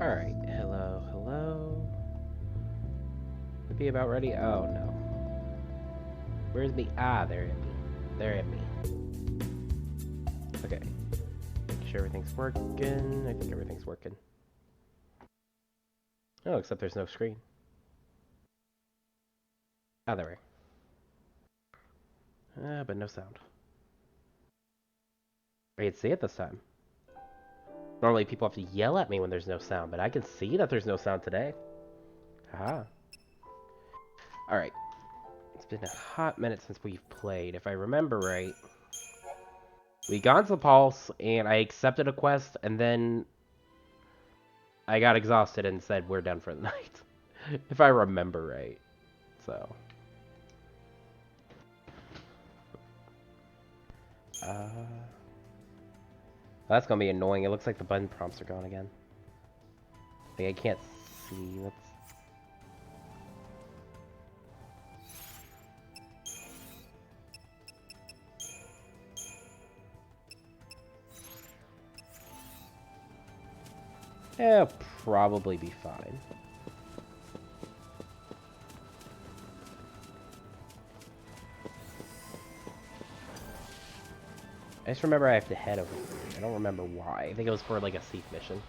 Alright, hello, hello. Would be about ready? Oh no. Where's me? Ah, they're at me. They're at me. Okay. Make sure everything's working. I think everything's working. Oh, except there's no screen. Ah, there we are. But no sound. I can see it this time. Normally people have to yell at me when there's no sound, but I can see that there's no sound today. Haha. Alright. It's been a hot minute since we've played. If I remember right, we got to Pulse, and I accepted a quest, and then I got exhausted and said we're done for the night. If I remember right. So. That's gonna be annoying. It looks like the button prompts are gone again. Like, I can't see. Let's... Yeah, probably be fine. I just remember I have to head over here. I don't remember why. I think it was for like a Seek mission.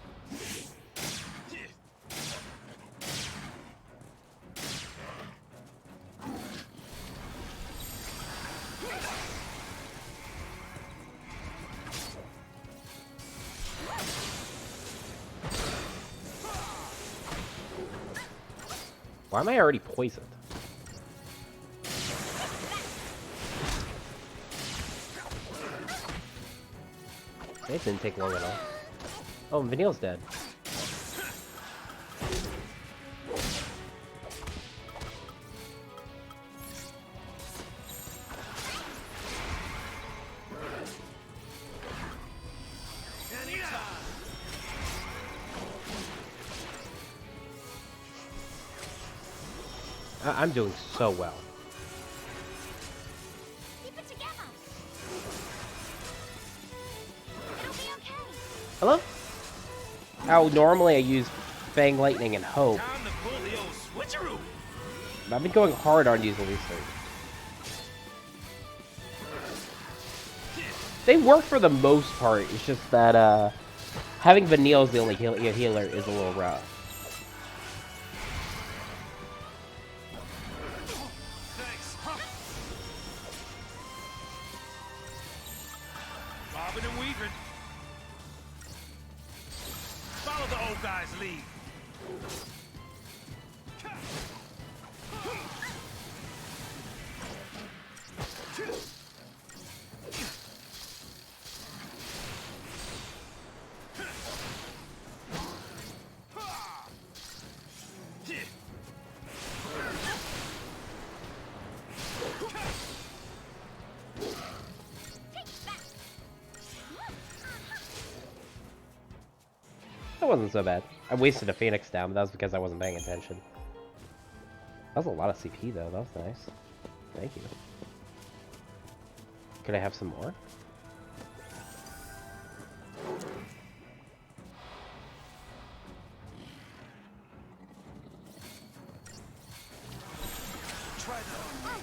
Why am I already poisoned? It didn't take long at all. Oh, Vanille's dead. I'm doing so well. Keep it together. It'll be okay. Hello? How normally I use Fang Lightning and Hope. Time to pull the old switcheroo. I've been going hard on using these things. They work for the most part. It's just that having Vanille as the only healer is a little rough. Thanks. Bobbing and weaving. Follow the old guy's lead. That wasn't so bad. I wasted a Phoenix down, but that was because I wasn't paying attention. That was a lot of CP though. That was nice. Thank you. Could I have some more? Try that on me.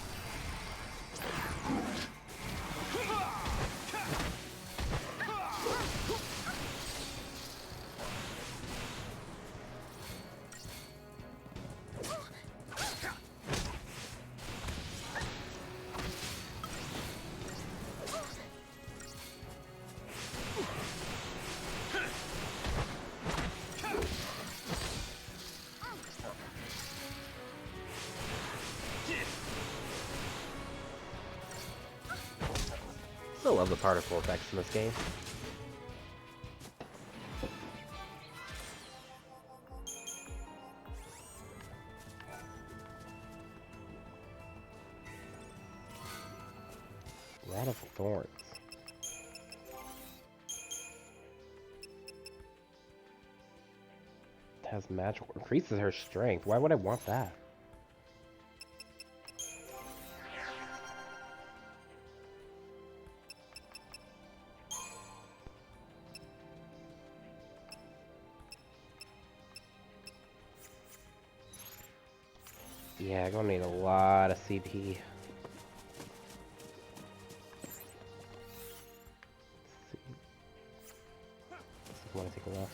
Still love the particle effects in this game. Rod of Thorns. It has magical. Increases her strength. Why would I want that? Yeah, I'm gonna need a lot of CP. I want to take a left.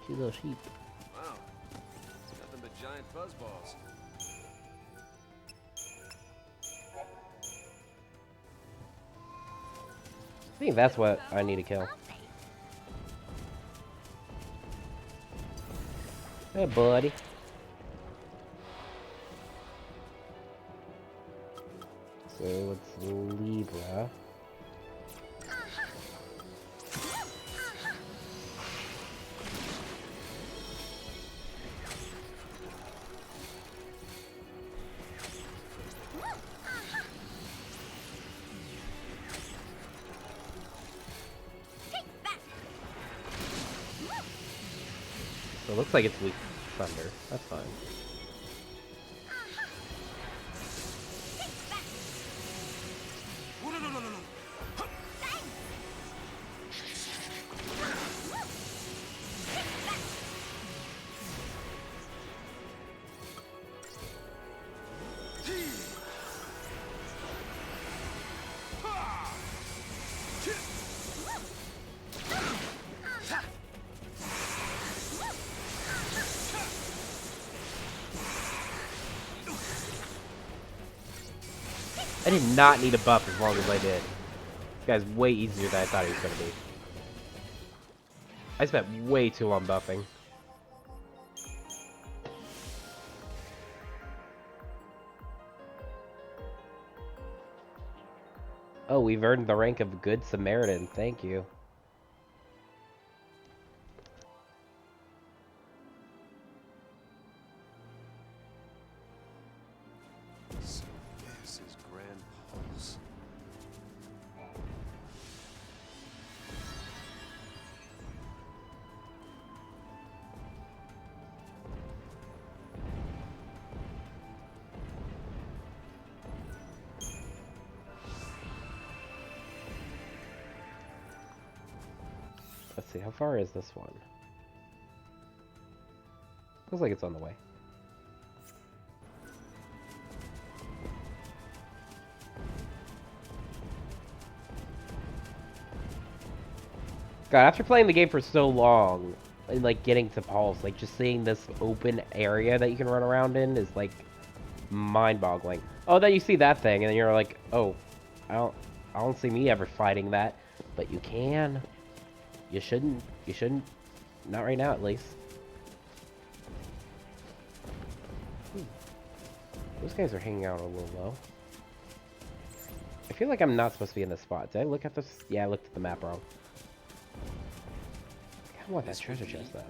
Cute little sheep. Wow. Nothing but giant fuzzballs. I think that's what I need to kill. Hey, buddy. So it's Libra. So it looks like it's weak to thunder. That's fine. Oh, no, no, no, no, no. I did not need a buff as long as I did. This guy's way easier than I thought he was going to be. I spent way too long buffing. Oh, we've earned the rank of Good Samaritan. Thank you. So this is Grand Pulse. Let's see, how far is this one? Looks like it's on the way. God, after playing the game for so long, and like getting to Pulse, like just seeing this open area that you can run around in is like mind-boggling. Oh, then you see that thing, and then you're like, oh, I don't see me ever fighting that, but you can. You shouldn't. You shouldn't. Not right now, at least. Those guys are hanging out a little low. I feel like I'm not supposed to be in this spot. Did I look at this? Yeah, I looked at the map wrong. I want that treasure chest, though.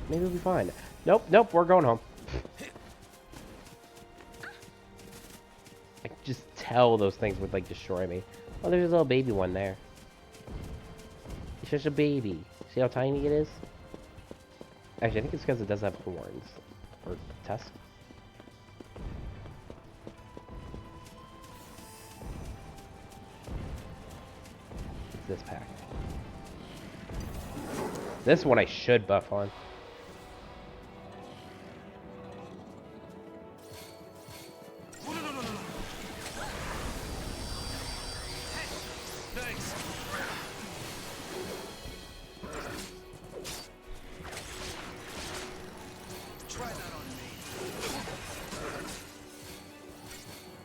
Maybe we'll be fine. Nope, nope, we're going home. I can just tell those things would, like, destroy me. Oh, there's a little baby one there. It's just a baby. See how tiny it is? Actually, I think it's because it does have horns. Or tusks. It's this pack. This one I should buff on. Oh, no, no, no, no, no. Thanks. Try that on me.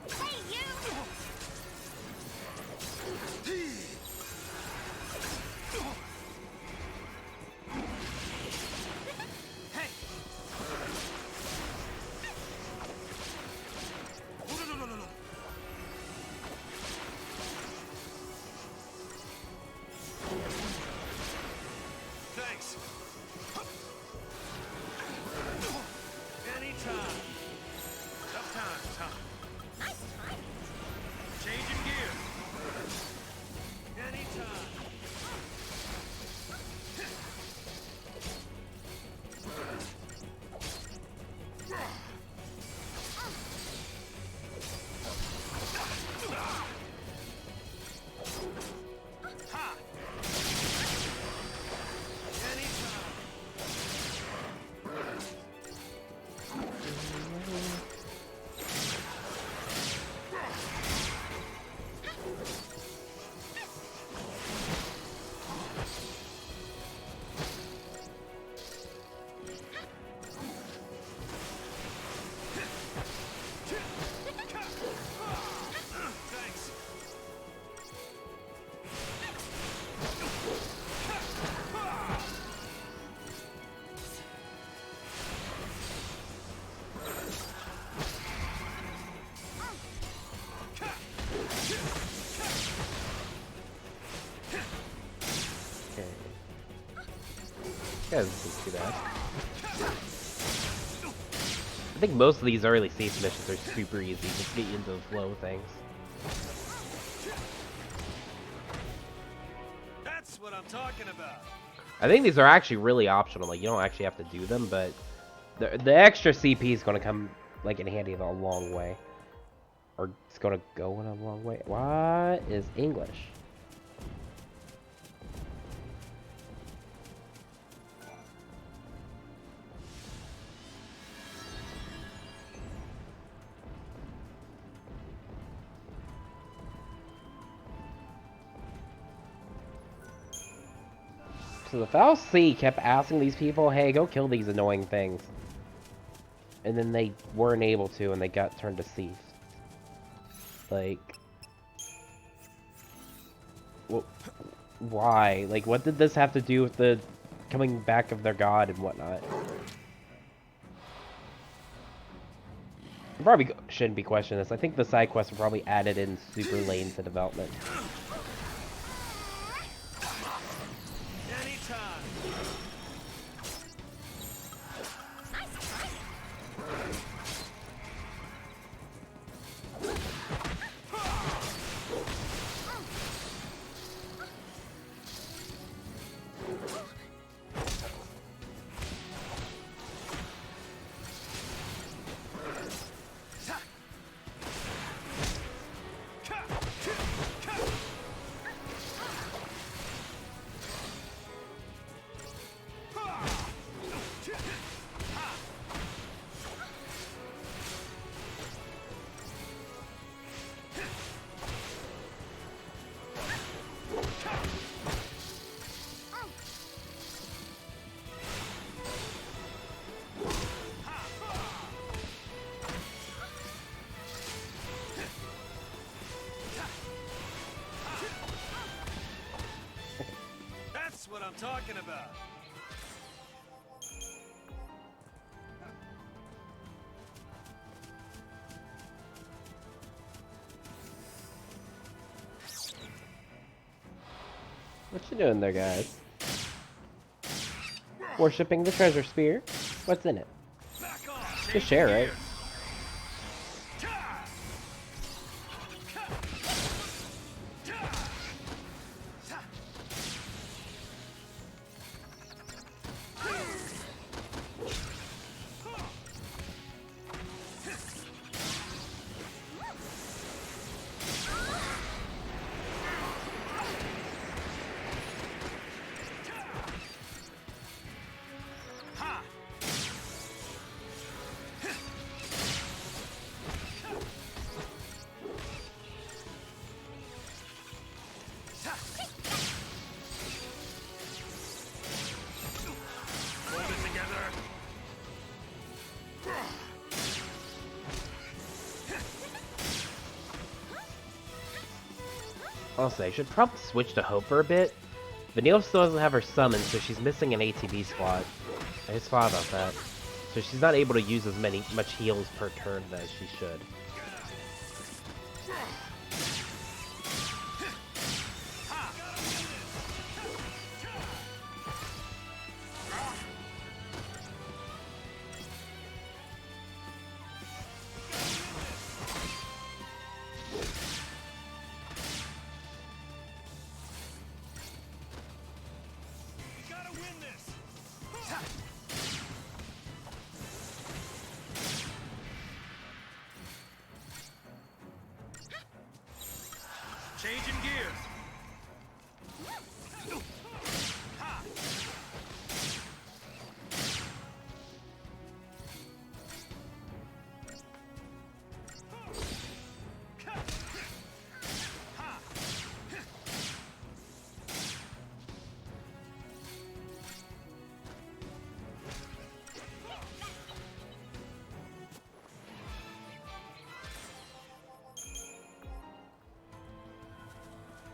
Hey, you! Thanks. Anytime. Tough times, huh? Nice timing. Changing gear. Anytime. Ha! Anytime. Thanks. Okay. Yeah, this isn't too bad. I think most of these early Thief missions are super easy, just get you into the flow of things. That's what I'm talking about. I think these are actually really optional, like you don't actually have to do them, but the extra CP is going to come like in handy in a long way. Or it's going to go in a long way. What is English? So the Foul Sea kept asking these people, hey, go kill these annoying things. And then they weren't able to, and they got turned to thieves. Like... Well, why? Like, what did this have to do with the coming back of their god and whatnot? I probably shouldn't be questioning this. I think the side quests were probably added in super late into development. Anytime. Nice timing. That's what I'm talking about. What you doing there, guys? Worshipping the treasure spear? What's in it? Back off. Just share, right? Hold it together. Honestly, I should probably switch to Hope for a bit. Vanille still doesn't have her summon, so she's missing an ATB slot. I just thought about that. So she's not able to use as much heals per turn as she should. Bring this. Changing gears. Ha!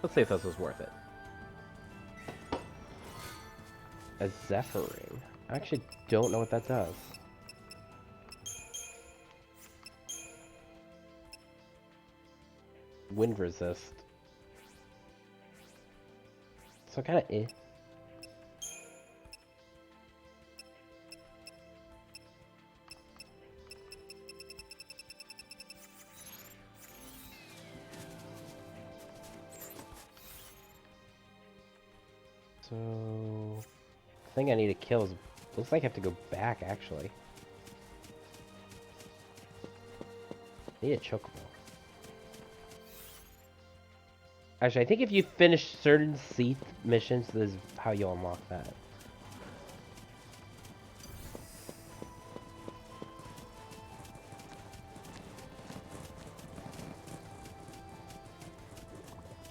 Let's see if this was worth it. A Zephyr ring. I actually don't know what that does. Wind resist. So kind of eh. So, the thing I need to kill is, looks like I have to go back, actually. I need a chocobo. Actually, I think if you finish certain Seath missions, this is how you'll unlock that.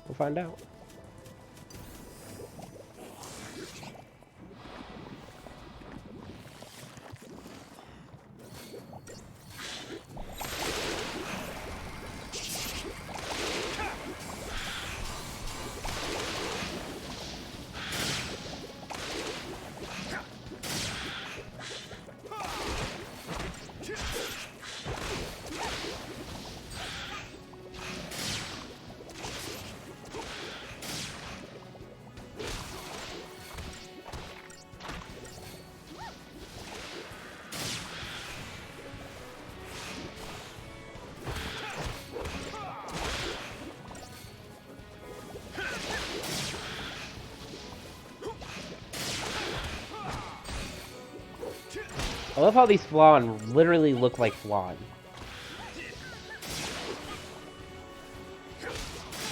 We'll find out. I love how these Flan literally look like Flan.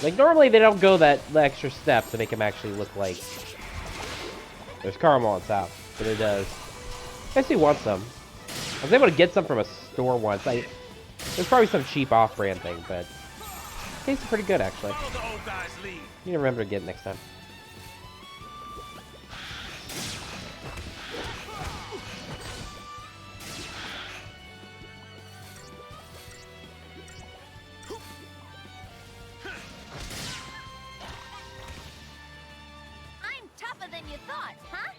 Like, normally they don't go the extra step to make them actually look like there's caramel on top, but it does. I actually want some. I was able to get some from a store once. There's probably some cheap off-brand thing, but it tastes pretty good, actually. Follow the old guy's lead. You need to remember to get it next time. I'm tougher than you thought, huh?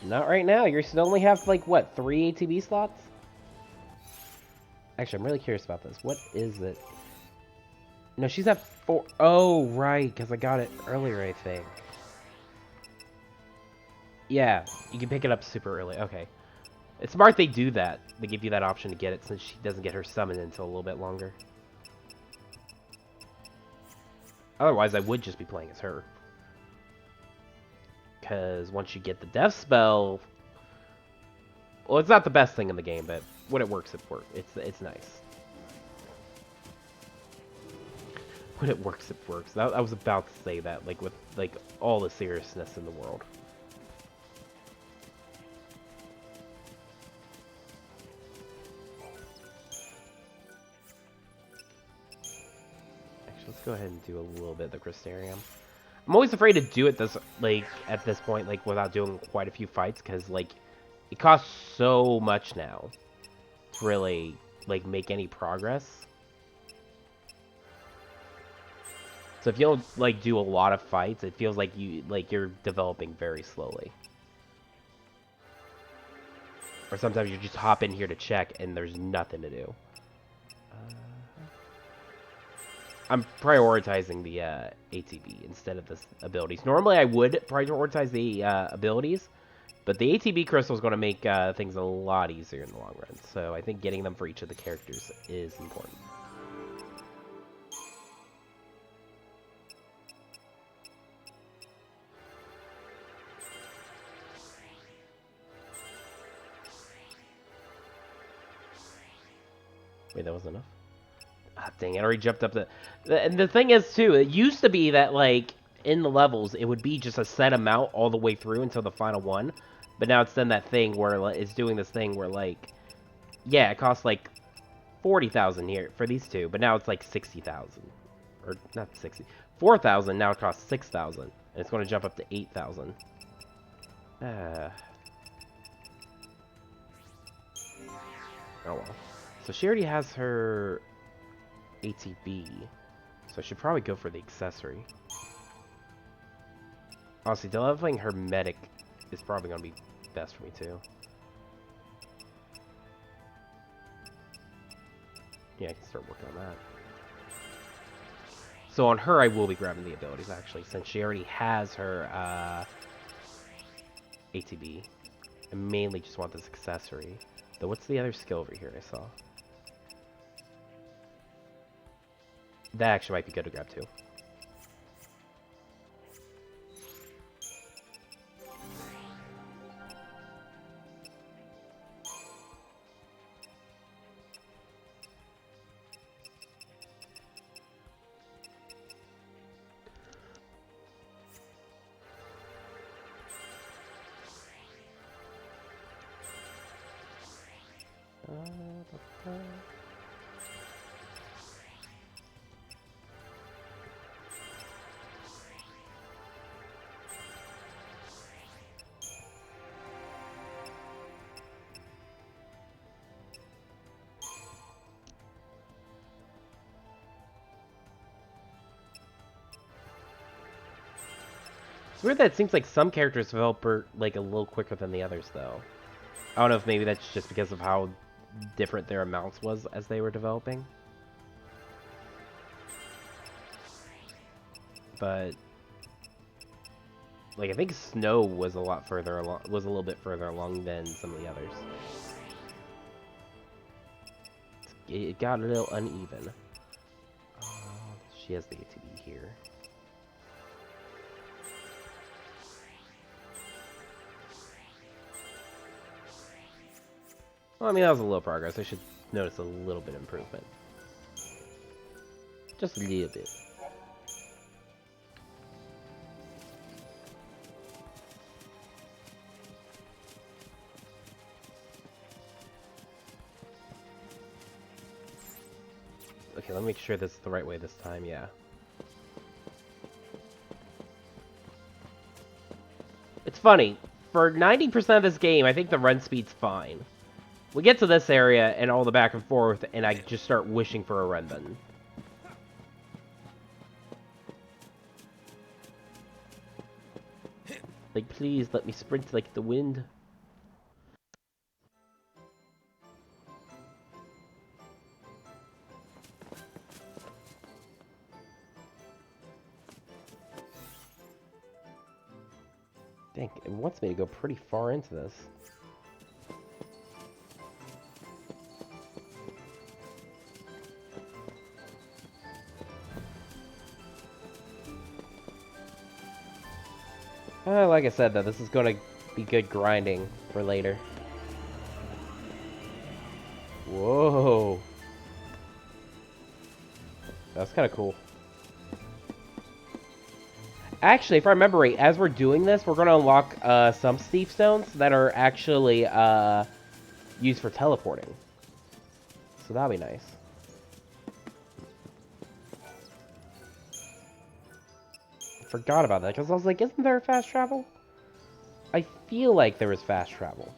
Not right now. You still only have, like, what, 3 ATB slots? Actually, I'm really curious about this. What is it? No, she's at 4. Oh, right, because I got it earlier, I think. Yeah, you can pick it up super early. Okay. It's smart they do that. They give you that option to get it since she doesn't get her summon until a little bit longer. Otherwise, I would just be playing as her. Because once you get the death spell... Well, it's not the best thing in the game, but when it works, it works. It's nice. When it works, it works. I was about to say that, like, with, like, all the seriousness in the world. Actually, let's go ahead and do a little bit of the Crystarium. I'm always afraid to do it this, like, at this point, like, without doing quite a few fights, because, like, it costs so much now to really, like, make any progress. So if you don't, like, do a lot of fights, it feels like you're developing very slowly. Or sometimes you just hop in here to check and there's nothing to do. I'm prioritizing the ATB instead of the abilities. Normally I would prioritize the abilities, but the ATB crystal is going to make things a lot easier in the long run. So I think getting them for each of the characters is important. Wait, that wasn't enough? Ah, dang, it already jumped up and the thing is, too, it used to be that, like, in the levels, it would be just a set amount all the way through until the final one. But now it's done that thing where like, it's doing this thing where, like, yeah, it costs, like, 40,000 here for these two, but now it's, like, 60,000. Or, not 60. 4,000, now it costs 6,000. And it's going to jump up to 8,000. Oh, well. So she already has her ATB, so I should probably go for the accessory. Honestly, leveling her medic is probably going to be best for me too. Yeah, I can start working on that. So on her, I will be grabbing the abilities actually, since she already has her ATB. I mainly just want this accessory. Though, what's the other skill over here I saw? That actually might be good to grab too. It's weird that it seems like some characters develop like a little quicker than the others, though. I don't know if maybe that's just because of how different their amounts was as they were developing. But like I think Snow was a lot further along, was a little bit further along than some of the others. It got a little uneven. She has the ATB here. Well, I mean, that was a little progress. I should notice a little bit of improvement. Just a little bit. Okay, let me make sure this is the right way this time, yeah. It's funny. For 90% of this game, I think the run speed's fine. We get to this area and all the back and forth, and I just start wishing for a run button. Like, please let me sprint like the wind. Dang, it wants me to go pretty far into this. Like I said, though, this is going to be good grinding for later. Whoa. That's kind of cool. Actually, if I remember right, as we're doing this, we're going to unlock some Thief Stones that are actually used for teleporting. So that'll be nice. Forgot about that because I was like, isn't there fast travel? I feel like there was fast travel.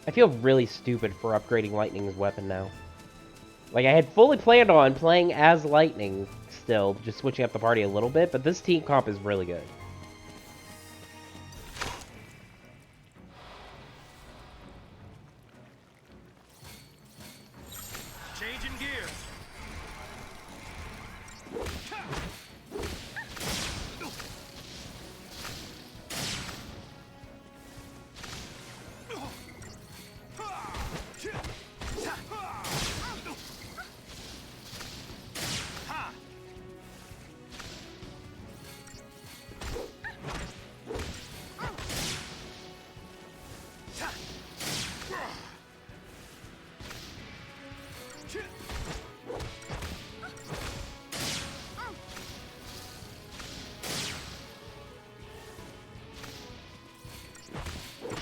I feel really stupid for upgrading Lightning's weapon now. Like, I had fully planned on playing as Lightning still, just switching up the party a little bit, but this team comp is really good. Changing gears.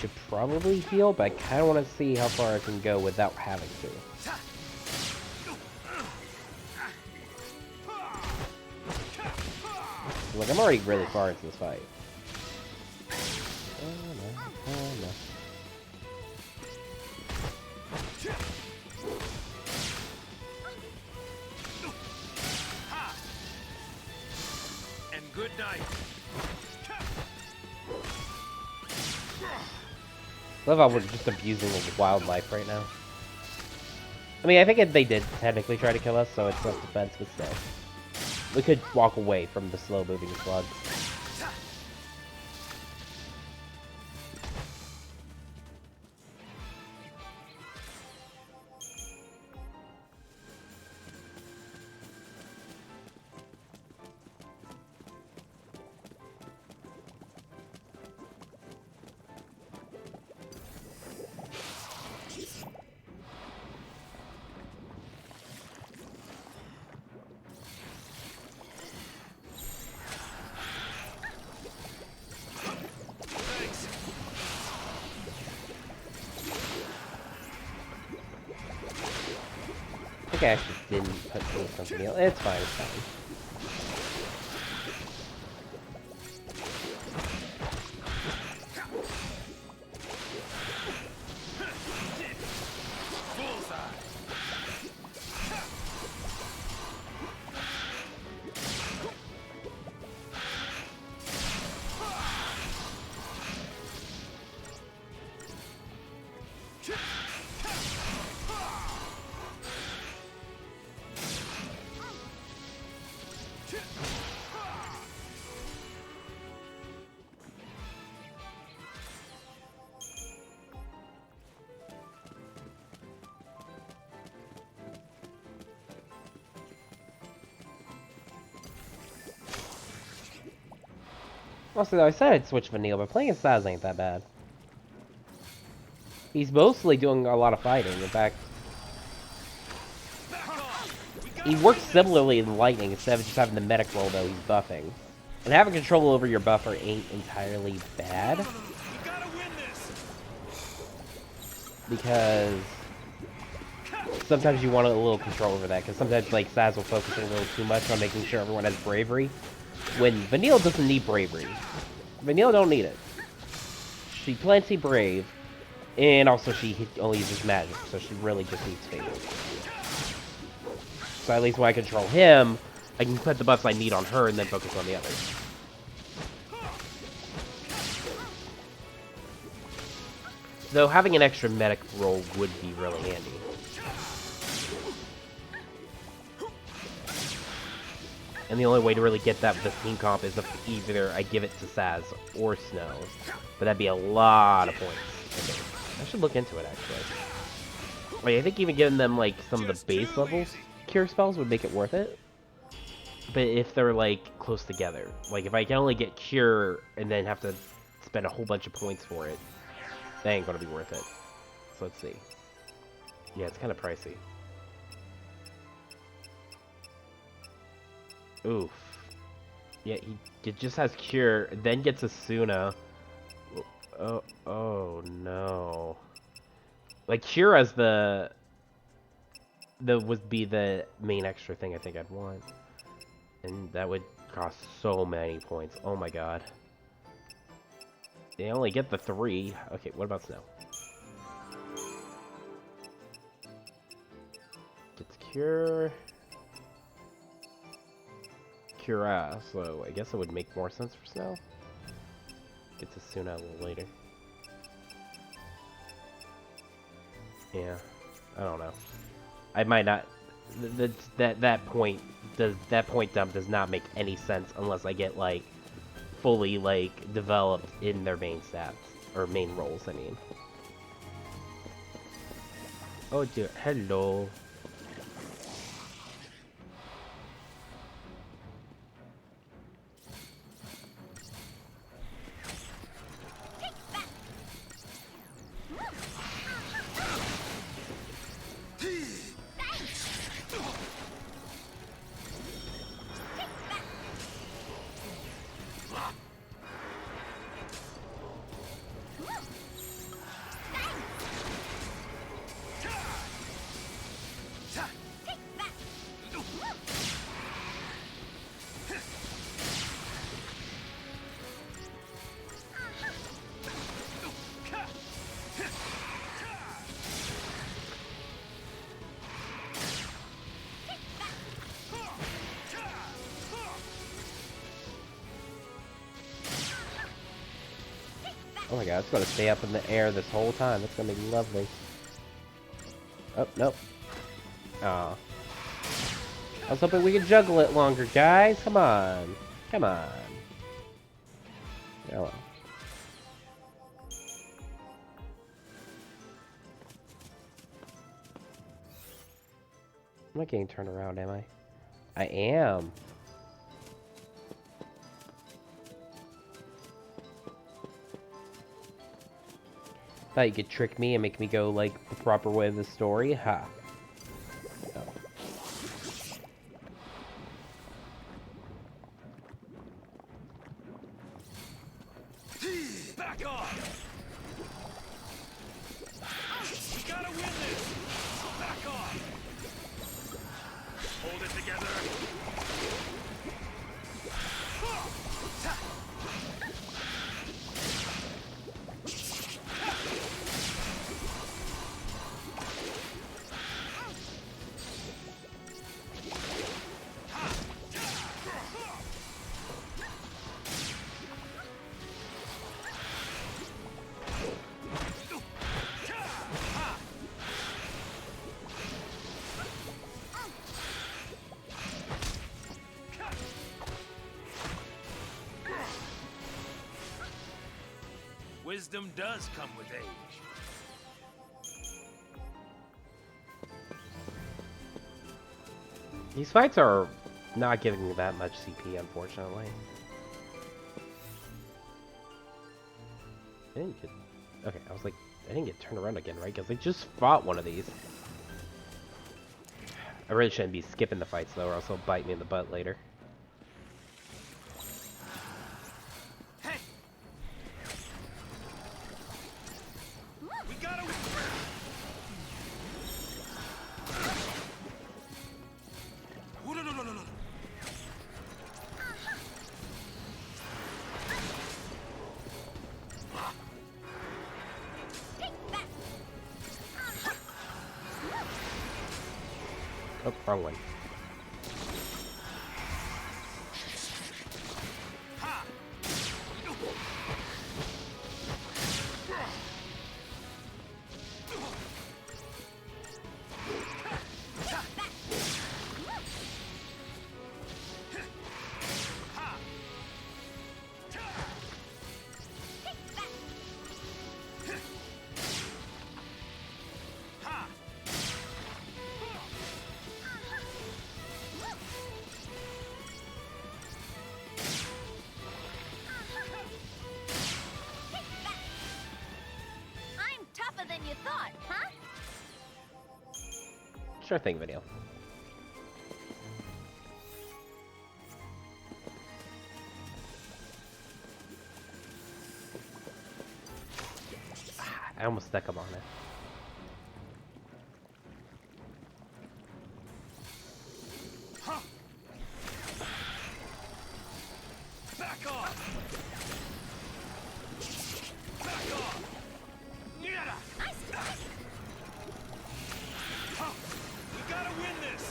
should probably heal, but I kind of want to see how far I can go without having to. Like, I'm already really far into this fight. Oh no, oh no. And good night. Love how we're just abusing the wildlife right now. I mean, I think they did technically try to kill us, so it's self-defense, but still. We could walk away from the slow-moving slugs. I think I actually didn't put something else. It's fine, it's fine. Also, though, I said I'd switch Vanille, but playing as Saz ain't that bad. He's mostly doing a lot of fighting. In fact, he works similarly in Lightning instead of just having the medic role, though he's buffing. And having control over your buffer ain't entirely bad. Because sometimes you want a little control over that, because sometimes, like, Saz will focus a little too much on making sure everyone has bravery. When Vanille doesn't need bravery. Vanille don't need it. She plenty brave, and also she only uses magic, so she really just needs favor. So at least when I control him, I can put the buffs I need on her and then focus on the others. Though having an extra medic role would be really handy. And the only way to really get that with this team comp is if either I give it to Saz or Snow. But that'd be a lot of points. I should look into it, actually. Like, I think even giving them, like, some of the base level cure spells would make it worth it. But if they're, like, close together. Like, if I can only get cure and then have to spend a whole bunch of points for it, that ain't gonna be worth it. So let's see. Yeah, it's kind of pricey. Oof. Yeah, he just has Cure, then gets Asuna. Oh no. Like, Cure as would be the main extra thing I think I'd want. And that would cost so many points. Oh my god. They only get the 3. Okay, what about Snow? Gets Cure. Cura, so I guess it would make more sense for Snow. Gets Asuna a little later. Yeah, I don't know. I might not. That point dump does not make any sense unless I get like fully like developed in their main stats or main roles. I mean. Oh dear, hello. Oh my god, it's gonna stay up in the air this whole time. It's gonna be lovely. Oh, nope. Aw. I was hoping we could juggle it longer, guys. Come on. Come on. Oh well. I'm not getting turned around, am I? I am. Thought you could trick me and make me go, like, the proper way of the story? Ha. No. Back off! We gotta win this! Back off! Hold it together! Wisdom does come with age. These fights are not giving me that much CP, unfortunately. I didn't get... Okay, I was like, I didn't get turned around again, right? Because I just fought one of these. I really shouldn't be skipping the fights, though, or else they'll bite me in the butt later. Hey! We gotta win! Ooh, no, no, no, no, no. Oh, wrong one. Ha! I'm tougher than you thought, huh? Sure thing, video. I almost stuck him on it. Back off! Back off! Yeah! Huh. We gotta win this!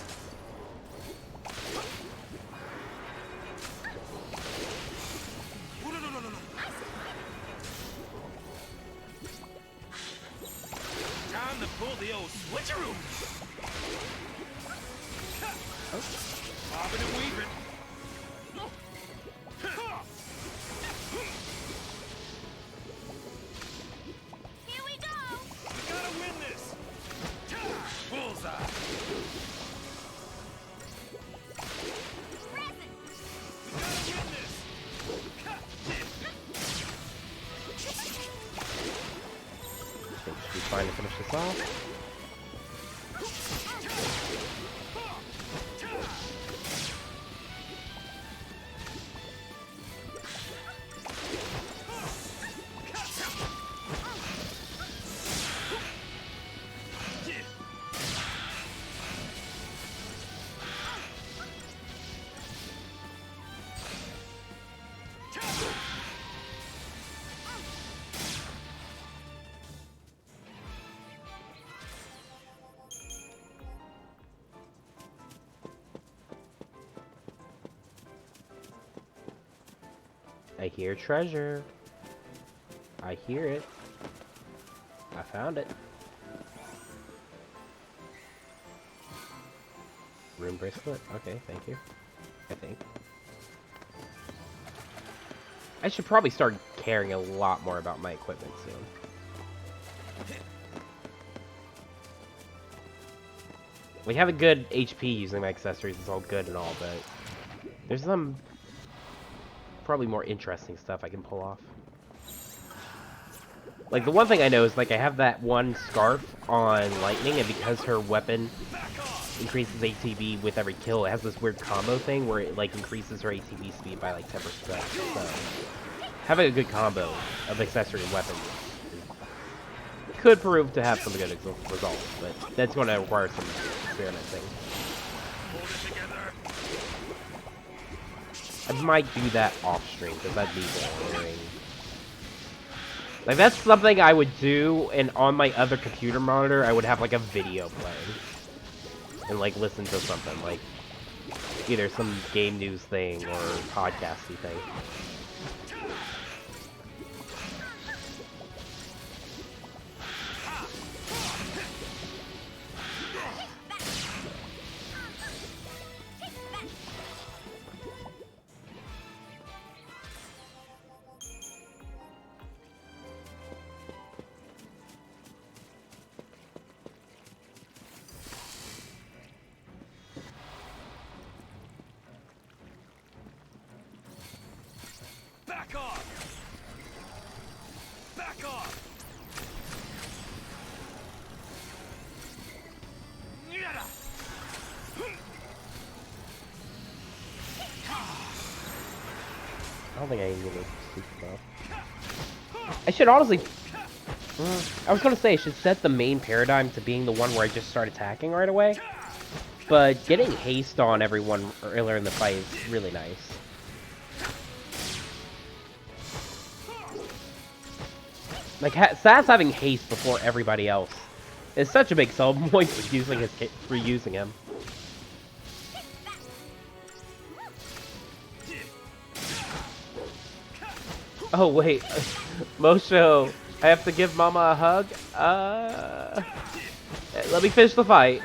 Ooh, no, no, no, no, no. Time to pull the old switcheroo! Bobbing and weaving. Here we go! We gotta win this! Bullseye! Present! We gotta win this! I think should be fine to finish this off. I hear treasure. I hear it. I found it. Rune bracelet? Okay, thank you. I think. I should probably start caring a lot more about my equipment soon. Like, having good HP using my accessories is all good and all, but there's some probably more interesting stuff I can pull off. Like, the one thing I know is, like, I have that one scarf on Lightning, and because her weapon increases ATB with every kill, it has this weird combo thing where it, like, increases her ATB speed by, like, 10%. So, having a good combo of accessory and weapons could prove to have some good results, but that's going to require some experimenting. I might do that off stream, because that'd be boring. Like, that's something I would do, and on my other computer monitor, I would have, like, a video playing. And, like, listen to something, like, either some game news thing or podcasty thing. Back off! Back off! I don't think I even need to speak about. I should honestly... I was gonna say, I should set the main paradigm to being the one where I just start attacking right away. But getting haste on everyone earlier in the fight is really nice. Like, Sass having haste before everybody else is such a big selling point for using him. Oh wait, Mosho, I have to give Mama a hug? Let me finish the fight.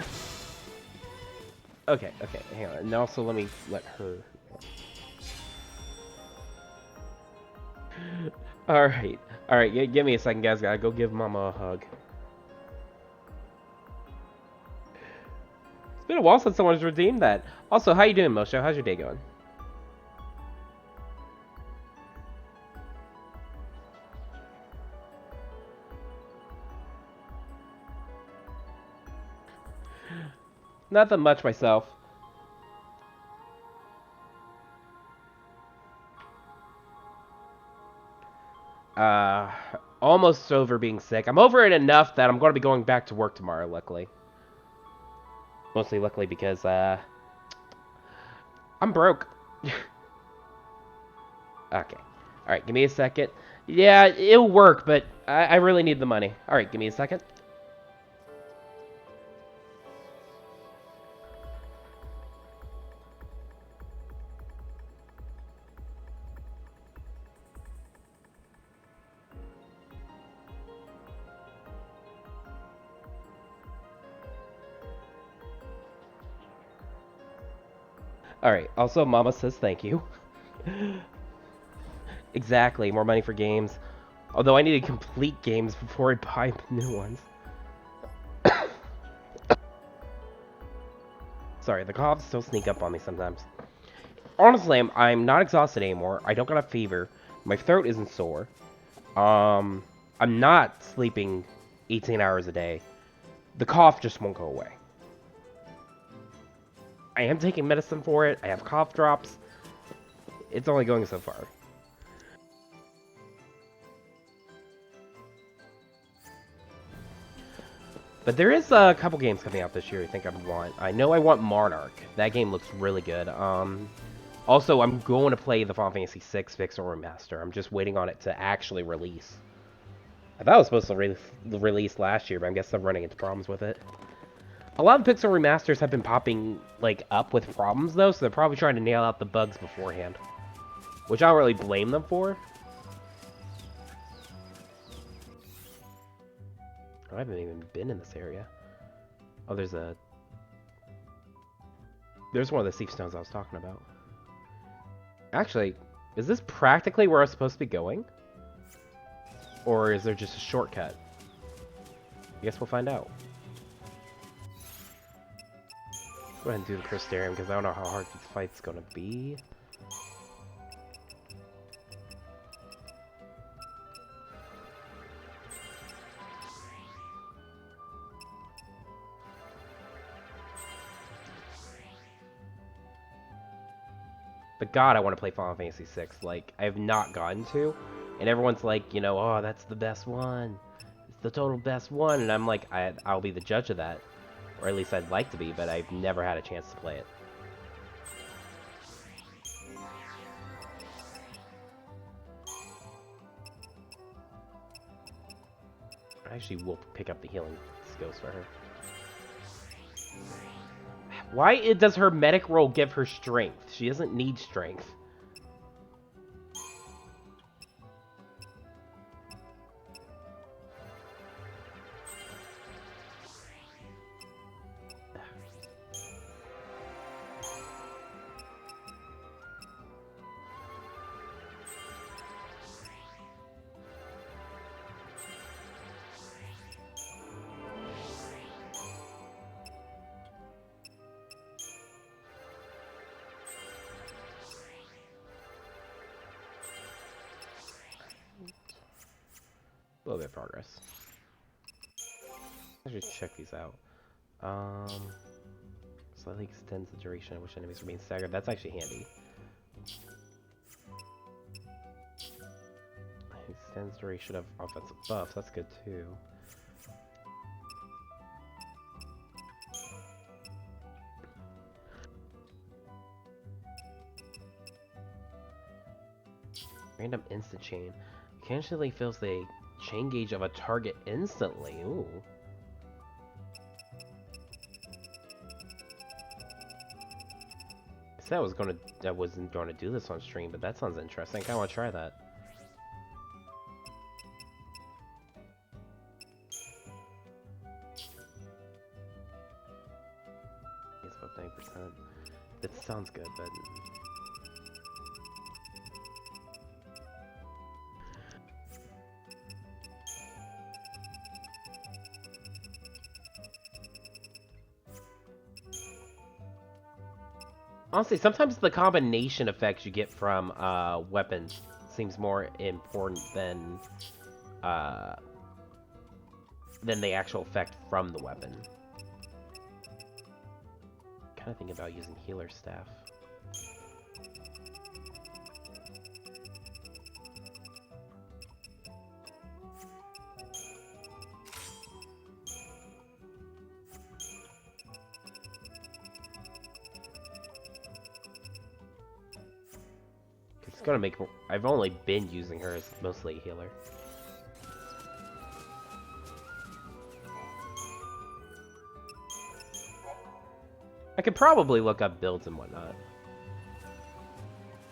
Okay, hang on, and also let me let her... Alright, give me a second, guys. Gotta go give Mama a hug. It's been a while since someone's redeemed that. Also, how you doing, Mosho? How's your day going? Not that much myself. Almost over being sick. I'm over it enough that I'm going to be going back to work tomorrow, luckily. Mostly luckily because, I'm broke. Okay. Alright, give me a second. Yeah, it'll work, but I really need the money. Alright, give me a second. Alright, also Mama says thank you. Exactly, more money for games. Although I need to complete games before I buy new ones. Sorry, the coughs still sneak up on me sometimes. Honestly, I'm not exhausted anymore. I don't got a fever. My throat isn't sore. I'm not sleeping 18 hours a day. The cough just won't go away. I am taking medicine for it. I have cough drops. It's only going so far. But there is a couple games coming out this year I think I'd want. I know I want Monarch. That game looks really good. Also, I'm going to play the Final Fantasy VI Pixel Remaster. I'm just waiting on it to actually release. I thought it was supposed to release last year, but I guess I'm running into problems with it. A lot of Pixel Remasters have been popping, like, up with problems, though, so they're probably trying to nail out the bugs beforehand. Which I don't really blame them for. I haven't even been in this area. Oh, there's one of the Seaf Stones I was talking about. Actually, is this practically where I'm supposed to be going? Or is there just a shortcut? I guess we'll find out. Go ahead and do the Crystarium because I don't know how hard this fight's gonna be. But God, I want to play Final Fantasy VI. Like, I have not gotten to. And everyone's like, you know, oh, that's the best one. It's the total best one. And I'm like, I'll be the judge of that. Or at least I'd like to be, but I've never had a chance to play it. I actually will pick up the healing skills for her. Why does her medic roll give her strength? She doesn't need strength. A little bit of progress. Let's just check these out. Slightly extends the duration at which enemies are being staggered. That's actually handy. Extends duration of offensive buffs. That's good too. Random instant chain. Occasionally fills the chain gauge of a target instantly. Ooh. I said I wasn't going to do this on stream, but that sounds interesting. I kind of want to try that. It's about 9%. It sounds good, but honestly, sometimes the combination effects you get from weapons seems more important than the actual effect from the weapon. Kind of think about using healer staff. Gonna make. I've only been using her as mostly a healer. I could probably look up builds and whatnot.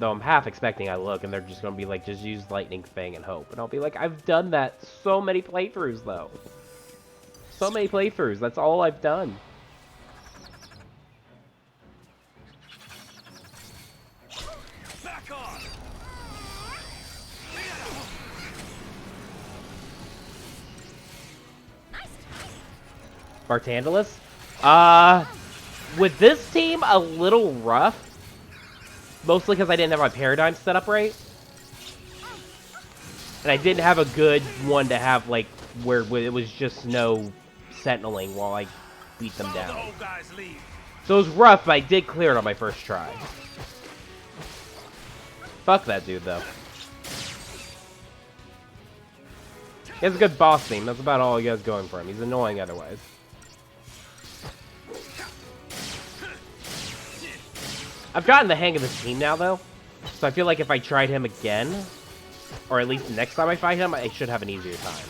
Though I'm half expecting I look and they're just gonna be like, just use Lightning Fang and hope. And I'll be like, I've done that so many playthroughs though. So many playthroughs, that's all I've done. Bartandalus? With this team, a little rough. Mostly because I didn't have my paradigm set up right. And I didn't have a good one to have, like, where it was just no sentineling while I beat them down. So it was rough, but I did clear it on my first try. Fuck that dude, though. He has a good boss theme. That's about all he has going for him. He's annoying otherwise. I've gotten the hang of this team now, though. So I feel like if I tried him again, or at least the next time I fight him, I should have an easier time.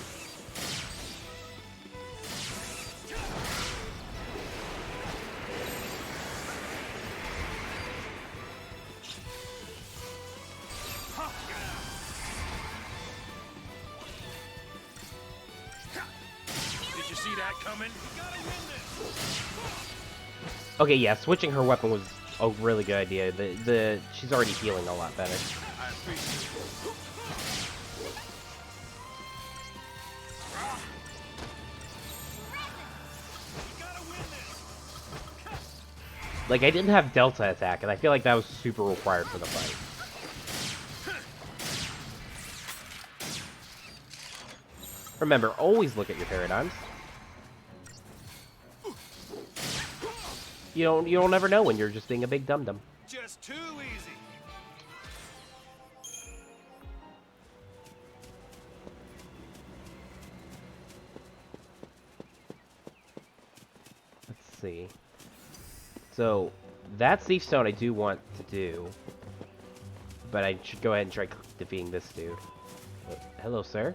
Here we see that coming. You gotta win this. Okay, yeah, switching her weapon was a really good idea. She's already healing a lot better. I appreciate it. You gotta win this. Like, I didn't have Delta attack, and I feel like that was super required for the fight. Remember, always look at your paradigms. You'll never know when you're just being a big dum-dum. Just too easy. Let's see. So, that Thief Stone I do want to do. But I should go ahead and try defeating this dude. Hello, sir?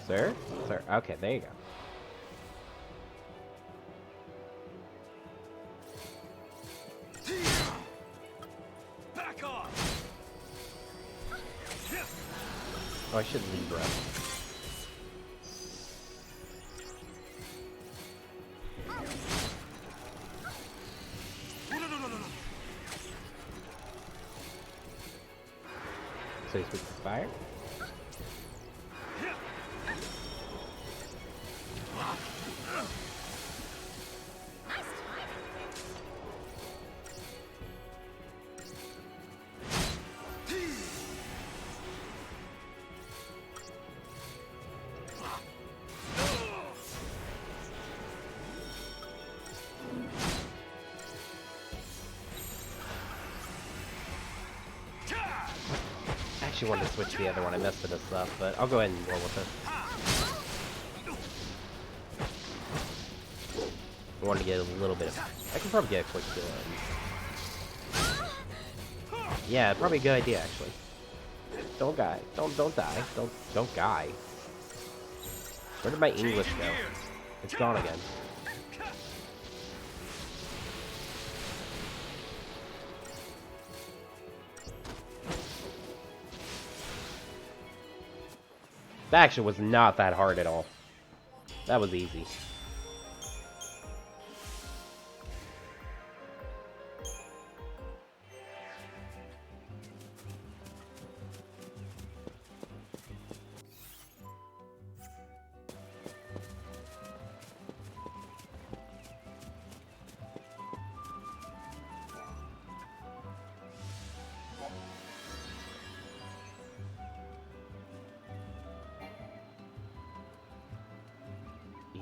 Sir? Sir? Okay, there you go. Back off. Oh, I should Libra. No. So he's with fire? I actually wanted to switch to the other one. I messed this up, but I'll go ahead and roll with it. I wanted to get a little bit of... I can probably get a quick kill in. Yeah, probably a good idea, actually. Don't die. Don't die. Don't die. Where did my English go? It's gone again. That actually was not that hard at all. That was easy.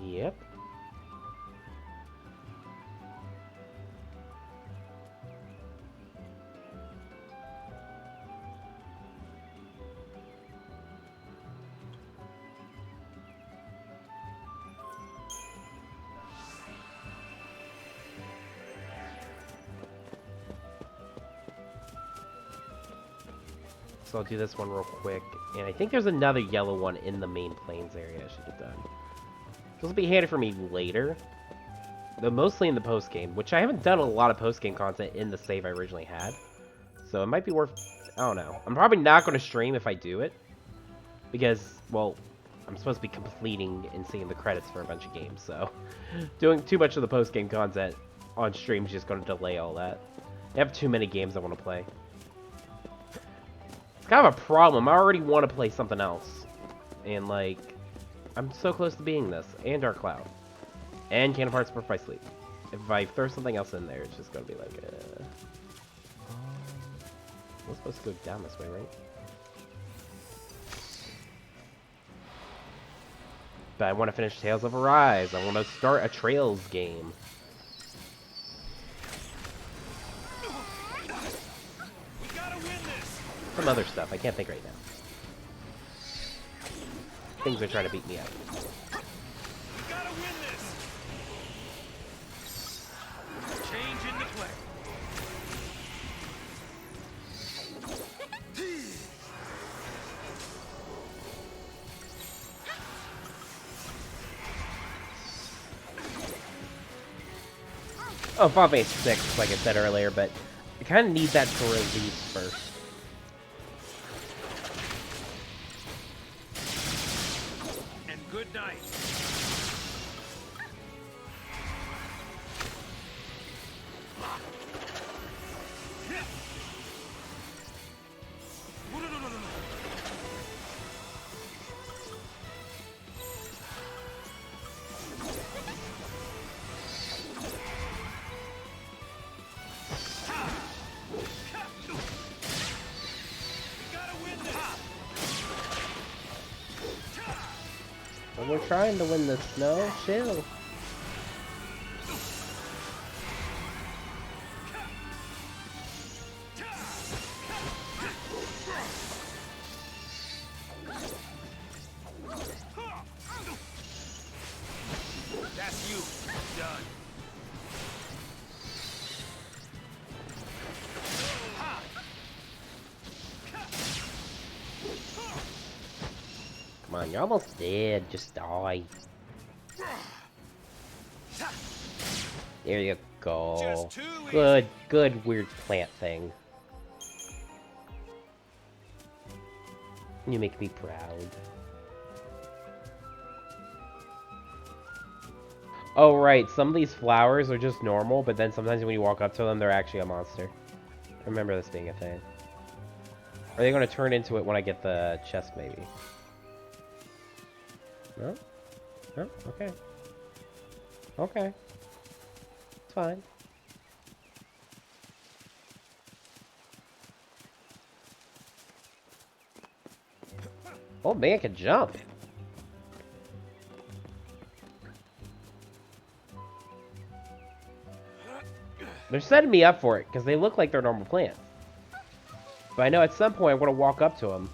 Yep. So I'll do this one real quick. And I think there's another yellow one in the main plains area I should have done. This will be handy for me later. Though mostly in the post-game, which I haven't done a lot of post-game content in the save I originally had. So it might be worth... I don't know. I'm probably not going to stream if I do it. Because, well, I'm supposed to be completing and seeing the credits for a bunch of games. So doing too much of the post-game content on stream is just going to delay all that. I have too many games I want to play. It's kind of a problem. I already want to play something else. And, like... I'm so close to being this, and Dark Cloud, and Kingdom Hearts Before I Sleep. If I throw something else in there, it's just gonna be like, we're supposed to go down this way, right? But I want to finish Tales of Arise. I want to start a Trails game. We gotta win this. Some other stuff. I can't think right now. Things are trying to beat me up. We gotta win this. Change into play. Oh, Final Fantasy 6, like I said earlier, but I kind of need that to release first. And good night. Well, we're trying to win the snow. Chill. That's you. Done. Come on, you're almost dead. Just die. There you go. Just too easy. Good weird plant thing. You make me proud. Oh, right. Some of these flowers are just normal, but then sometimes when you walk up to them, they're actually a monster. I remember this being a thing. Are they going to turn into it when I get the chest, maybe? No? No? Okay. Okay. It's fine. Oh, man can jump. They're setting me up for it, because they look like they're normal plants. But I know at some point I'm going to walk up to them,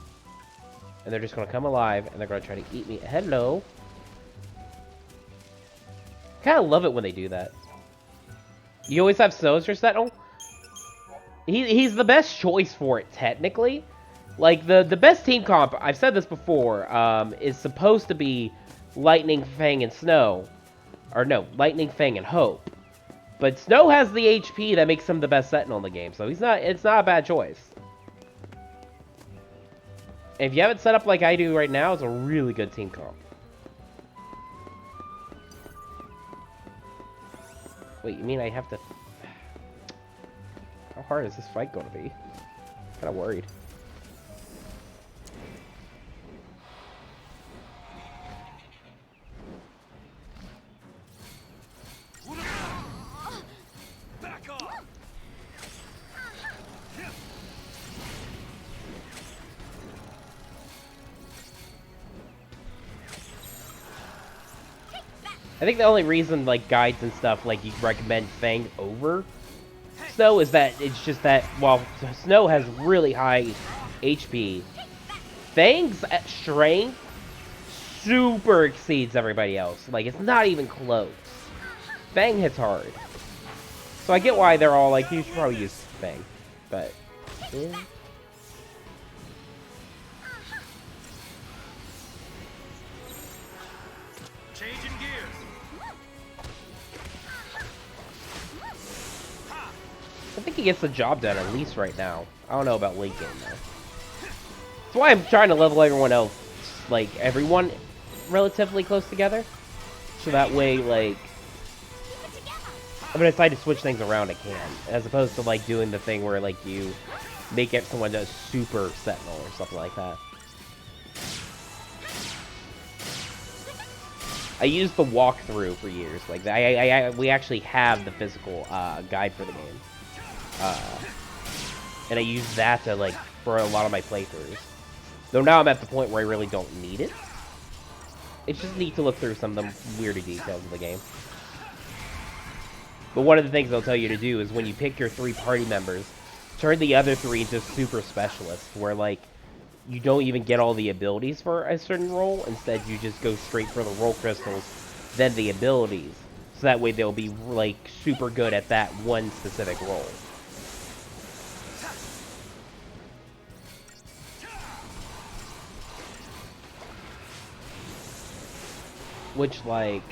and they're just going to come alive, and they're going to try to eat me. Hello. Kind of love it when they do that. You always have Soldier Sentinel? He's the best choice for it, technically. Like, the best team comp, I've said this before, is supposed to be Lightning, Fang, and Snow. Or no, Lightning, Fang, and Hope. But Snow has the HP that makes him the best Sentinel in the game, so it's not a bad choice. If you have it set up like I do right now, it's a really good team comp. Wait, you mean I have to... How hard is this fight going to be? I'm kind of worried. Back off. I think the only reason, like, guides and stuff, like, you recommend Fang over Snow is that it's just that, while Snow has really high HP, Fang's strength super exceeds everybody else. Like, it's not even close. Fang hits hard. So I get why they're all like, you should probably use Fang. But, yeah. Changing gears. I think he gets the job done, at least right now. I don't know about late game, though. That's why I'm trying to level everyone else, like, everyone relatively close together. So that way, like, if I decide to switch things around, I can. As opposed to, like, doing the thing where, like, you make it someone a super Sentinel or something like that. I used the walkthrough for years. Like, we actually have the physical guide for the game. And I use that to, like, for a lot of my playthroughs. Though now I'm at the point where I really don't need it. It's just neat to look through some of the weirder details of the game. But one of the things they'll tell you to do is when you pick your 3 party members, turn the other 3 into super specialists, where, like, you don't even get all the abilities for a certain role. Instead, you just go straight for the role crystals, then the abilities. So that way they'll be, like, super good at that one specific role. Which, like,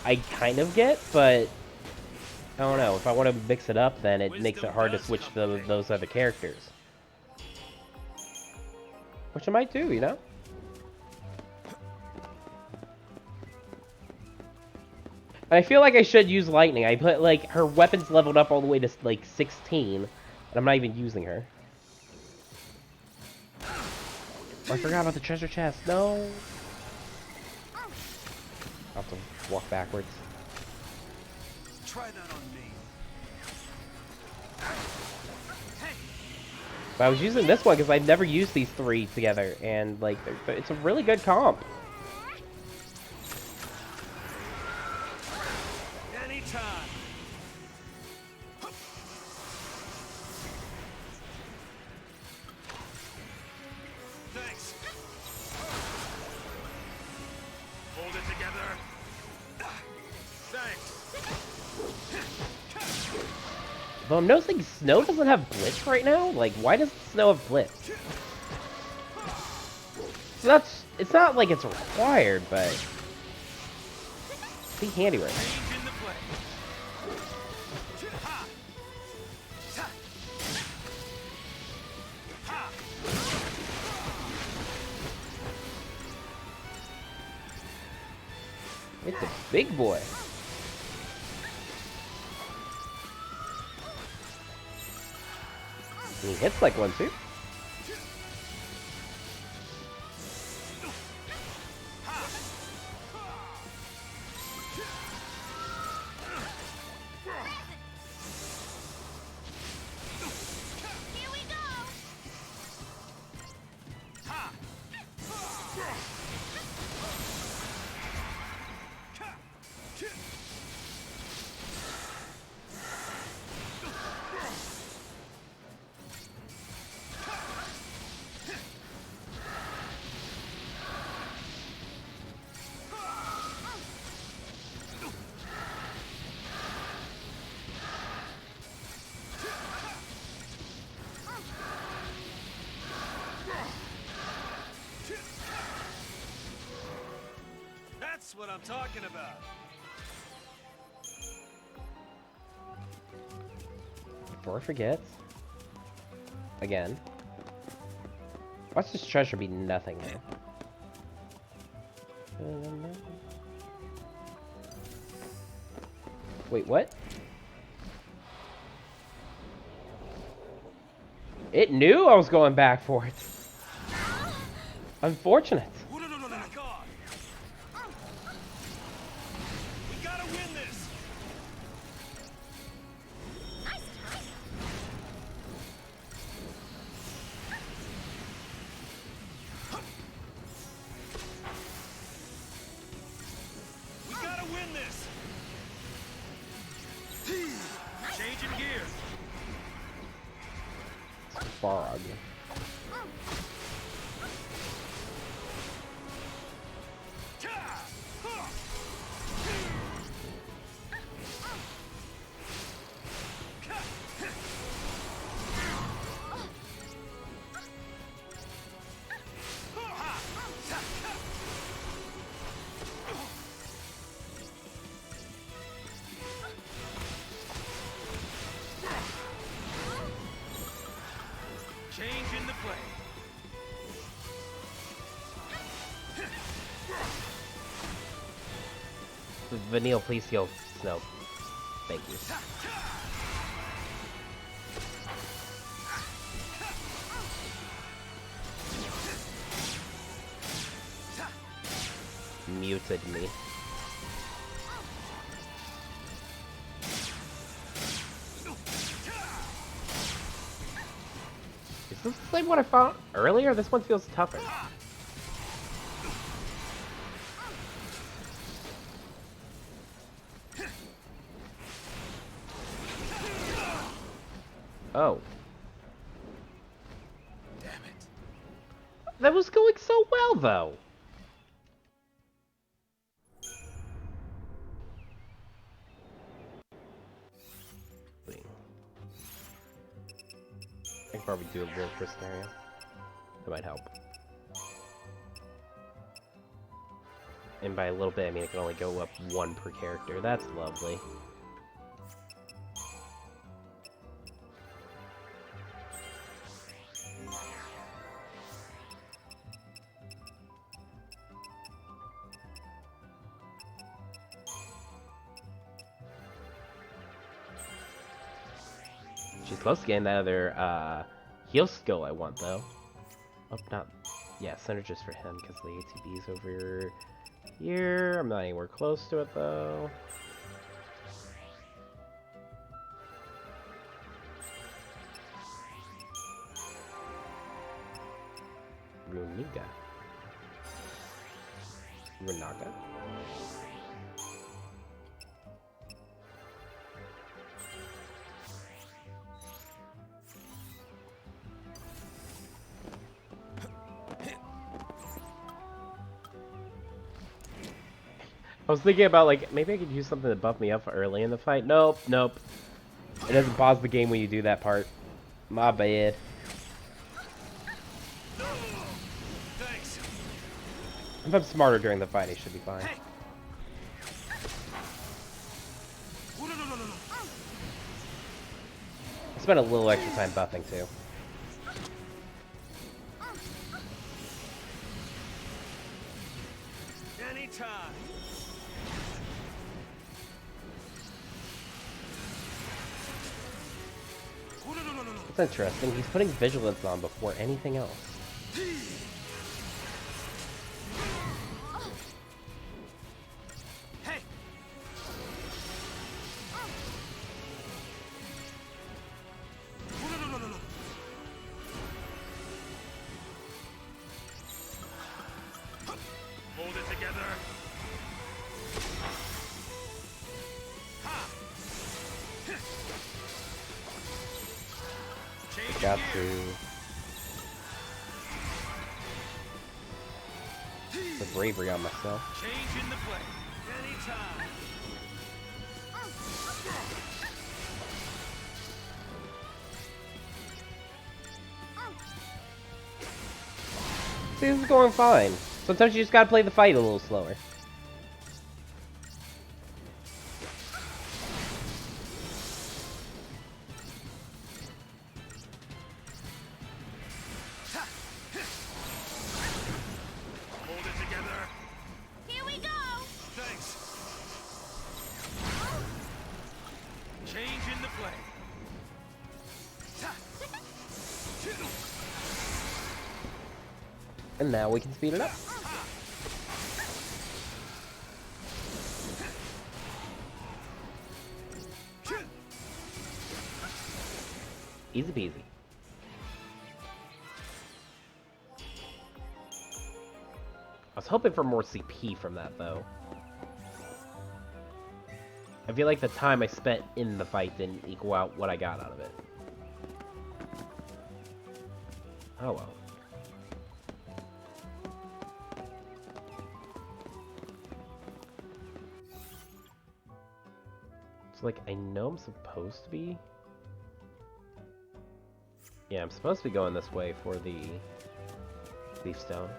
I kind of get, but I don't know. If I want to mix it up, then it makes it hard to switch to those other characters. Which I might do, you know? And I feel like I should use Lightning. I put, like, her weapons leveled up all the way to, like, 16. And I'm not even using her. Oh, I forgot about the treasure chest. No. I'll have to walk backwards. Try that on me. But I was using this one because I've never used these 3 together. And, like, it's a really good comp. time. Thanks. Hold it together. Thanks. Though I'm noticing Snow doesn't have Blitz right now. Like, why does Snow have Blitz? So it's not like it's required, but it's be handy right now. Change in the play. Ha! Ha! It's a big boy. And he hits like one too. Here we go. That's what I'm talking about. Before I forget. Again. Watch this treasure be nothing there. Wait, what? It knew I was going back for it. Unfortunate. Back off. We gotta win this. Nice time. We gotta win this. Changing gears. Frog. Change in the play. Vanille, please heal Snow. Thank you. Muted me. Is this the same one I found earlier? This one feels tougher. Oh. Damn it. That was going so well, though. I could probably do a real first scenario. That might help. And by a little bit, I mean it can only go up one per character. That's lovely. She's close to getting that other heal skill I want, though. Oh, not... Yeah, synergist for him, because the ATB's over here. I'm not anywhere close to it, though. Runiga. Runaga? I was thinking about, like, maybe I could use something to buff me up early in the fight. Nope, nope. It doesn't pause the game when you do that part. My bad. Thanks. If I'm smarter during the fight, it should be fine. Hey. Oh, no, no, no, no, no. I spent a little extra time buffing, too. Anytime. Oh, no, no, no, no, no. It's interesting. He's putting vigilance on before anything else. Hey. Oh, no, no, no, no, no. Hold it together. Ha. Change Got gear. to... The bravery on myself. Change in the play. Anytime. See, this is going fine. Sometimes you just gotta play the fight a little slower. Hold it together. Here we go. Thanks. Change in the play. And now we can speed it up. Easy peasy. I was hoping for more CP from that, though. I feel like the time I spent in the fight didn't equal out what I got out of it. Oh well. So, like, I know I'm supposed to be... Yeah, I'm supposed to be going this way for the Leaf Stone.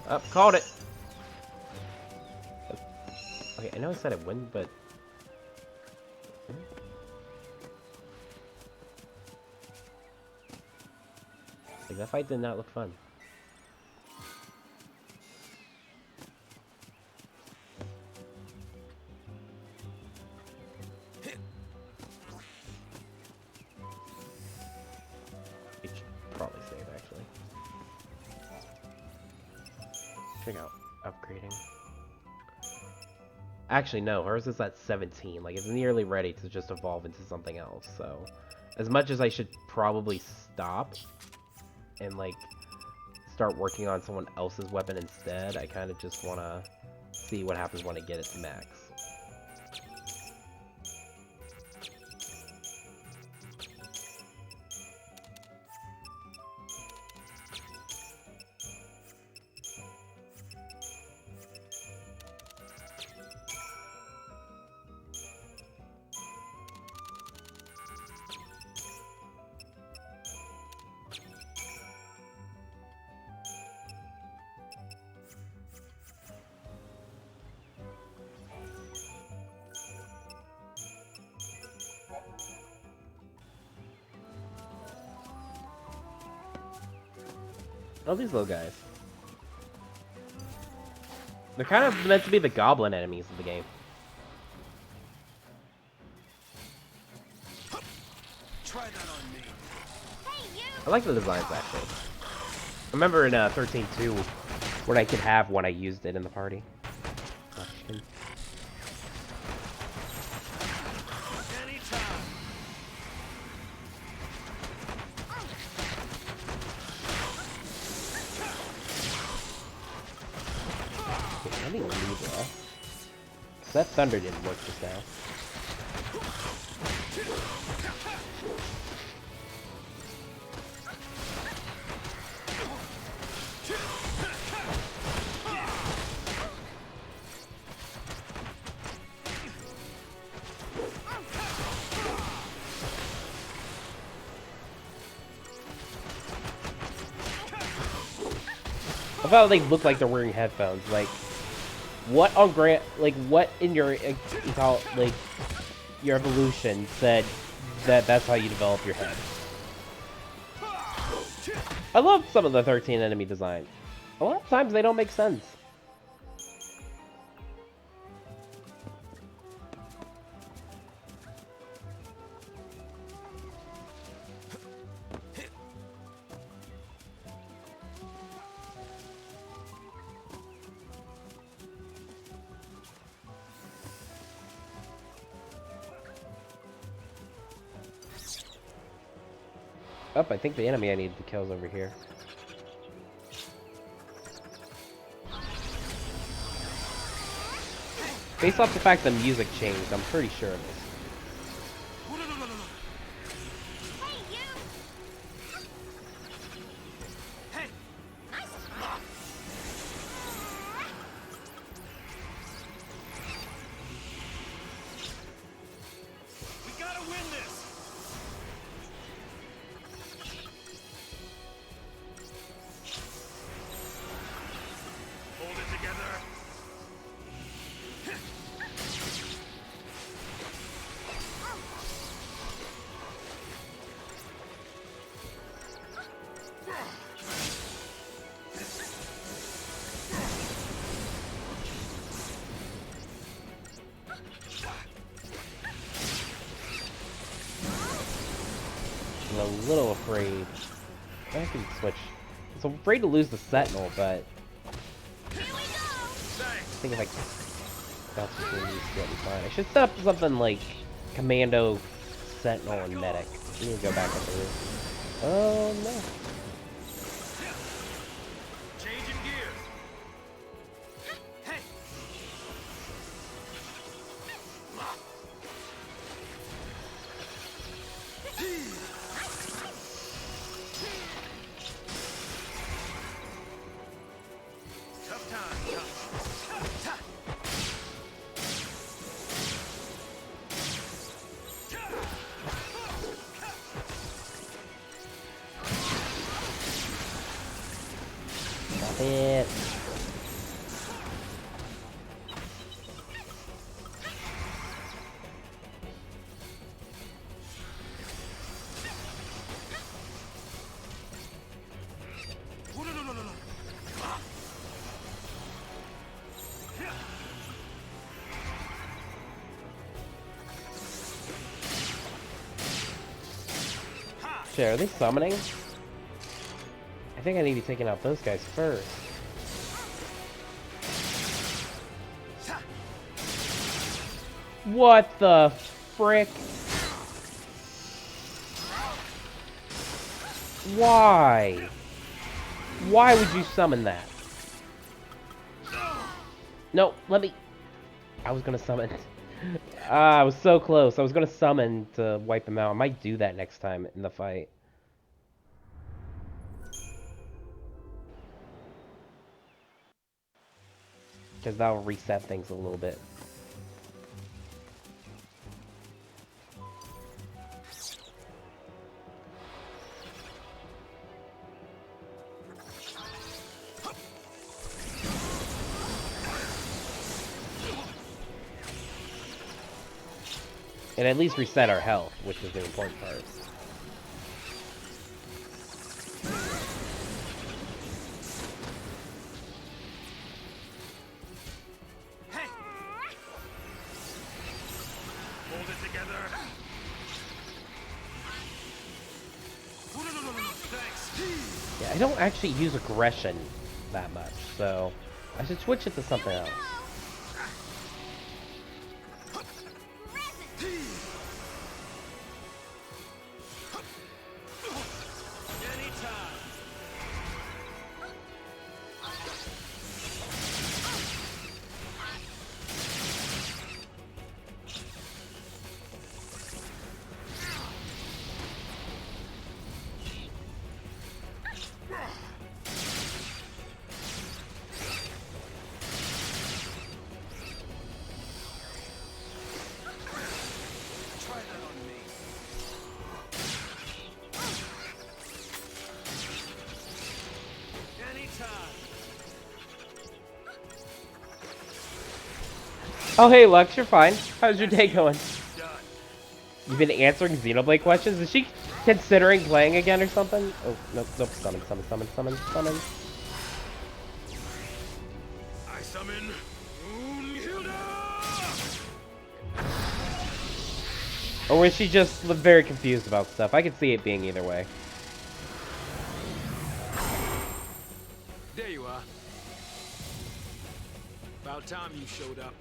Up, called it! Okay, I know I said it wouldn't, but... Like, that fight did not look fun. It should probably save, actually. Check out upgrading. Actually, no, hers is at 17. Like, it's nearly ready to just evolve into something else, so... As much as I should probably stop and, like, start working on someone else's weapon instead, I kind of just want to see what happens when I get it to max. Oh, these little guys. They're kind of meant to be the goblin enemies of the game. Try that on me. Hey, you. I like the designs, actually. I remember in 13.2 when I could have one, I used it in the party. Anytime. I need Libra. Because that thunder didn't work just now. I thought they look like they're wearing headphones. Like, what on what in your, you call it, like, your evolution said that that's how you develop your head? I love some of the 13 enemy designs. A lot of times they don't make sense. Oh, I think the enemy I need to kill is over here. Based off the fact the music changed, I'm pretty sure of this. Hey, you! Hey, Nice. we gotta win this. Hold it together. I'm a little afraid. I can switch. I'm afraid to lose the Sentinel, but Here we go! I Thanks. think if I bounce between these two, I'll be fine. I should set up something like Commando, Sentinel, and Medic. We need to go back up the roof. Oh no. Changing gears. Hey. Tough time. Stop it. No. Shit, are they summoning? I think I need to be taking out those guys first. What the frick? Why? Why would you summon that? No, let me... I was gonna summon... I was so close. I was gonna summon to wipe him out. I might do that next time in the fight. Because that'll reset things a little bit. And at least reset our health, which is the important part. Hey. Hold it together. No. Thanks. Yeah, I don't actually use aggression that much, so I should switch it to something else. Anytime. Oh, hey, Lux, you're fine. How's your day going? Done. You've been answering Xenoblade questions? Is she considering playing again or something? Oh, nope, nope. Summon, summon, summon, summon, summon. I summon Brunhilde! Or was she just very confused about stuff? I could see it being either way. There you are. About time you showed up.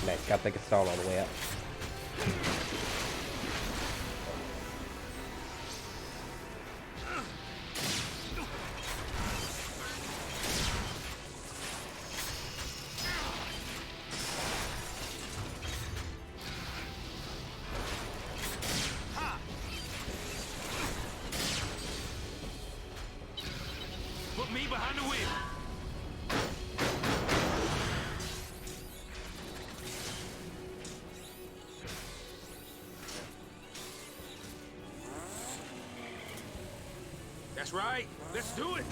Nice, got the Gestalt all the way up. Put me behind the wheel. That's right. Let's do it.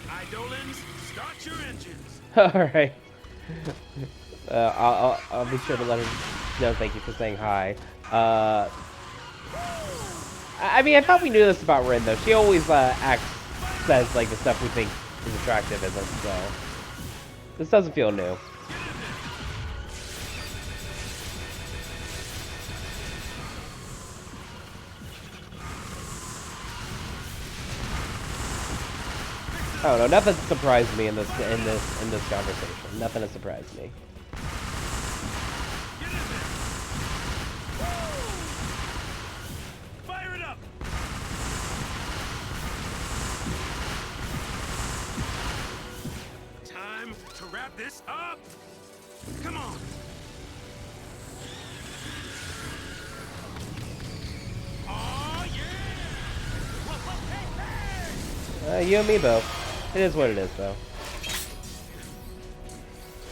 Eidolons, start your engines. Alright. I'll be sure to let her know thank you for saying hi. I mean, I thought we knew this about Rin, though. She always says, like, the stuff we think is attractive isn't, so... This doesn't feel new. Oh no, nothing surprised me in this conversation. Nothing has surprised me. Fire it up. Time to wrap this up. Come on. Oh yeah. You and me both. It is what it is, though.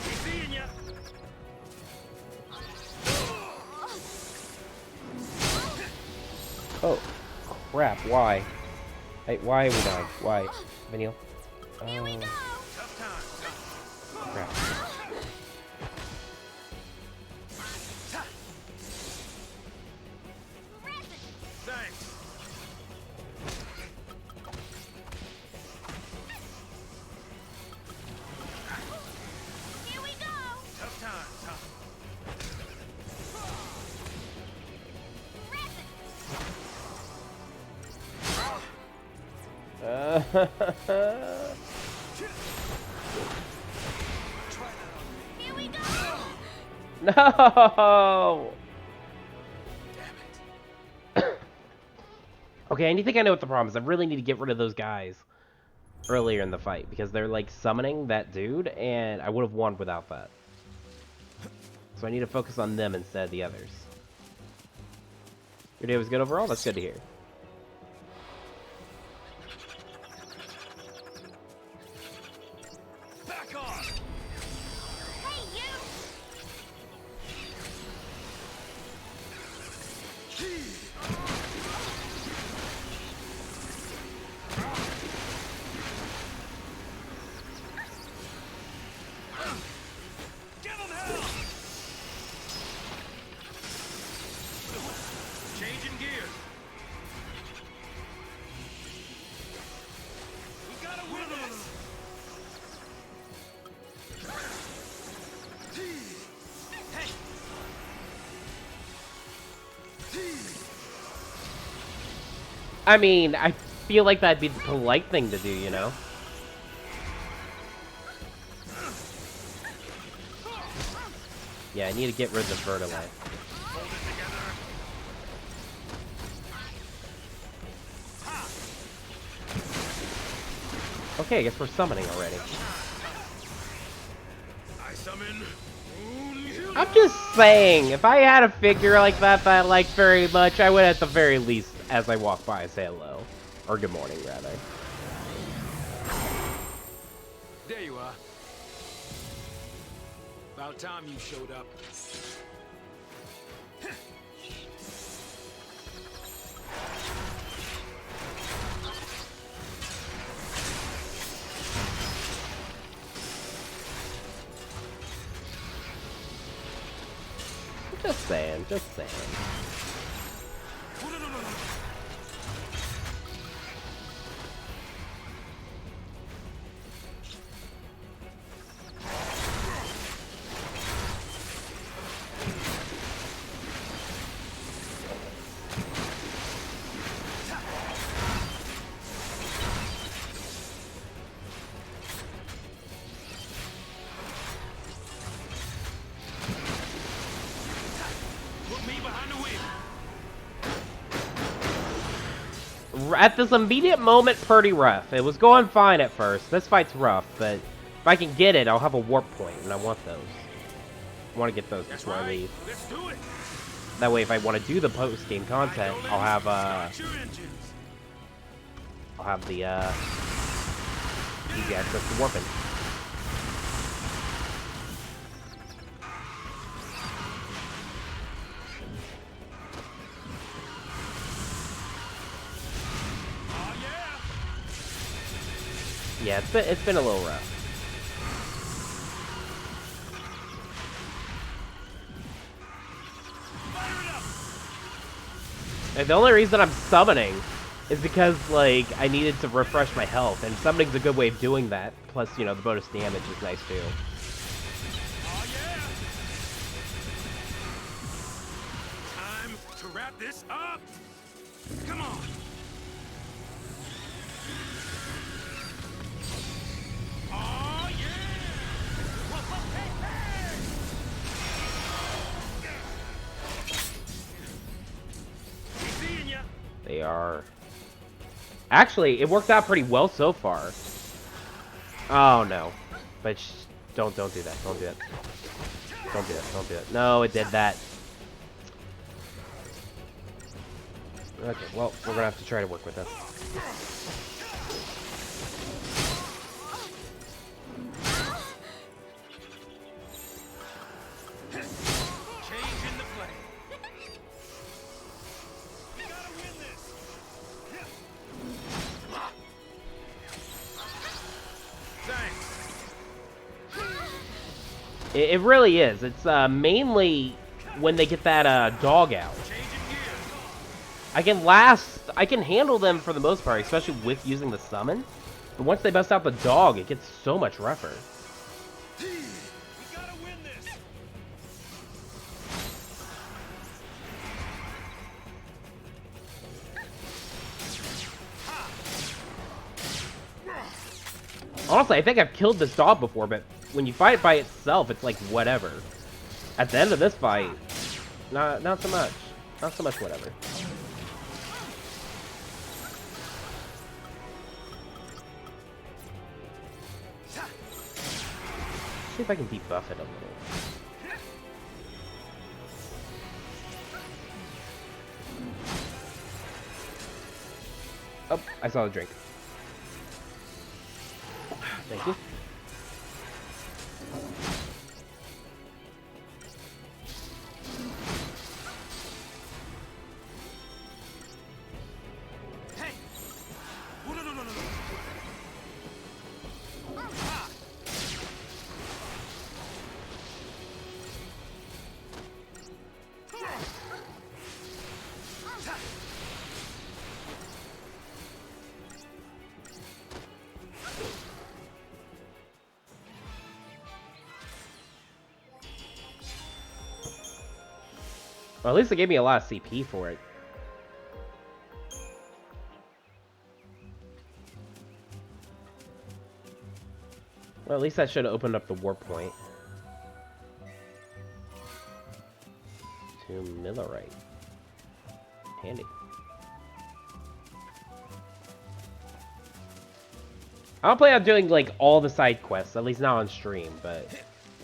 Seeing ya. Oh, crap! Why? Hey, why are we dying? Why, Vanille? Here we Oh, go. Tough time. crap! Resin. Thanks. Here we go. Tough time. Tough. Here we go. No! Okay, I think I know what the problem is. I really need to get rid of those guys earlier in the fight because they're like summoning that dude, and I would have won without that. So I need to focus on them instead of the others. Your day was good overall? That's good to hear. Back off. Hey, you. Give him hell. Changing gears. We gotta win this. Hey. I mean, I feel like that'd be the polite thing to do, you know? Yeah, I need to get rid of the Vertilite. Hold it together. Okay, I guess we're summoning already. I summon Brunhilde. I'm just saying, if I had a figure like that I liked very much, I would at the very least, as I walk by, say hello. Or good morning, rather. There you are. About time you showed up. Just saying, just saying. Put me behind the wheel. At this immediate moment, pretty rough. It was going fine at first. This fight's rough, but if I can get it, I'll have a warp point, and I want those. I want to get those That's before I right. leave. Let's do it. That way, if I want to do the post-game content, I'll have Start your engines. the easy access to warping. Oh yeah. Yeah, it's been a little rough. Fire it up. And the only reason I'm summoning is because, like, I needed to refresh my health, and summoning's a good way of doing that. Plus, you know, the bonus damage is nice too. Oh yeah. Time to wrap this up. Come on. Oh yeah. Seeing ya. They are. Actually, it worked out pretty well so far. Oh no, but don't do that. Don't do that. Don't do that. Don't do that. No, it did that. Okay, well, we're gonna have to try to work with this. Changing the play. We gotta win this. Thanks. It really is. It's mainly when they get that dog out. Changing gears. I can handle them for the most part, especially with using the summon. But once they bust out the dog, it gets so much rougher. We gotta win this. Honestly, I think I've killed this dog before, but when you fight it by itself, it's like whatever. At the end of this fight, not so much. Not so much whatever. See if I can debuff it a little. Oh, I saw the drink. Thank you. Hey. Oh, no. Well, at least it gave me a lot of CP for it. Well, at least that should have opened up the warp point. To Millerite. Handy. I don't plan on doing, like, all the side quests, at least not on stream, but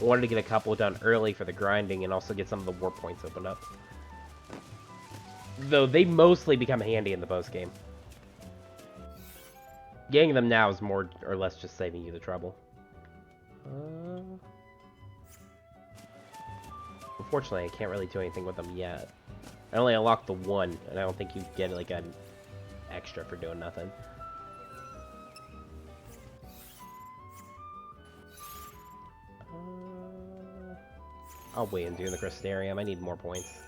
I wanted to get a couple done early for the grinding and also get some of the war points opened up. Though they mostly become handy in the post game. Getting them now is more or less just saving you the trouble. Unfortunately, I can't really do anything with them yet. I only unlocked the one, and I don't think you get like an extra for doing nothing. I'll wait and do the Crystarium. I need more points.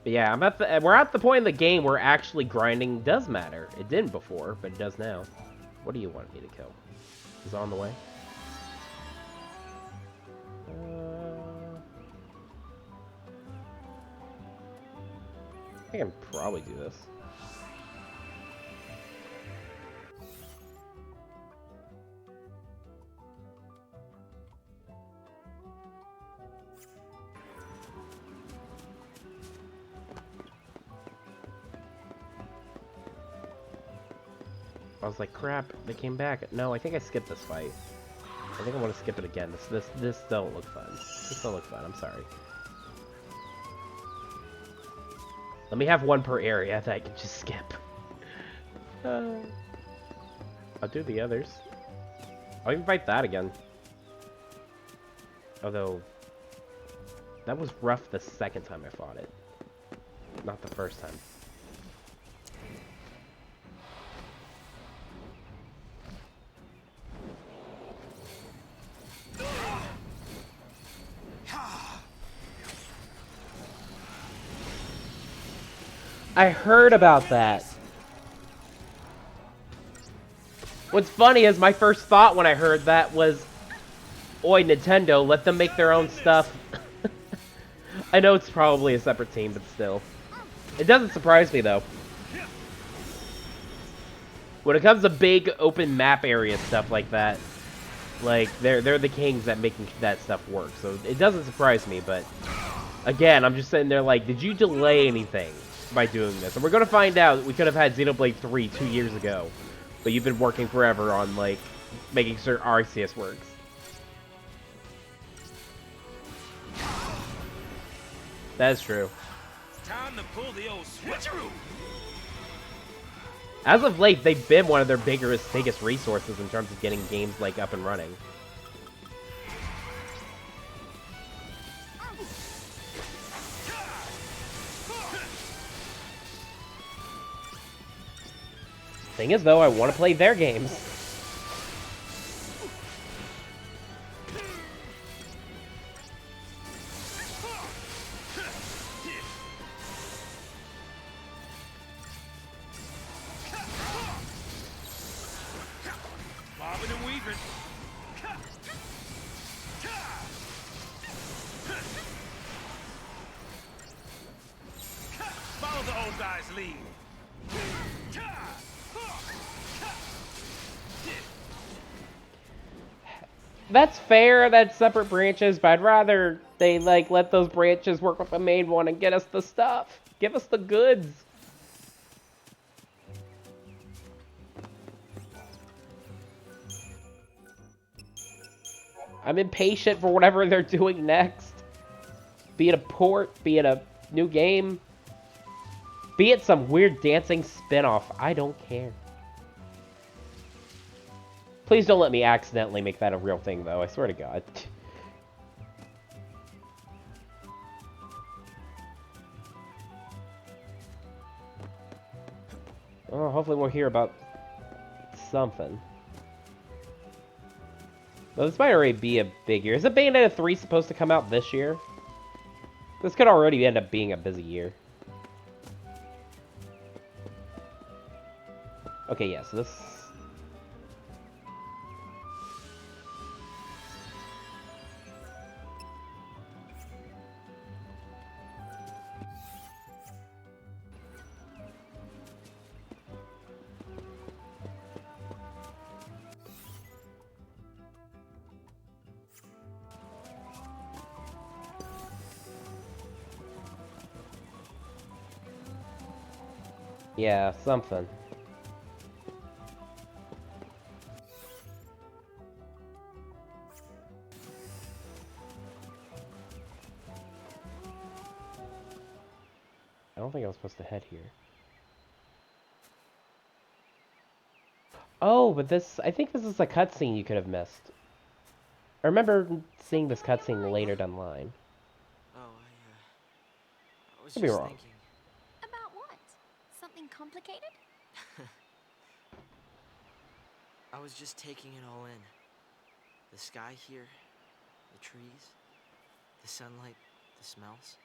But yeah, we're at the point in the game where actually grinding does matter. It didn't before, but it does now. What do you want me to kill? Is it on the way? I can probably do this. I was like, crap, they came back. No, I think I skipped this fight. I think I want to skip it again. This don't look fun. This don't look fun, I'm sorry. Let me have one per area that I can just skip. I'll do the others. I'll even fight that again. Although, that was rough the second time I fought it. Not the first time. I heard about that. What's funny is my first thought when I heard that was, oi, Nintendo, let them make their own stuff. I know it's probably a separate team, but still. It doesn't surprise me, though. When it comes to big open map area stuff like that, like, they're the kings at making that stuff work. So it doesn't surprise me, but again, I'm just sitting there like, did you delay anything by doing this? And we're gonna find out. We could have had Xenoblade 3 2 years ago, but you've been working forever on, like, making sure Arceus works. That's true. Time to pull the old switcheroo. As of late, they've been one of their biggest resources in terms of getting games, like, up and running. Thing is, though, I want to play their games. Bobbing and weaving. Follow the old guy's lead. That's fair, that's separate branches, but I'd rather they, like, let those branches work with the main one and get us the stuff. Give us the goods. I'm impatient for whatever they're doing next. Be it a port, be it a new game, be it some weird dancing spin-off. I don't care. Please don't let me accidentally make that a real thing, though. I swear to God. Oh, hopefully we'll hear about something. Though this might already be a big year. Isn't Bayonetta 3 supposed to come out this year? This could already end up being a busy year. Okay, yeah, so this... yeah, something. don't think I was supposed to head here. Oh, but this... I think this is a cutscene you could have missed. I remember seeing this cutscene later down the line. Oh, I was Could be just wrong. thinking. About what? Something complicated? I was just taking it all in. The sky here, the trees, the sunlight, the smells.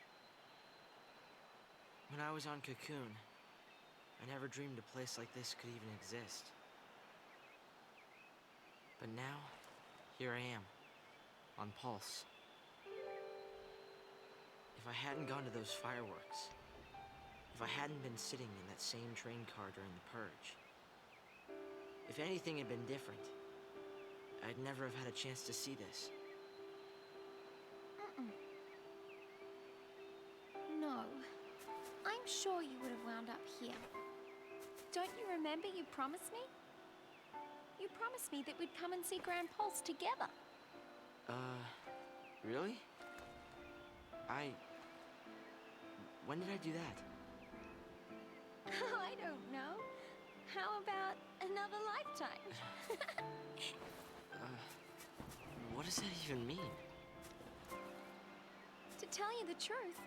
When I was on Cocoon, I never dreamed a place like this could even exist. But now, here I am, on Pulse. If I hadn't gone to those fireworks, if I hadn't been sitting in that same train car during the purge, if anything had been different, I'd never have had a chance to see this. No. I'm sure you would have wound up here. Don't you remember you promised me? You promised me that we'd come and see Grand Pulse together. Really? When did I do that? I don't know. How about another lifetime? What does that even mean? To tell you the truth,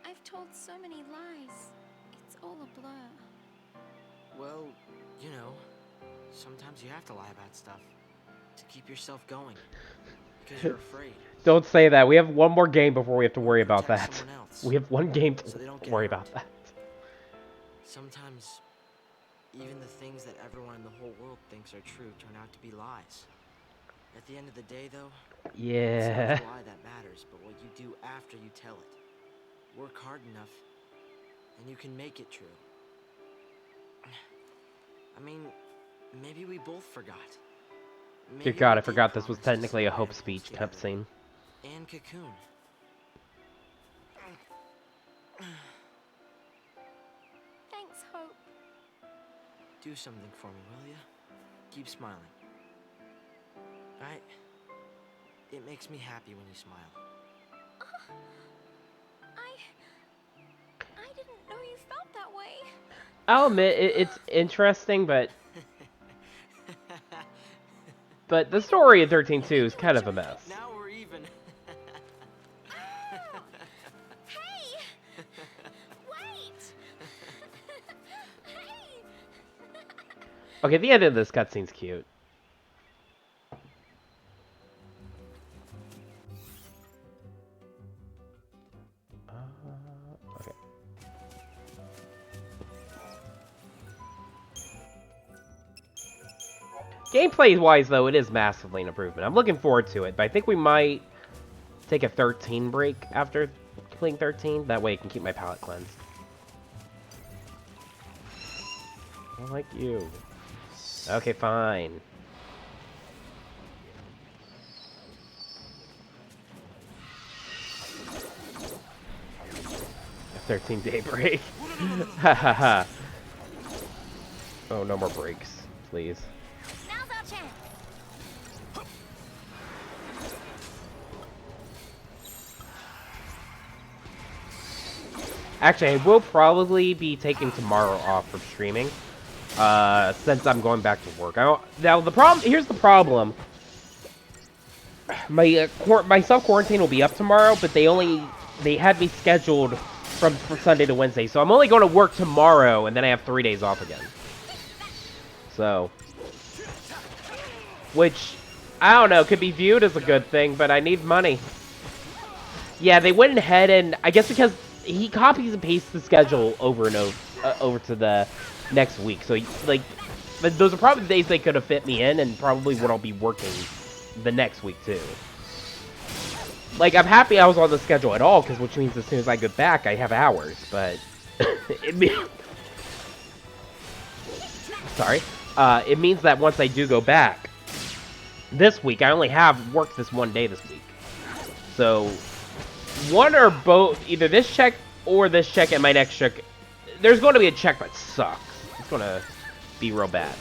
I've told so many lies. It's all a blur. Well, you know, sometimes you have to lie about stuff to keep yourself going. Because you're afraid. Don't say that. We have one more game before we have to worry about Protect that. someone else, We have one game so they don't to get worry hurt. about that. Sometimes, even the things that everyone in the whole world thinks are true turn out to be lies. At the end of the day, though, it's Yeah. not the lie that matters, but what you do after you tell it. Work hard enough, and you can make it true. I mean, maybe we both forgot. Dear Maybe God, we I forgot did this was promise to technically a see Hope Grand Pulse speech together. cutscene. And Cocoon. Thanks, Hope. Do something for me, will you? Keep smiling. Right? It makes me happy when you smile. I didn't know you felt that way. I'll admit, it's interesting, but the story of 13-2 is kind of a mess. Now we're even. Hey! Wait! Hey! Okay, the end of this cutscene's cute. Okay. Gameplay-wise, though, it is massively an improvement. I'm looking forward to it, but I think we might take a 13 break after playing 13. That way I can keep my palate cleansed. I like you. Okay, fine. A 13-day break. Ha ha ha. Oh, no more breaks, please. Now's our chance. Actually, I will probably be taking tomorrow off from streaming, since I'm going back to work. Now, the problem... Here's the problem. My self-quarantine will be up tomorrow, but they had me scheduled from Sunday to Wednesday, so I'm only going to work tomorrow, and then I have 3 days off again. So... Which, I don't know, could be viewed as a good thing, but I need money. Yeah, they went ahead and... I guess because he copies and pastes the schedule over and over to the next week. So, like, but those are probably the days they could have fit me in, and probably what I'll be working the next week, too. Like, I'm happy I was on the schedule at all, which means as soon as I get back, I have hours, but... Sorry. It means that once I do go back, this week, I only have worked this one day this week. So, one or both, either this check or this check and my next check, there's going to be a check that sucks. It's going to be real bad.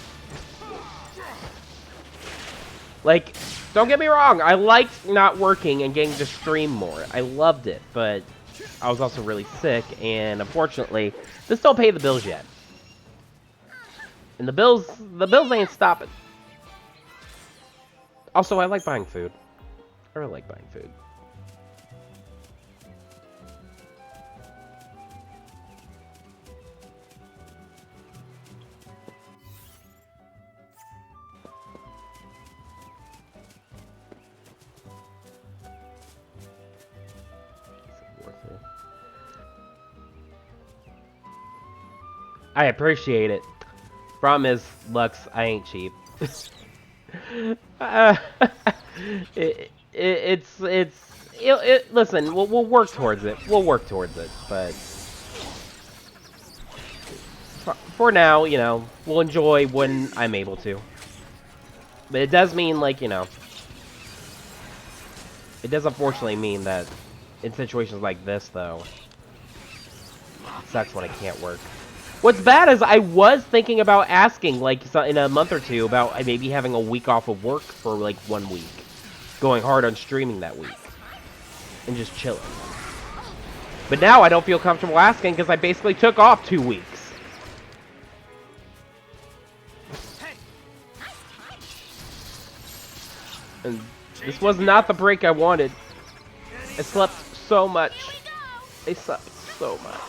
Like, don't get me wrong, I liked not working and getting to stream more. I loved it, but I was also really sick, and unfortunately, this don't pay the bills yet. And the bills ain't stopping. Also, I like buying food. I really like buying food. I appreciate it. Problem is, Lux, I ain't cheap. Listen, we'll work towards it. We'll work towards it, but for now, you know, we'll enjoy when I'm able to. But it does mean, like, you know, it does unfortunately mean that in situations like this, though, it sucks when I can't work. What's bad is I was thinking about asking, like, in a month or two, about maybe having a week off of work for, like, 1 week. Going hard on streaming that week. And just chilling. But now I don't feel comfortable asking because I basically took off 2 weeks. And this was not the break I wanted. I slept so much. I slept so much.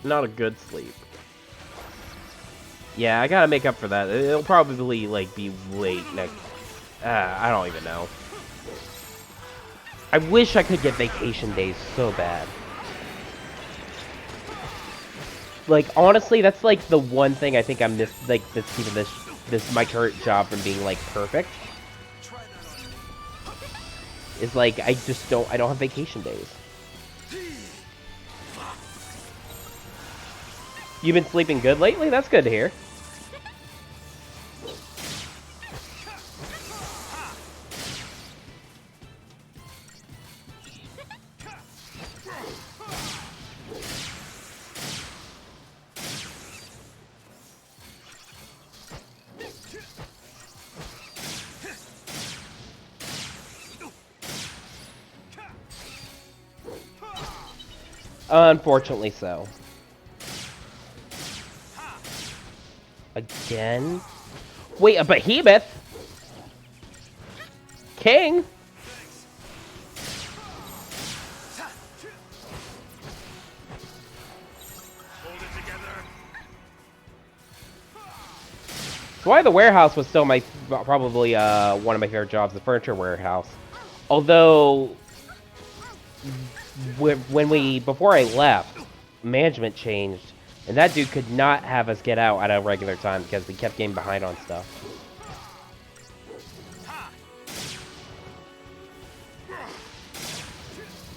Not a good sleep. Yeah, I gotta make up for that. It'll probably, like, be late next... I don't even know. I wish I could get vacation days so bad. Like, honestly, that's, like, the one thing I think I'm that's keeping this my current job from being, like, perfect. Is, like, I don't have vacation days. You've been sleeping good lately? That's good to hear. Unfortunately so. Again? Wait, a behemoth? King? Why the warehouse was still probably one of my favorite jobs, the furniture warehouse. Although, before I left, management changed. And that dude could not have us get out at a regular time because we kept getting behind on stuff.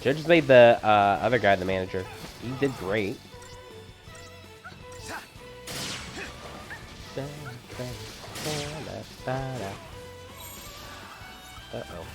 Should've just made the other guy the manager. He did great. Uh-oh.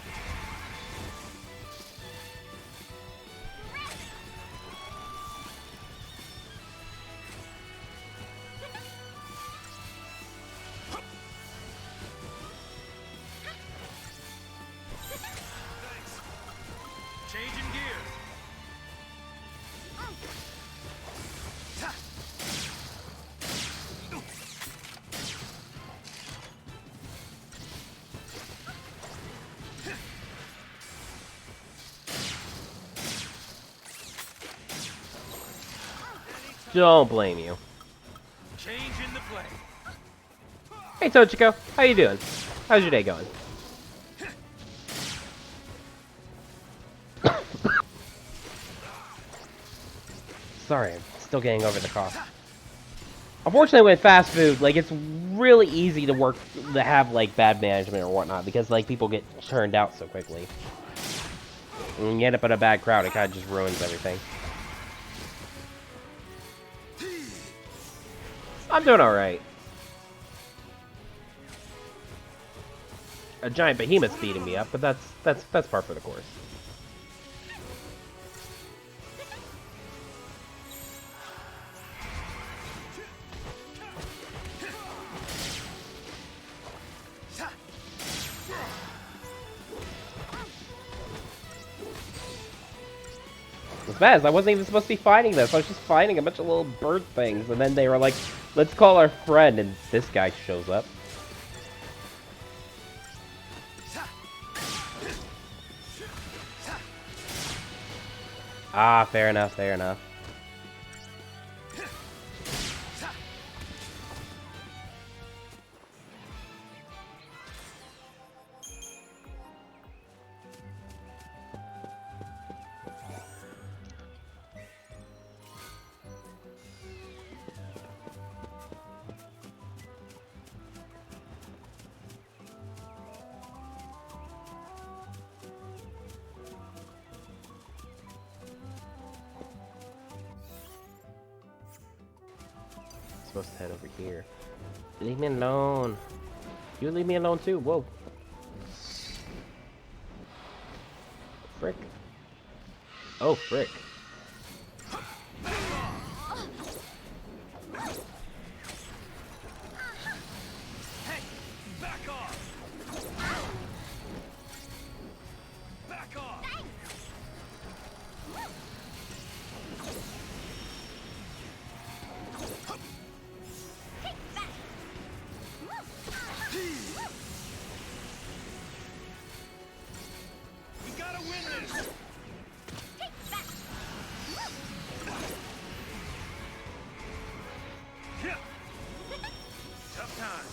Don't blame you. Change in the play. Hey Tochiko, how you doing? How's your day going? Sorry, I'm still getting over the cough. Unfortunately, with fast food, like, it's really easy to have, like, bad management or whatnot, because, like, people get churned out so quickly. And when you end up in a bad crowd, it kind of just ruins everything. I'm doing alright. A giant behemoth's beating me up, but that's par for the course. Spez, I wasn't even supposed to be fighting this. I was just fighting a bunch of little bird things, and then they were like, let's call our friend, and this guy shows up. Ah, fair enough, fair enough. Supposed to head over here. Leave me alone. You leave me alone too. Whoa. Frick. Oh, frick. Hey, back off! Back off! We gotta win this! Yeah. Tough times.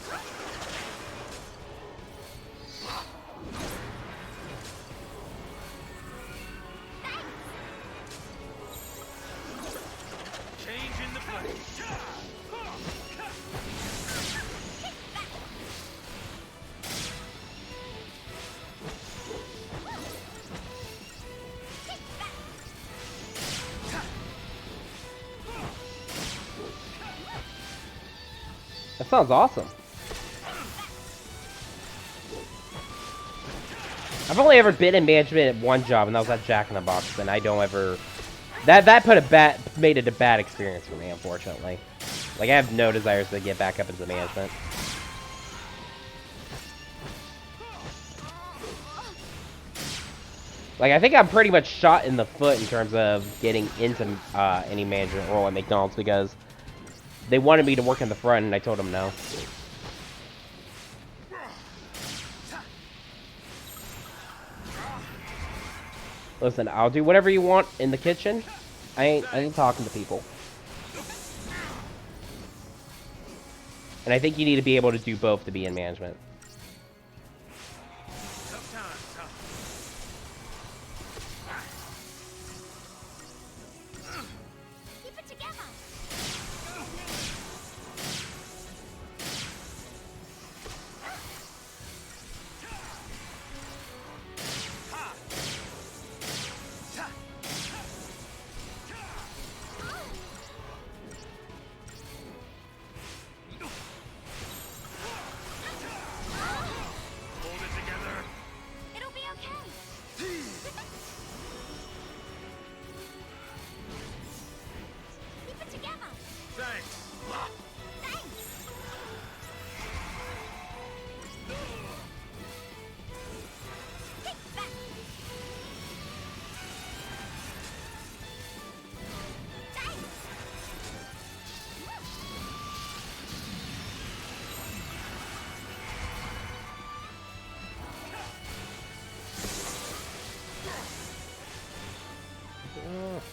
Changing the play. That sounds awesome. I've only ever been in management at one job, and that was at Jack in the Box, and I don't ever... That made it a bad experience for me, unfortunately. Like, I have no desires to get back up into management. Like, I think I'm pretty much shot in the foot in terms of getting into any management role at McDonald's, because they wanted me to work in the front, and I told them no. Listen, I'll do whatever you want in the kitchen. I ain't talking to people. And I think you need to be able to do both to be in management. Tough times, huh? Keep it together. Hold it together. It'll be okay. Keep it together. Thanks. Thanks. Take that. Thanks.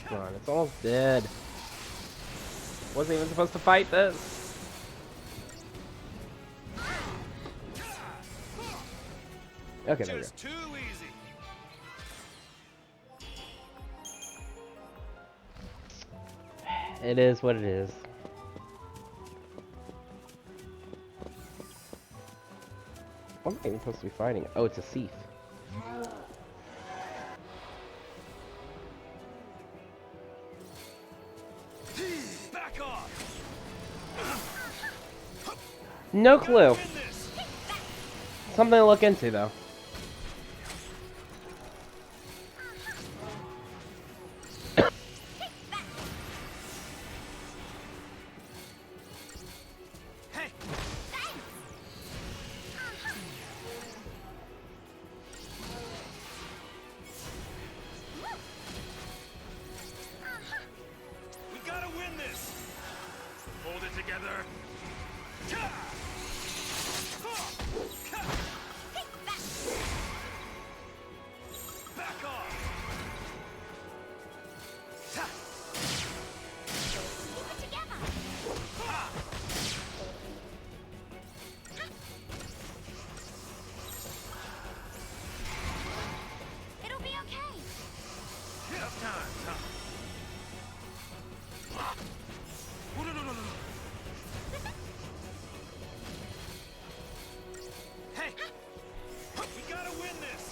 Come on, it's almost dead. Wasn't even supposed to fight this. Okay, there we go. Just too easy. It is what it is. What am I even supposed to be fighting? Oh, it's a thief. Back off! No clue. Win this! Something to look into, though. Hey! We gotta win this! Hold it together! Ta! Ha! Ka! Back off! Ta! Keep it together. Ha! It'll be okay. Enough time, huh? Oh, no. Hey! We gotta win this!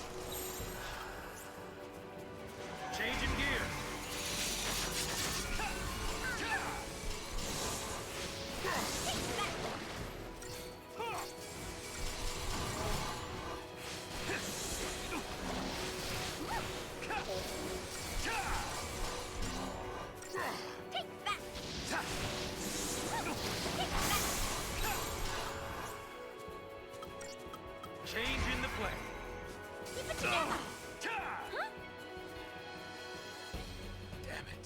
Changing gear! Take that. Changing the play. Keep it together. Huh? Damn it.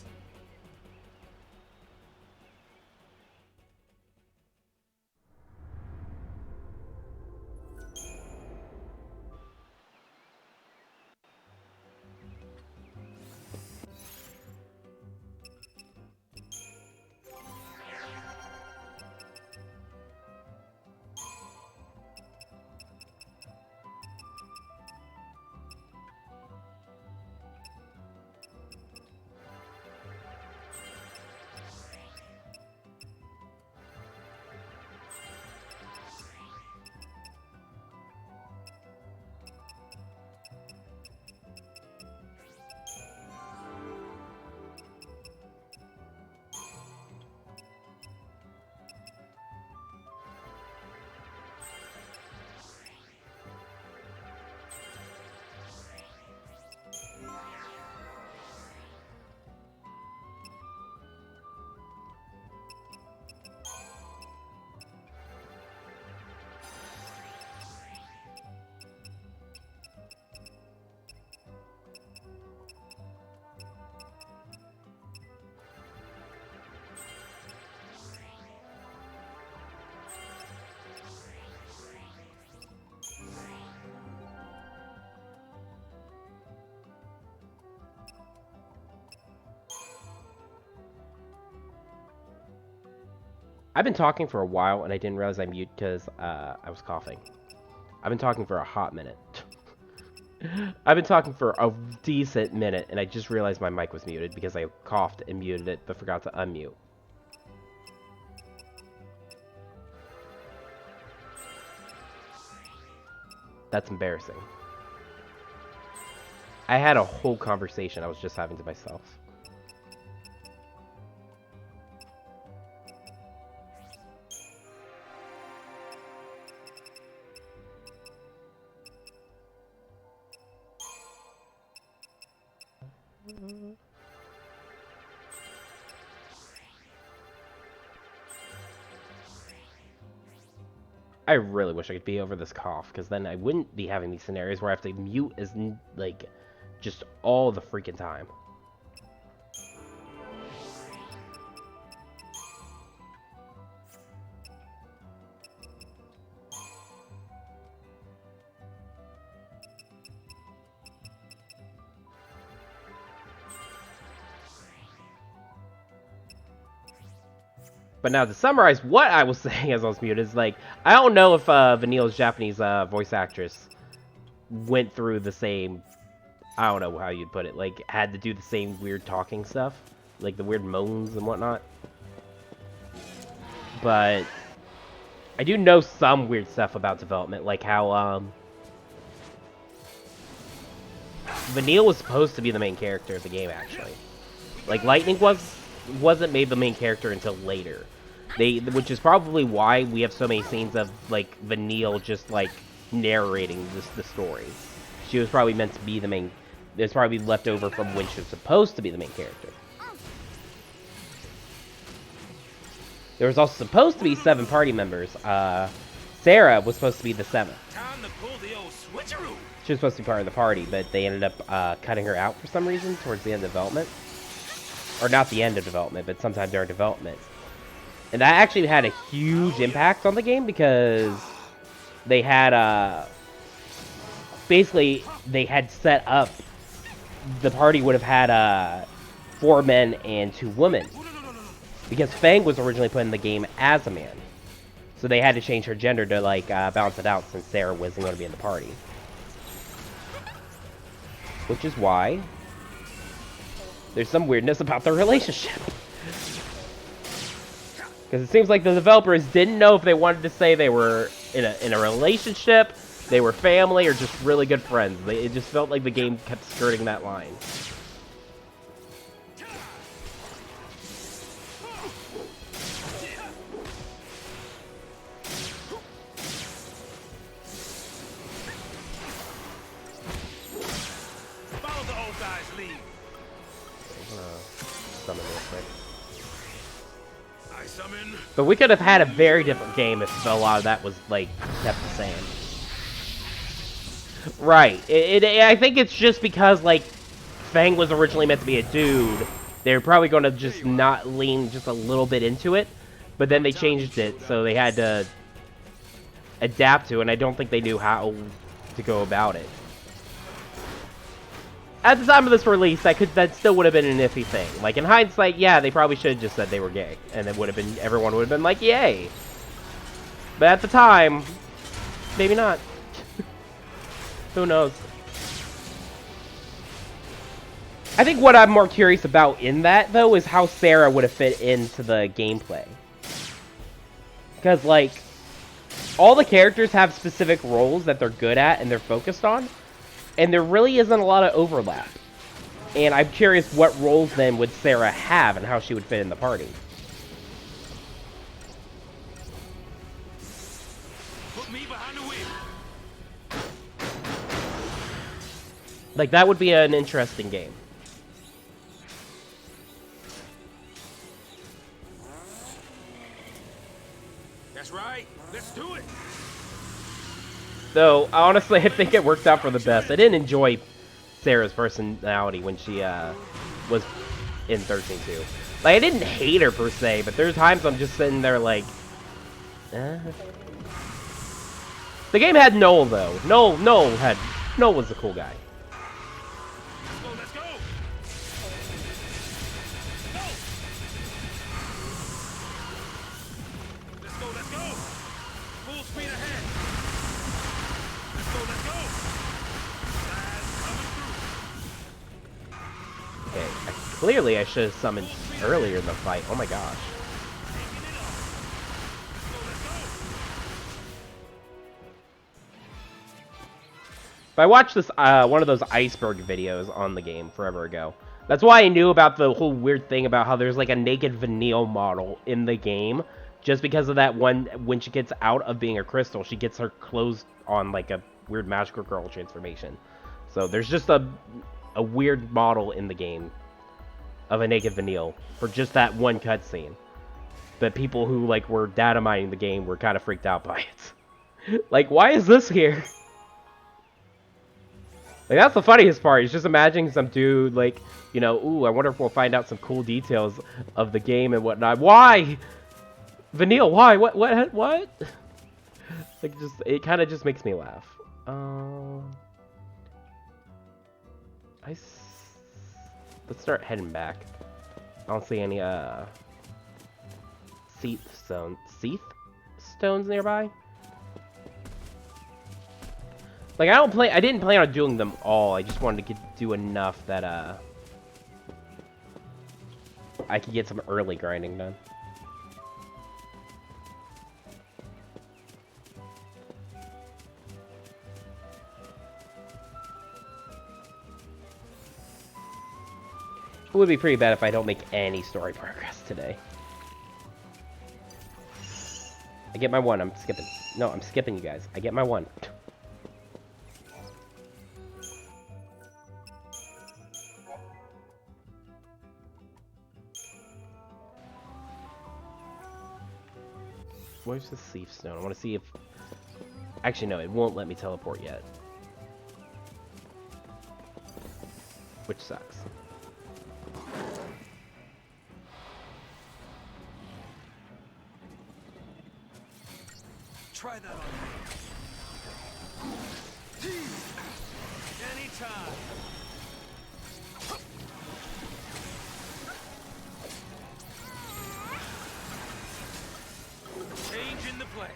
I've been talking for a while and I didn't realize I mute because I was coughing. I've been talking for a hot minute. I've been talking for a decent minute and I just realized my mic was muted because I coughed and muted it but forgot to unmute. That's embarrassing. I had a whole conversation I was just having to myself. I really wish I could be over this cough, because then I wouldn't be having these scenarios where I have to mute like, just all the freaking time. But now to summarize what I was saying as I was muted is like, I don't know if Vanille's Japanese voice actress went through the same, I don't know how you'd put it, like had to do the same weird talking stuff, like the weird moans and whatnot. But I do know some weird stuff about development, like how Vanille was supposed to be the main character of the game, actually. Like, Lightning wasn't made the main character until later. Which is probably why we have so many scenes of, like, Vanille just, like, narrating the story. She was probably meant to be the main... It's probably left over from when she was supposed to be the main character. There was also supposed to be 7 party members. Sarah was supposed to be the 7th. Time to pull the old switcheroo. She was supposed to be part of the party, but they ended up cutting her out for some reason towards the end of development. Or not the end of development, but sometime during development. And that actually had a huge impact on the game because they had, basically, they had set up, the party would have had 4 men and 2 women. Because Fang was originally put in the game as a man. So they had to change her gender to, like, balance it out since Sarah wasn't going to be in the party. Which is why there's some weirdness about their relationship. Because it seems like the developers didn't know if they wanted to say they were in a relationship, they were family, or just really good friends. It just felt like the game kept skirting that line. Follow the old guy's lead. Summon real quick. I summon. But we could have had a very different game if a lot of that was, like, kept the same. Right. I think it's just because, like, Fang was originally meant to be a dude. They were probably going to just not lean just a little bit into it. But then they changed it, so they had to adapt to it, and I don't think they knew how to go about it. At the time of this release, that still would have been an iffy thing. Like, in hindsight, yeah, they probably should have just said they were gay. And it would have been, everyone would have been like, yay! But at the time, maybe not. Who knows? I think what I'm more curious about in that, though, is how Sarah would have fit into the gameplay. Because, like, all the characters have specific roles that they're good at and they're focused on. And there really isn't a lot of overlap. And I'm curious what roles then would Sarah have and how she would fit in the party. Put me behind the wheel. Like, that would be an interesting game. That's right. Let's do it. Though, honestly, I think it worked out for the best. I didn't enjoy Sarah's personality when she was in 13-2. Like, I didn't hate her per se, but there's times I'm just sitting there like, eh. The game had Noel, though. Noel was a cool guy. Let's go. Let's go. Full speed ahead. Let's go. Guys, coming through. Okay, clearly I should have summoned earlier in the fight. Oh my gosh. But I watched this one of those iceberg videos on the game forever ago. That's why I knew about the whole weird thing about how there's like a naked Vanille model in the game. Just because of that one, when she gets out of being a crystal, she gets her clothes on like a weird magical girl transformation. So there's just a weird model in the game of a naked Vanille for just that one cutscene. But people who like were data mining the game were kind of freaked out by it. Like, why is this here? Like, that's the funniest part. It's just imagining some dude, like, you know, ooh, I wonder if we'll find out some cool details of the game and whatnot. Why? Vanille, why? What? Like, it kind of just makes me laugh. Let's start heading back. I don't see any, Seath stones nearby? Like, I didn't plan on doing them all. I just wanted to do enough that, I could get some early grinding done. It would be pretty bad if I don't make any story progress today. I get my 1. I'm skipping. No, I'm skipping you guys. I get my 1. Where's the Thief Stone? I want to see if... Actually, no, it won't let me teleport yet. Which sucks. Try that on me. Anytime. Change in the play.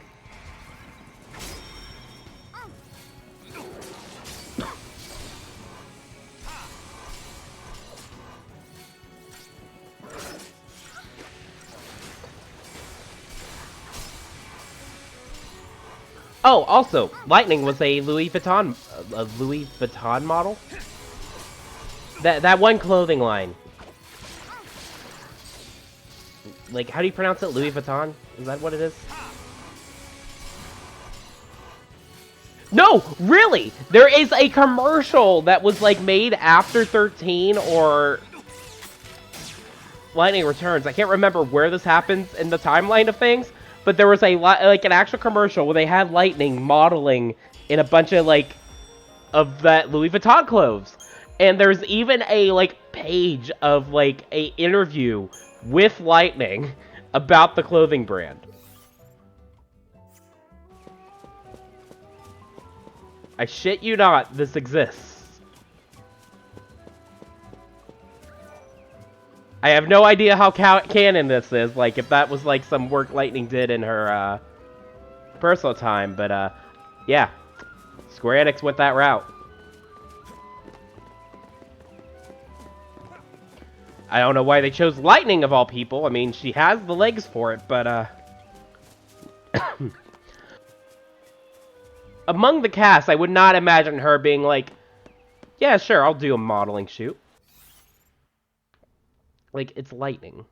Oh, also, Lightning was a Louis Vuitton model. That one clothing line. Like, how do you pronounce it? Louis Vuitton? Is that what it is? No, really! There is a commercial that was, like, made after 13 or Lightning Returns. I can't remember where this happens in the timeline of things, but there was a like an actual commercial where they had Lightning modeling in a bunch of, like, of that Louis Vuitton clothes. And there's even a, like, page of, like, a interview with Lightning about the clothing brand. I shit you not, this exists. I have no idea how canon this is, like, if that was, like, some work Lightning did in her, personal time, but, yeah. Square Enix went that route. I don't know why they chose Lightning of all people. I mean, she has the legs for it, but, among the cast, I would not imagine her being like, yeah, sure, I'll do a modeling shoot. Like, it's Lightning.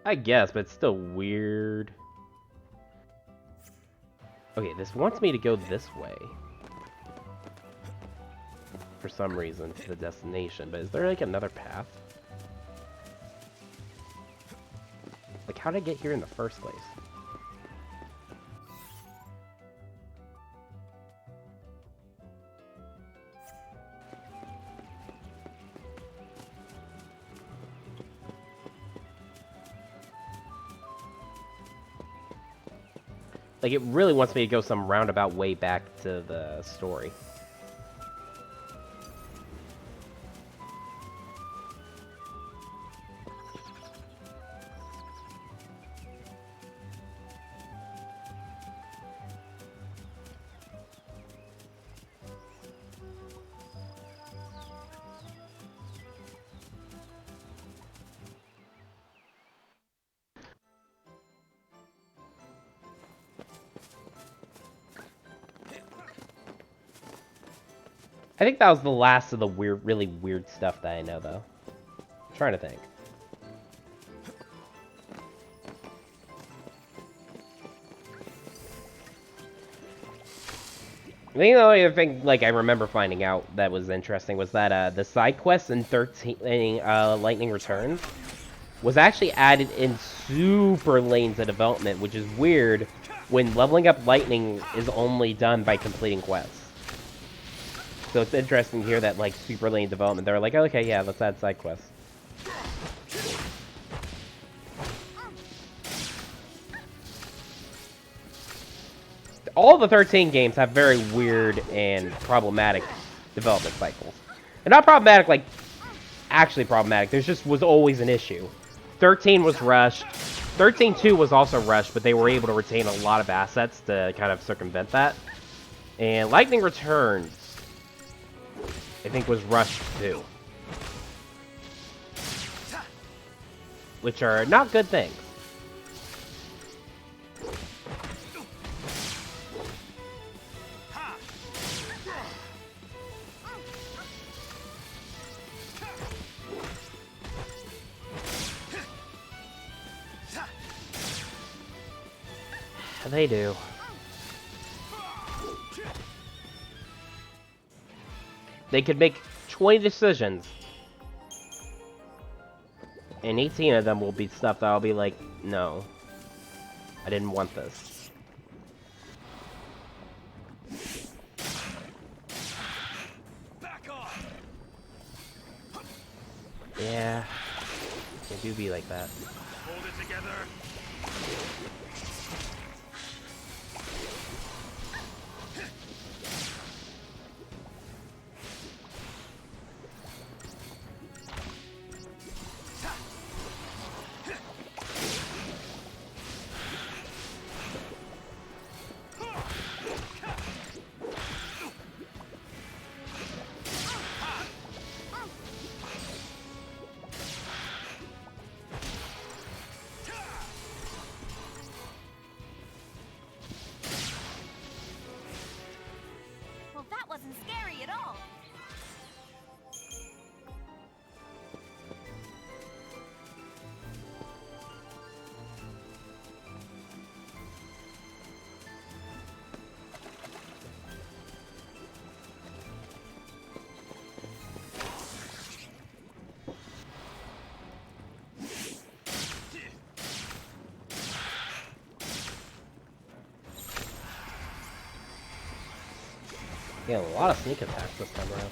I guess, but it's still weird. Okay, this wants me to go this way. For some reason, to the destination. But is there, like, another path? Like, how did I get here in the first place? Like, it really wants me to go some roundabout way back to the story. I think that was the last of the weird, really weird stuff that I know, though. I'm trying to think. I think the only other thing, like, I remember finding out that was interesting was that, the side quests in 13, Lightning Returns was actually added in super late into development, which is weird when leveling up Lightning is only done by completing quests. So it's interesting to hear that, like, super late in development, they're like, okay, yeah, let's add side quests. All the 13 games have very weird and problematic development cycles. And not problematic, like, actually problematic. There's just was always an issue. 13 was rushed. 13-2 was also rushed, but they were able to retain a lot of assets to kind of circumvent that. And Lightning Returns, I think, was rushed too. Which are not good things. They do. They could make 20 decisions. And 18 of them will be stuff that I'll be like, no. I didn't want this. Back off. Yeah. They do be like that. Hold it together. Well, that wasn't scary at all. Yeah, a lot of sneak attacks this time around.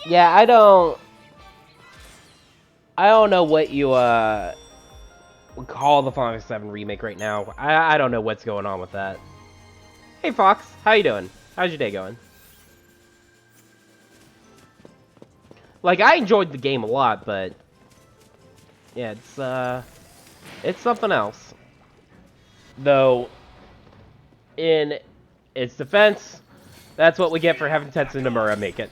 Yeah, I don't know what you would call the Final Fantasy VII remake right now. I don't know what's going on with that. Hey Fox, how you doing? How's your day going? Like, I enjoyed the game a lot, but yeah, it's something else. Though, in its defense, that's what we get for having Tetsu Nomura make it.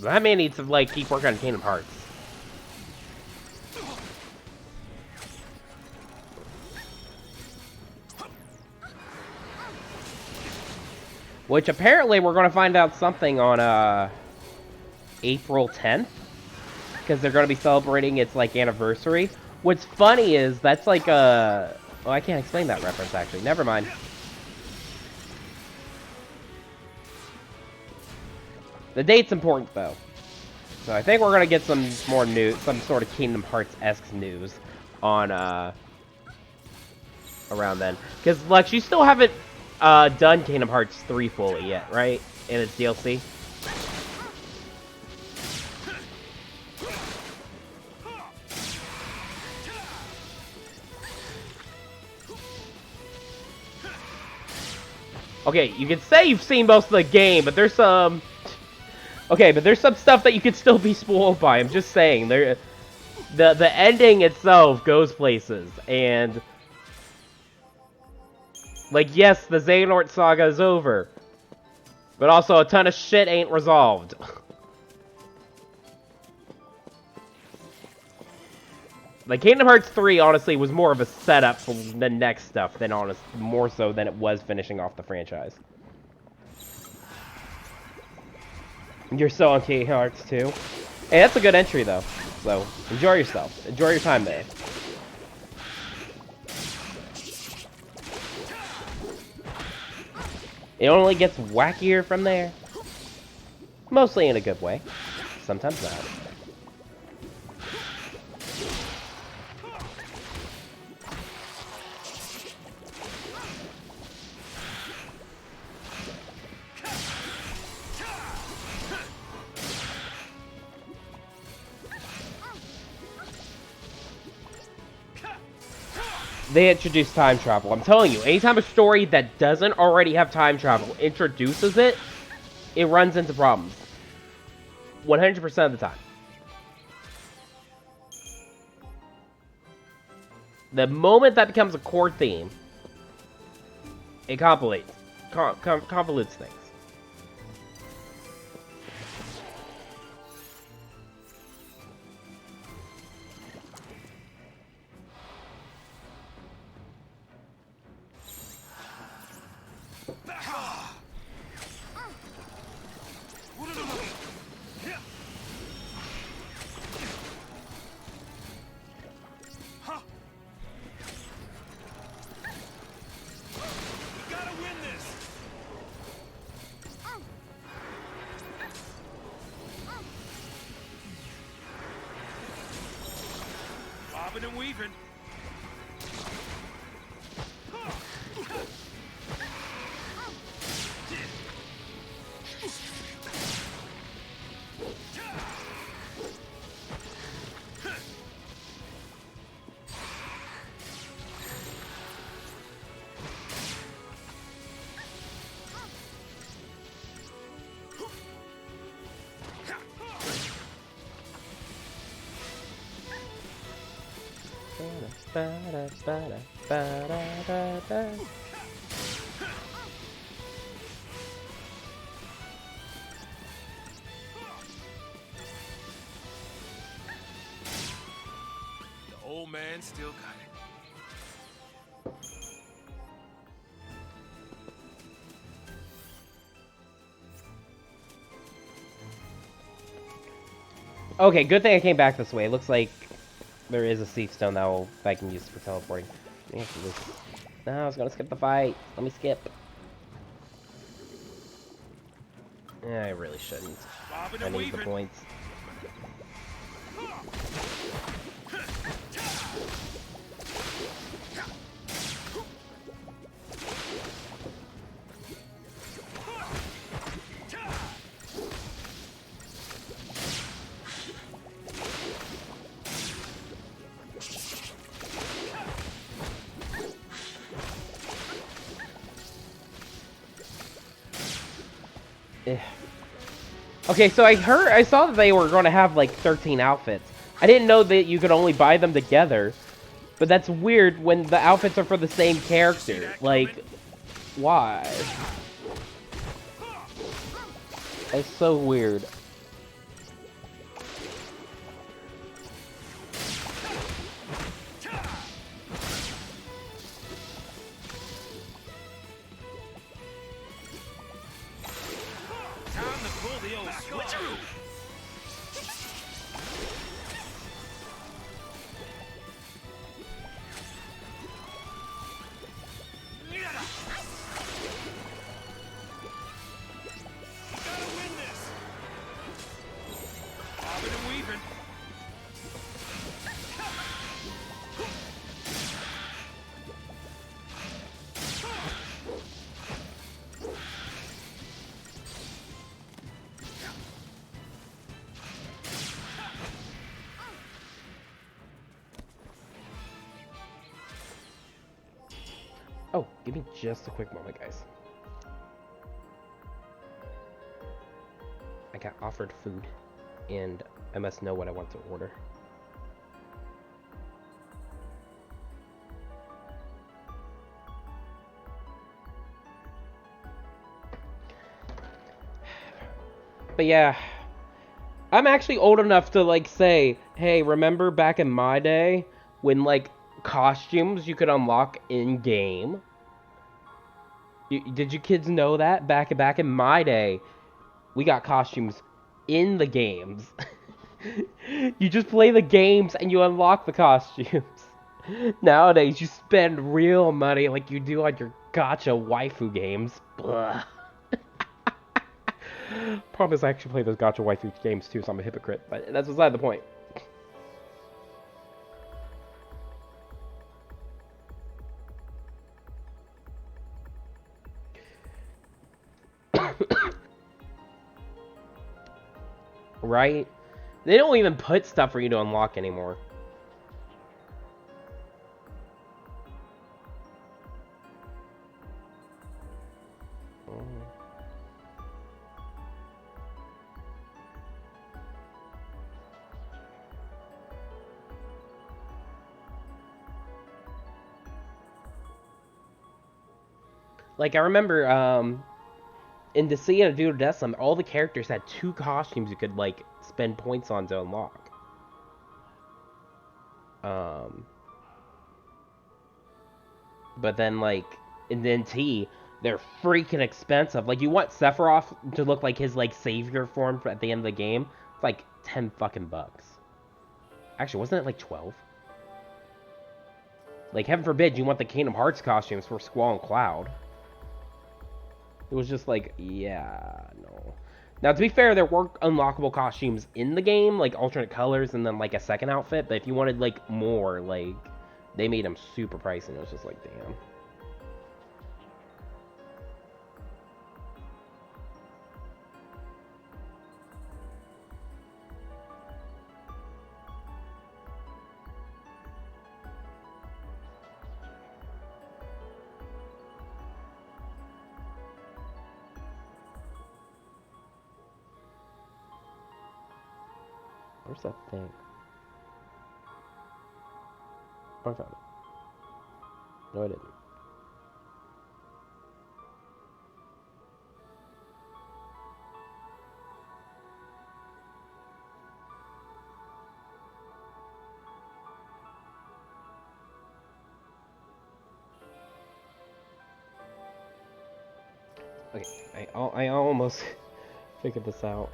That man needs to, like, keep working on Kingdom Hearts. Which, apparently, we're going to find out something on, April 10th. Because they're going to be celebrating its, like, anniversary. What's funny is, that's like a... Oh, I can't explain that reference, actually. Never mind. The date's important, though. So I think we're gonna get some more news, some sort of Kingdom Hearts-esque news on, around then. Because, Lex, you still haven't, done Kingdom Hearts 3 fully yet, right? In its DLC? Okay, you can say you've seen most of the game, but there's some... Okay, but there's some stuff that you could still be spoiled by. I'm just saying, the ending itself goes places, and like, yes, the Xehanort saga is over, but also a ton of shit ain't resolved. Like, Kingdom Hearts 3, honestly, was more of a setup for the next stuff than more so than it was finishing off the franchise. You're still on Kingdom Hearts 2. Hey, that's a good entry, though. So, enjoy yourself. Enjoy your time there. It only gets wackier from there. Mostly in a good way. Sometimes not. they introduce time travel. I'm telling you, anytime a story that doesn't already have time travel introduces it, it runs into problems. 100% of the time. The moment that becomes a core theme, it convolutes things. Bobbing and weaving. The old man still got it. Okay, good thing I came back this way. It looks like there is a Seed Stone that I can use for teleporting. No, I was gonna skip the fight. Let me skip. Yeah, I really shouldn't. I need the points. Okay, so I saw that they were going to have like 13 outfits. I didn't know that you could only buy them together. But that's weird when the outfits are for the same character. Like, why? It's so weird. Oh, give me just a quick moment, guys. I got offered food, and I must know what I want to order. But yeah, I'm actually old enough to like say, hey, remember back in my day when like costumes you could unlock in game? Did you kids know that back in my day, we got costumes in the games. You just play the games and you unlock the costumes. Nowadays, you spend real money like you do on your gacha waifu games. Blah. Promise I actually play those gacha waifu games too, so I'm a hypocrite, but that's beside the point. Right? They don't even put stuff for you to unlock anymore. Like, I remember, in Deceit and Voodoo Deathslam, all the characters had 2 costumes you could, like, spend points on to unlock. But then, like, in NT, they're freaking expensive. Like, you want Sephiroth to look like his, like, savior form at the end of the game? It's like 10 fucking bucks. Actually, wasn't it like 12? Like, heaven forbid you want the Kingdom Hearts costumes for Squall and Cloud. It was just like, yeah, no. Now, to be fair, there were unlockable costumes in the game, like alternate colors and then like a second outfit. But if you wanted like more, like, they made them super pricey. And it was just like, damn. Where's that thing? Oh, I found it. No, I didn't. Okay, I almost figured this out.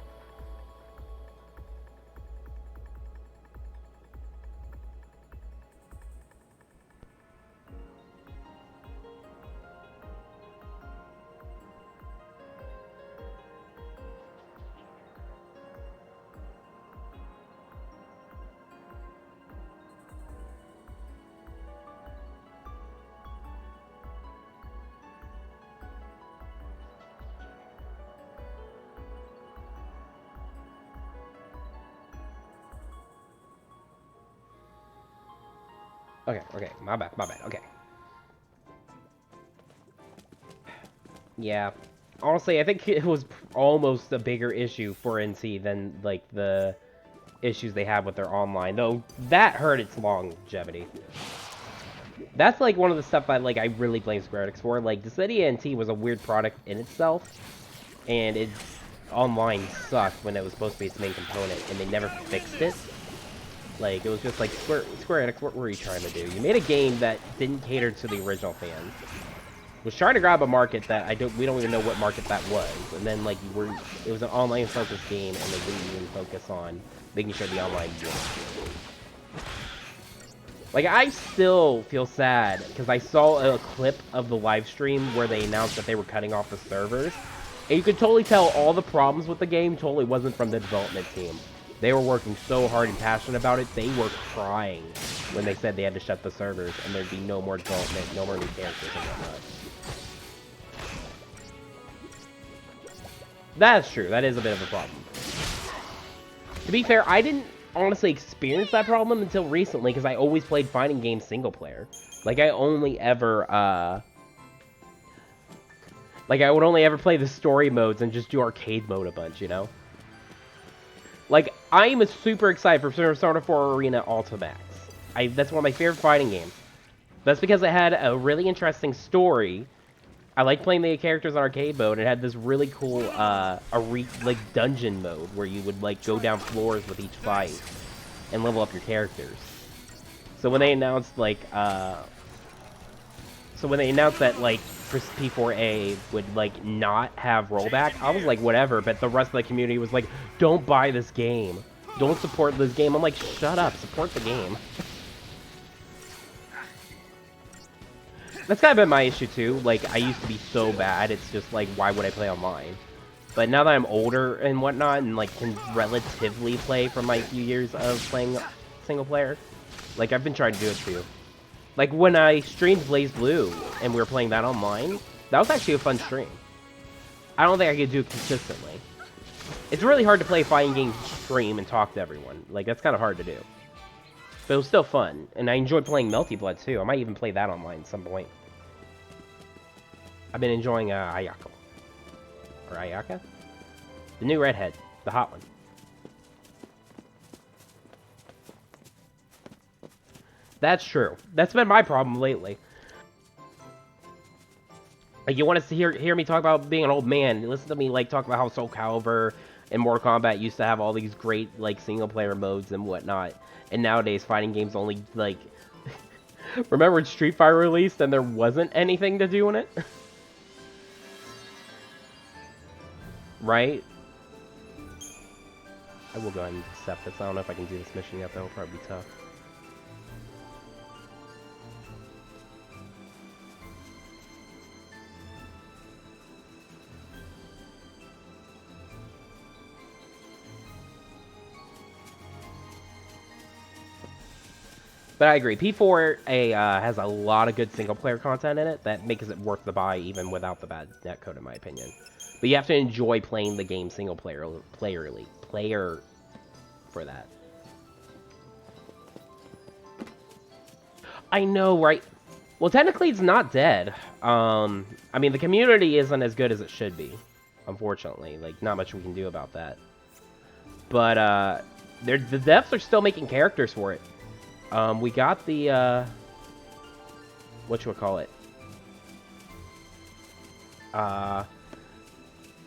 Okay, my bad, okay. Yeah, honestly, I think it was almost a bigger issue for NC than, like, the issues they have with their online, though that hurt its longevity. That's, like, one of the stuff I really blame Square Enix for. Like, Dissidia NT was a weird product in itself, and its online sucked when it was supposed to be its main component, and they never fixed it. Like, it was just like, Square Enix, what were you trying to do? You made a game that didn't cater to the original fans. Was trying to grab a market that we don't even know what market that was. And then, like, it was an online-focused game, and they didn't even focus on making sure the online worked. Like, I still feel sad, because I saw a clip of the live stream where they announced that they were cutting off the servers. And you could totally tell all the problems with the game totally wasn't from the development team. They were working so hard and passionate about it, they were crying when they said they had to shut the servers and there'd be no more development, no more new characters and whatnot. That's true, that is a bit of a problem. To be fair, I didn't honestly experience that problem until recently, because I always played fighting games single player. Like, I only ever, I would only ever play the story modes and just do arcade mode a bunch, you know? Like, I am super excited for Persona 4 Arena Ultimax. That's one of my favorite fighting games. That's because it had a really interesting story. I like playing the characters on arcade mode. It had this really cool, dungeon mode where you would, like, go down floors with each fight and level up your characters. So when they announced, like, that, like, P4A would, like, not have rollback, I was like, whatever, but the rest of the community was like, don't buy this game. Don't support this game. I'm like, shut up, support the game. That's kind of been my issue, too. Like, I used to be so bad, it's just like, why would I play online? But now that I'm older and whatnot, and, like, can relatively play from my few years of playing single player, like, I've been trying to do it, too. Like, when I streamed BlazBlue, and we were playing that online, that was actually a fun stream. I don't think I could do it consistently. It's really hard to play fighting games stream and talk to everyone. Like, that's kind of hard to do. But it was still fun, and I enjoyed playing Melty Blood, too. I might even play that online at some point. I've been enjoying Ayako. Or Ayaka? The new redhead. The hot one. That's true. That's been my problem lately. Like, you want to hear me talk about being an old man, listen to me, like, talk about how Soul Calibur and Mortal Kombat used to have all these great, like, single-player modes and whatnot. And nowadays, fighting games only, like... Remember when Street Fighter released and there wasn't anything to do in it? Right? I will go ahead and accept this. I don't know if I can do this mission yet, though. It'll probably be tough. But I agree, P4 has a lot of good single-player content in it that makes it worth the buy even without the bad netcode, in my opinion. But you have to enjoy playing the game single-player for that. I know, right? Well, technically it's not dead. I mean, the community isn't as good as it should be, unfortunately. Like, not much we can do about that. But, the devs are still making characters for it. We got the, whatchamacallit?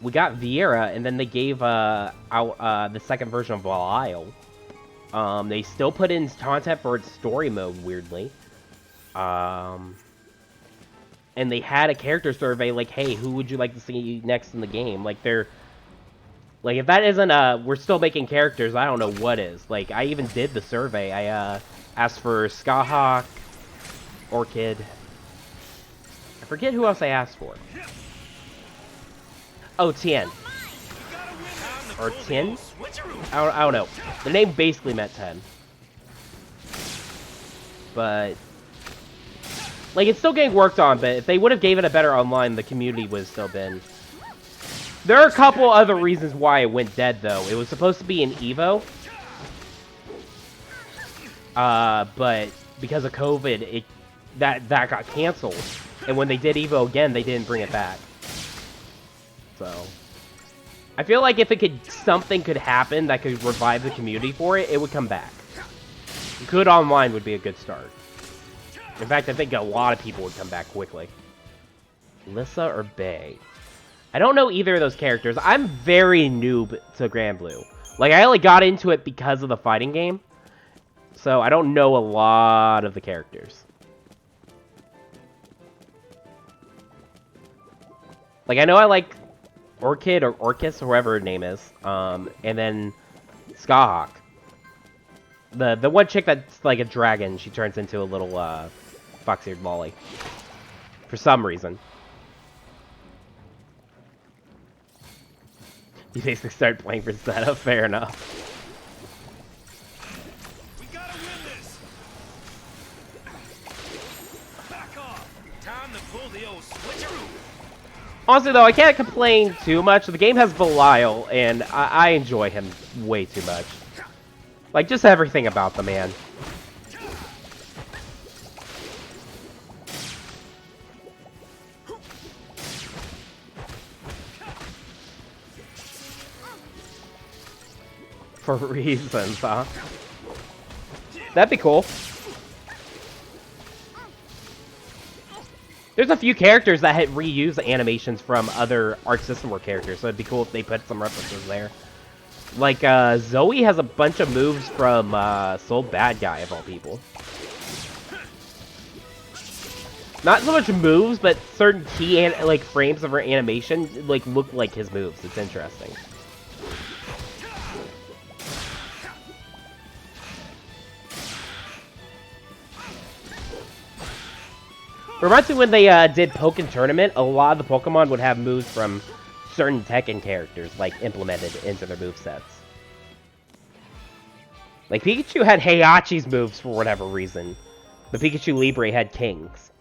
We got Viera, and then they gave, out, the second version of Belial. They still put in content for its story mode, weirdly. And they had a character survey, like, hey, who would you like to see next in the game? Like, they're... Like, if that isn't, we're still making characters, I don't know what is. Like, I even did the survey. I, asked for Skahawk, Orchid. I forget who else I asked for. Oh, Tien. Or Tien? I don't know. The name basically meant 10. But... Like, it's still getting worked on, but if they would have gave it a better online, the community would have still been... There are a couple other reasons why it went dead, though. It was supposed to be an Evo. But because of COVID, that got canceled. And when they did Evo again, they didn't bring it back. So... I feel like if something could happen that could revive the community for it, it would come back. Good online would be a good start. In fact, I think a lot of people would come back quickly. Lissa or Bay? I don't know either of those characters. I'm very noob to Grand Blue. Like, I only got into it because of the fighting game. So, I don't know a lot of the characters. Like, I know I like Orchid or Orcus, or whoever her name is. And then Skahawk. The one chick that's like a dragon, she turns into a little, fox-eared lolly. For some reason. You basically start playing for setup, fair enough. We gotta win this. Back off. Time to pull the old switcheroo. Honestly, though, I can't complain too much. The game has Belial, and I enjoy him way too much. Like, just everything about the man. For reasons, huh? That'd be cool. There's a few characters that had reused animations from other Arc System Works characters, so it'd be cool if they put some references there. Like, Zoe has a bunch of moves from, Soul Bad Guy, of all people. Not so much moves, but certain key, like, frames of her animation, like, look like his moves. It's interesting. Reminds me when they did Pokken Tournament, a lot of the Pokemon would have moves from certain Tekken characters, like, implemented into their movesets. Like, Pikachu had Heihachi's moves for whatever reason, but Pikachu Libre had King's.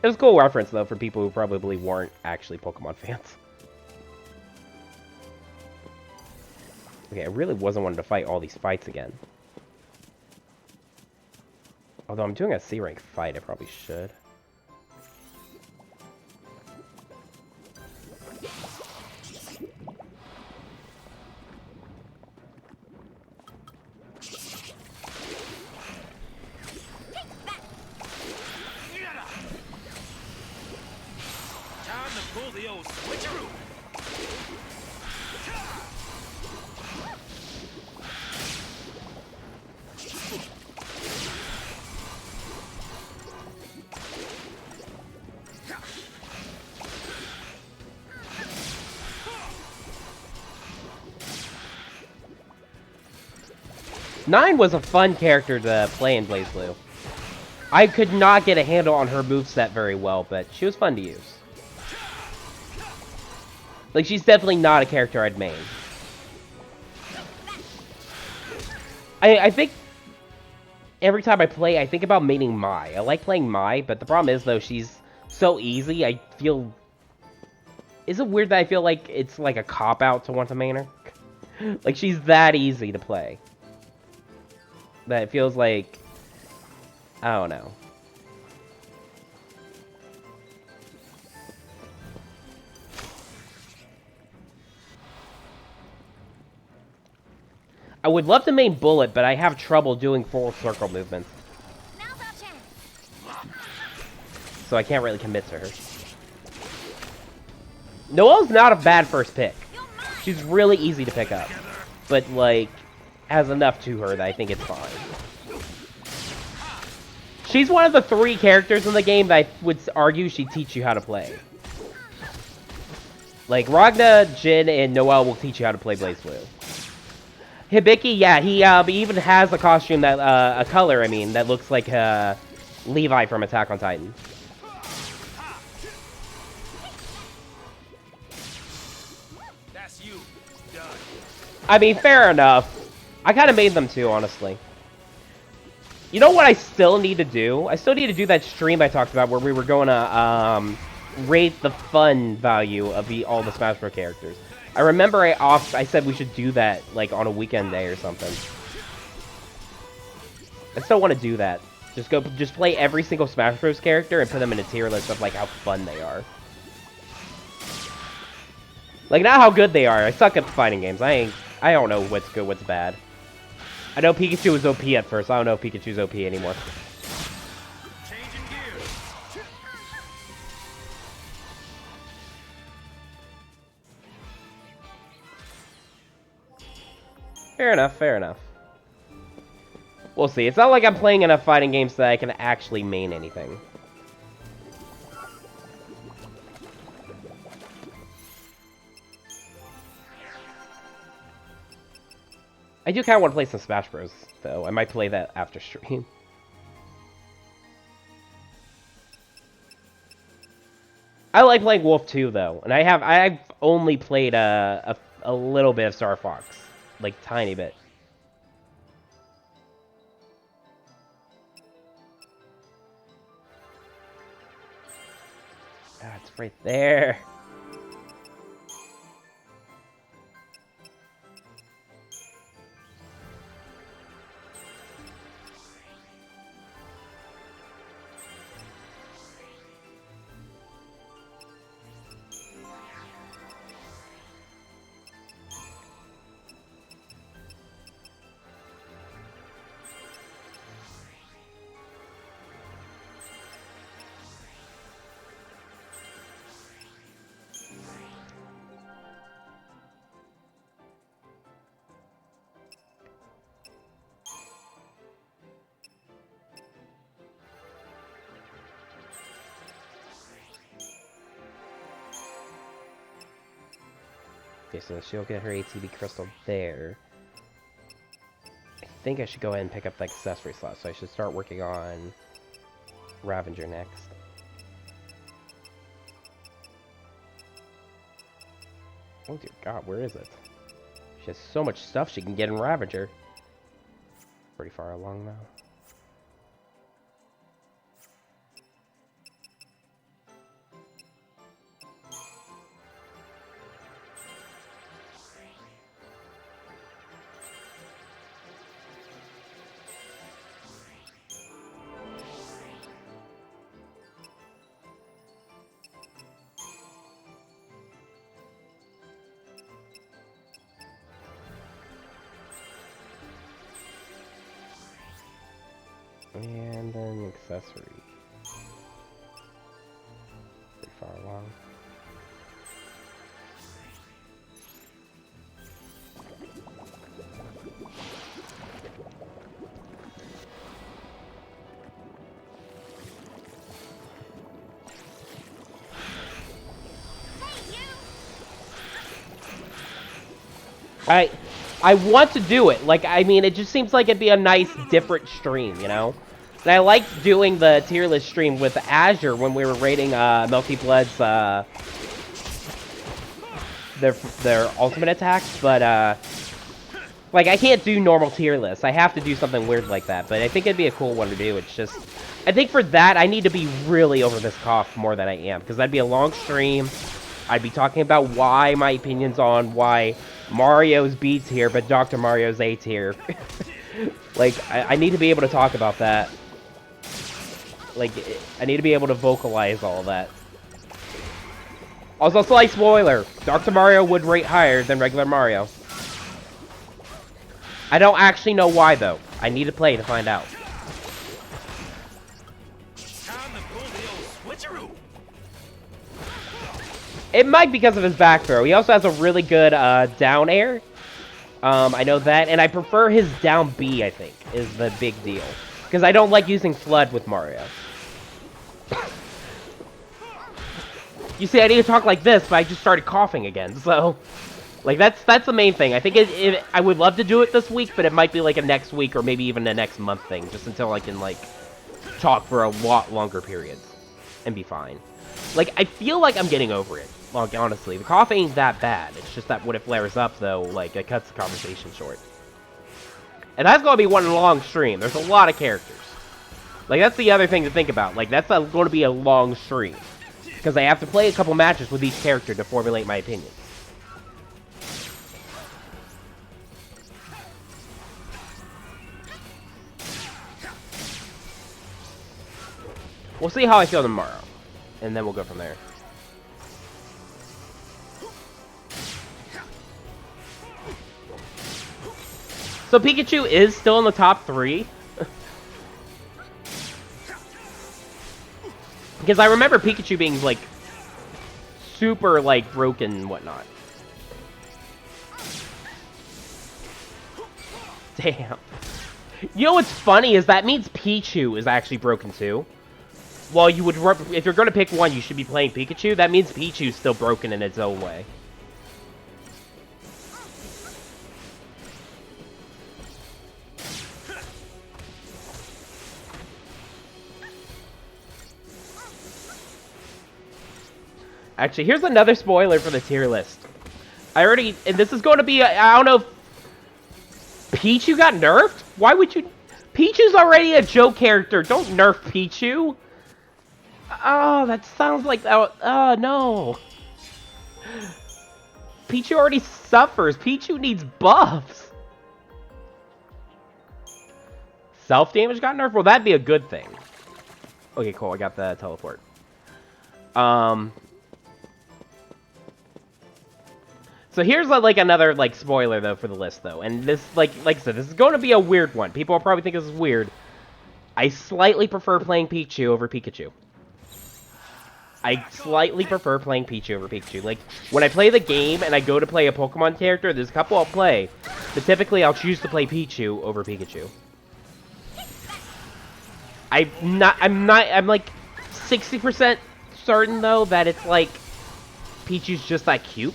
It was a cool reference, though, for people who probably weren't actually Pokemon fans. Okay, I really wasn't wanting to fight all these fights again. Although I'm doing a C-rank fight, I probably should. old switcheroo. Nine was a fun character to play in BlazBlue. I could not get a handle on her moveset very well, but she was fun to use. Like, she's definitely not a character I'd main. I think every time I play, I think about maining Mai. I like playing Mai, but the problem is, though, she's so easy, I feel... Is it weird that I feel like it's like a cop-out to want to main her? Like, she's that easy to play. That it feels like... I don't know. I would love to main Bullet, but I have trouble doing full circle movements. Now's our chance. So I can't really commit to her. Noelle's not a bad first pick. She's really easy to pick up. But, like, has enough to her that I think it's fine. She's one of the 3 characters in the game that I would argue she'd teach you how to play. Like, Ragna, Jin, and Noelle will teach you how to play BlazBlue. Hibiki, yeah, he even has a costume that, a color, I mean, that looks like, Levi from Attack on Titan. That's you. Done. I mean, fair enough. I kind of made them too, honestly. You know what I still need to do? I still need to do that stream I talked about where we were going to, rate the fun value of all the Smash Bros. Characters. I remember I said we should do that, like, on a weekend day or something. I still want to do that. Just play every single Smash Bros. Character and put them in a tier list of, like, how fun they are. Like, not how good they are. I suck at fighting games. I don't know what's good, what's bad. I know Pikachu was OP at first. I don't know if Pikachu's OP anymore. Changing gears. Fair enough, fair enough. We'll see. It's not like I'm playing enough fighting games that I can actually main anything. I do kind of want to play some Smash Bros, though. I might play that after stream. I like playing Wolf 2, though. And I've only played a little bit of Star Fox. Like, tiny bit. Ah, it's right there. Okay, so she'll get her ATB crystal there. I think I should go ahead and pick up the accessory slot, so I should start working on Ravager next. Oh dear god, where is it? She has so much stuff she can get in Ravager. Pretty far along now. And then the accessory. Pretty far along. I want to do it. Like, I mean, it just seems like it'd be a nice, different stream, you know? And I liked doing the tier list stream with Azure when we were rating Milky Blood's their ultimate attacks, but like, I can't do normal tier lists. I have to do something weird like that, but I think it'd be a cool one to do. It's just, I think for that, I need to be really over this cough more than I am, because that'd be a long stream. I'd be talking about why my opinions on why Mario's B tier, but Dr. Mario's A tier. Like, I need to be able to talk about that. Like, I need to be able to vocalize all that. Also, slight spoiler, Dr. Mario would rate higher than regular Mario. I don't actually know why, though. I need to play to find out. Time to pull the old switcheroo. It might be because of his back throw. He also has a really good down air. I know that, and I prefer his down B, I think, is the big deal. Because I don't like using Flood with Mario. You see, I need to talk like this, but I just started coughing again, so... Like, that's the main thing. I think I would love to do it this week, but it might be like a next week or maybe even a next month thing, just until I can, like, talk for a lot longer periods and be fine. Like, I feel like I'm getting over it, like, honestly. The cough ain't that bad. It's just that when it flares up, though, like, it cuts the conversation short. And that's going to be one long stream. There's a lot of characters. Like, that's the other thing to think about. Like, that's going to be a long stream. Because I have to play a couple matches with each character to formulate my opinion. We'll see how I feel tomorrow, and then we'll go from there. So Pikachu is still in the top 3. Because I remember Pikachu being, like, super, like, broken and whatnot. Damn. You know what's funny is that means Pichu is actually broken too. Well, you would, if you're going to pick one, you should be playing Pikachu. That means Pichu's still broken in its own way. Actually, here's another spoiler for the tier list. And this is going to be, I don't know if Pichu got nerfed? Why would you... Pichu's already a joke character. Don't nerf Pichu. Oh, that sounds like that. Oh, no. Pichu already suffers. Pichu needs buffs. Self-damage got nerfed? Well, that'd be a good thing. Okay, cool. I got the teleport. So here's like another like spoiler though for the list though, and this like I said, this is going to be a weird one. People will probably think this is weird. I slightly prefer playing Pichu over Pikachu. I slightly prefer playing Pichu over Pikachu. Like when I play the game and I go to play a Pokemon character, there's a couple I'll play, but typically I'll choose to play Pichu over Pikachu. I'm like 60% certain though that it's like Pichu's just that cute.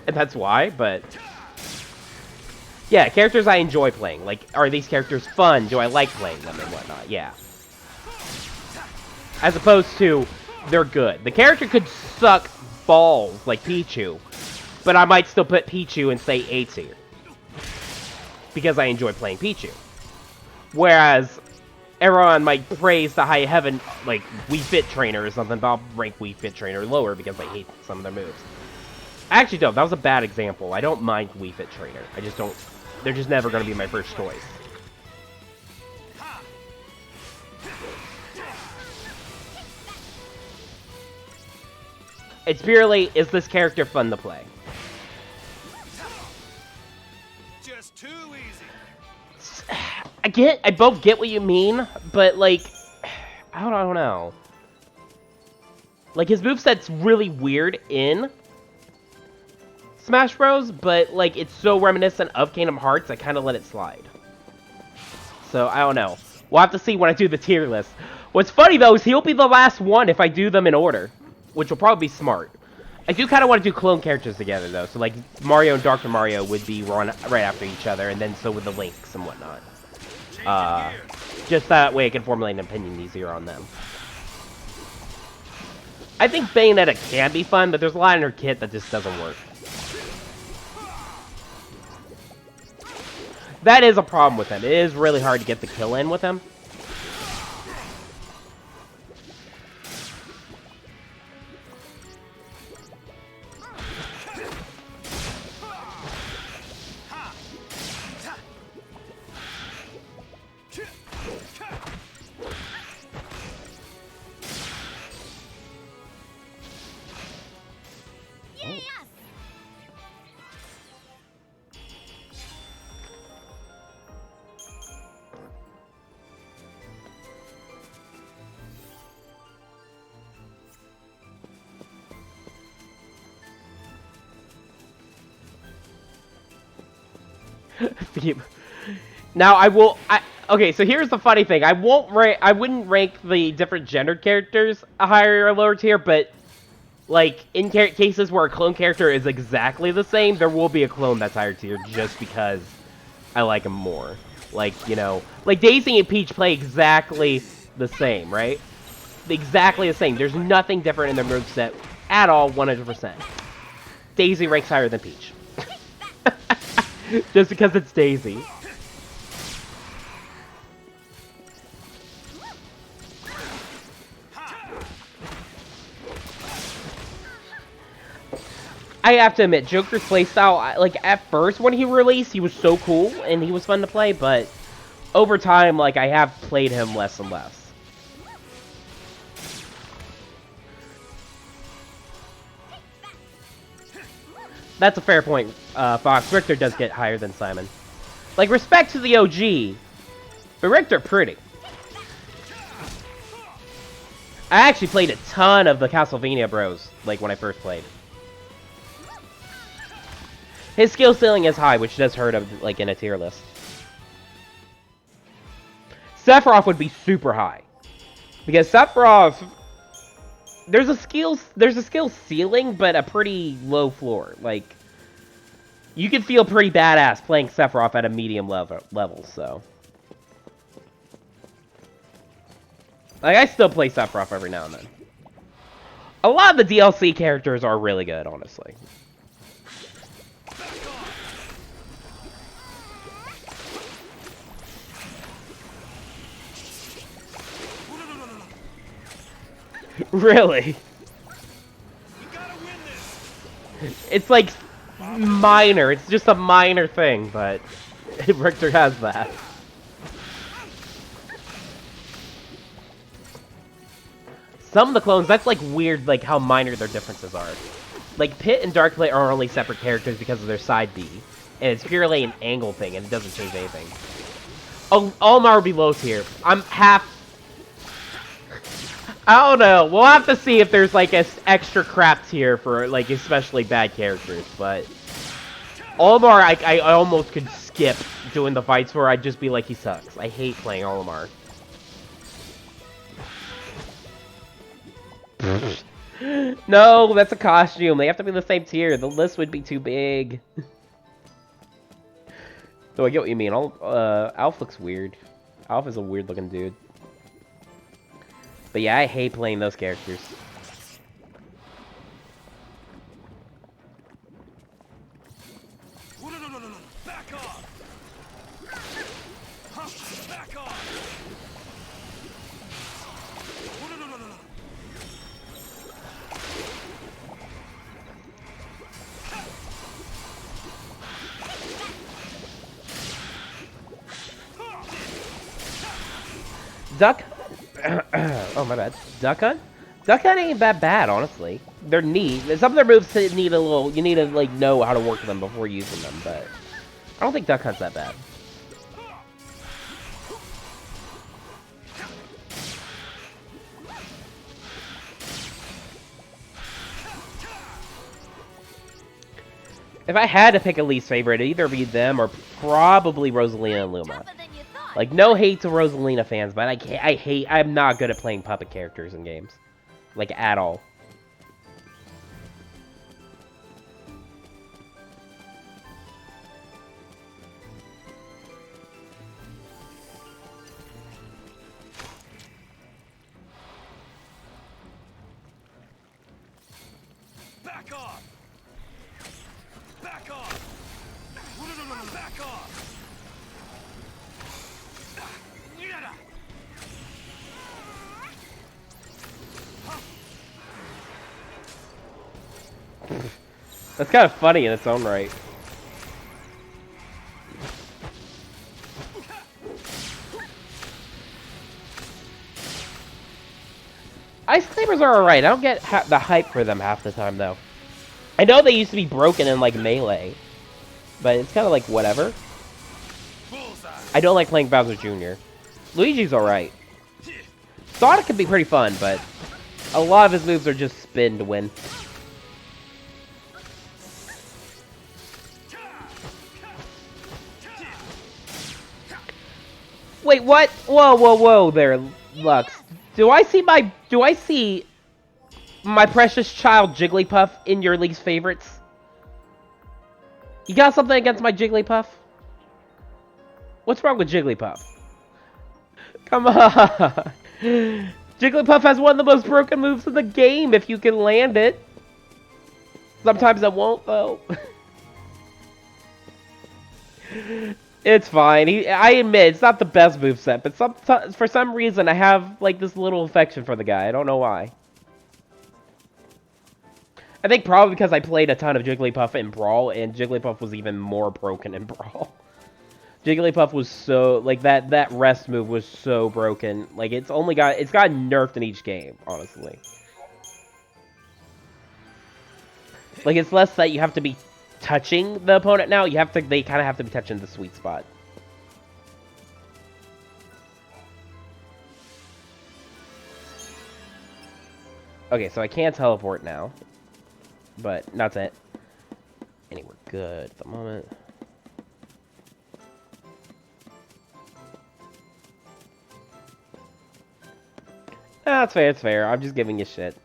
And that's why, but... Yeah, characters I enjoy playing. Like, are these characters fun? Do I like playing them and whatnot? Yeah. As opposed to, they're good. The character could suck balls, like Pichu, but I might still put Pichu and say A tier. Because I enjoy playing Pichu. Whereas, everyone might praise the High Heaven, like, Wii Fit Trainer or something, but I'll rank Wii Fit Trainer lower because I hate some of their moves. Actually, no, that was a bad example. I don't mind Wii Fit Trainer. I just don't... They're just never going to be my first choice. It's purely, is this character fun to play? Just too easy. I both get what you mean, but like... I don't know. Like, his moveset's really weird in Smash Bros, but like it's so reminiscent of Kingdom Hearts, I kind of let it slide. So I don't know. We'll have to see when I do the tier list. What's funny though is he'll be the last one if I do them in order, which will probably be smart. I do kind of want to do clone characters together, though. So, like, Mario and Dr. Mario would be right after each other, and then so would the Links and whatnot. Just that way I can formulate an opinion easier on them. I think Bayonetta can be fun, but there's a lot in her kit that just doesn't work. That is a problem with him. It is really hard to get the kill in with him. Now okay, so here's the funny thing. I wouldn't rank the different gendered characters a higher or lower tier, but like in cases where a clone character is exactly the same, there will be a clone that's higher tier just because I like them more. Like, you know, like Daisy and Peach play exactly the same, right? Exactly the same. There's nothing different in their moveset at all, 100%. Daisy ranks higher than Peach. Just because it's Daisy. I have to admit, Joker's playstyle, like, at first when he released, he was so cool, and he was fun to play, but over time, like, I have played him less and less. That's a fair point, Fox. Richter does get higher than Simon. Like, respect to the OG, but Richter pretty. I actually played a ton of the Castlevania Bros, like, when I first played. His skill ceiling is high, which does hurt him, like, in a tier list. Sephiroth would be super high. Because Sephiroth... There's a skill ceiling, but a pretty low floor. Like, you can feel pretty badass playing Sephiroth at a medium level, so. Like, I still play Sephiroth every now and then. A lot of the DLC characters are really good, honestly. Really? It's like minor. It's just a minor thing, but Richter has that. Some of the clones, that's like weird, like how minor their differences are. Like Pit and Darkblade are only separate characters because of their side B, and it's purely an angle thing, and it doesn't change anything. Oh, Olimar would be low tier. I'm half. I don't know. We'll have to see if there's like an extra crap tier for like especially bad characters, but Olimar I almost could skip doing the fights where I'd just be like, he sucks. I hate playing Olimar. No, that's a costume. They have to be the same tier. The list would be too big. So I get what you mean. Alf looks weird. Alf is a weird looking dude. But yeah, I hate playing those characters. No. Back off! Back off! No. Duck. Oh, my bad. Duck Hunt? Duck Hunt ain't that bad, honestly. They're neat. Some of their moves need a little... You need to, like, know how to work them before using them, but... I don't think Duck Hunt's that bad. If I had to pick a least favorite, it'd either be them or probably Rosalina and Luma. Like, no hate to Rosalina fans, but I'm not good at playing puppet characters in games. Like, at all. Back off! Back off! Back off! That's kind of funny in its own right. Ice Clavers are alright. I don't get the hype for them half the time, though. I know they used to be broken in, like, Melee. But it's kind of like, whatever. I don't like playing Bowser Jr. Luigi's alright. Sonic can be pretty fun, but a lot of his moves are just spin to win. Wait, what? Whoa, whoa, whoa there, Lux. Do I see my precious child Jigglypuff in your least favorites? You got something against my Jigglypuff? What's wrong with Jigglypuff? Come on. Jigglypuff has one of the most broken moves in the game if you can land it. Sometimes it won't, though. It's fine. I admit, it's not the best moveset, but for some reason I have, like, this little affection for the guy. I don't know why. I think probably because I played a ton of Jigglypuff in Brawl, and Jigglypuff was even more broken in Brawl. Jigglypuff was so, like, that rest move was so broken. Like, it's gotten nerfed in each game, honestly. Like, it's less that you have to be touching the opponent now. They kind of have to be touching the sweet spot. Okay, so I can't teleport now. But that's it. And we're good at the moment. That's fair, it's fair. I'm just giving you shit.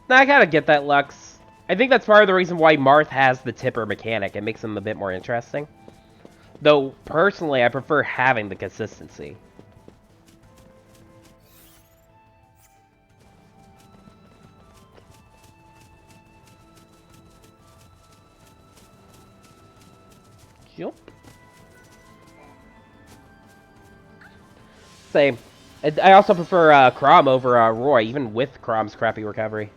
Now, I gotta get that, Lux. I think that's part of the reason why Marth has the tipper mechanic. It makes him a bit more interesting. Though, personally, I prefer having the consistency. Jump. Same. I also prefer Chrom over Roy, even with Chrom's crappy recovery.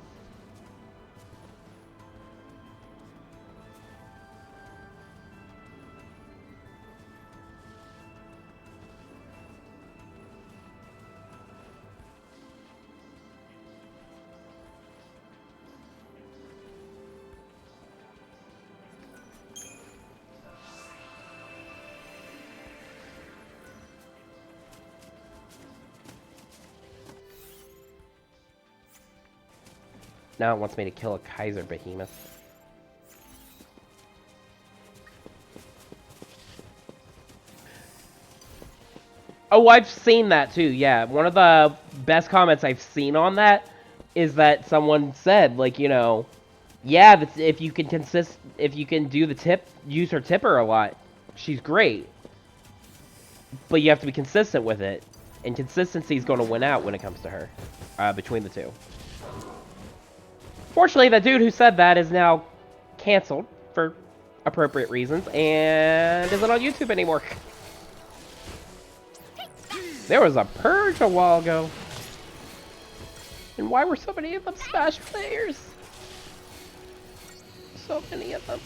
Now it wants me to kill a Kaiser Behemoth. Oh, I've seen that too, yeah. One of the best comments I've seen on that is that someone said, like, you know, yeah, that's, if you can do the use her tipper a lot, she's great. But you have to be consistent with it. And consistency is going to win out when it comes to her, between the two. Fortunately, the dude who said that is now canceled for appropriate reasons and isn't on YouTube anymore. There was a purge a while ago. And why were so many of them Smash players? So many of them.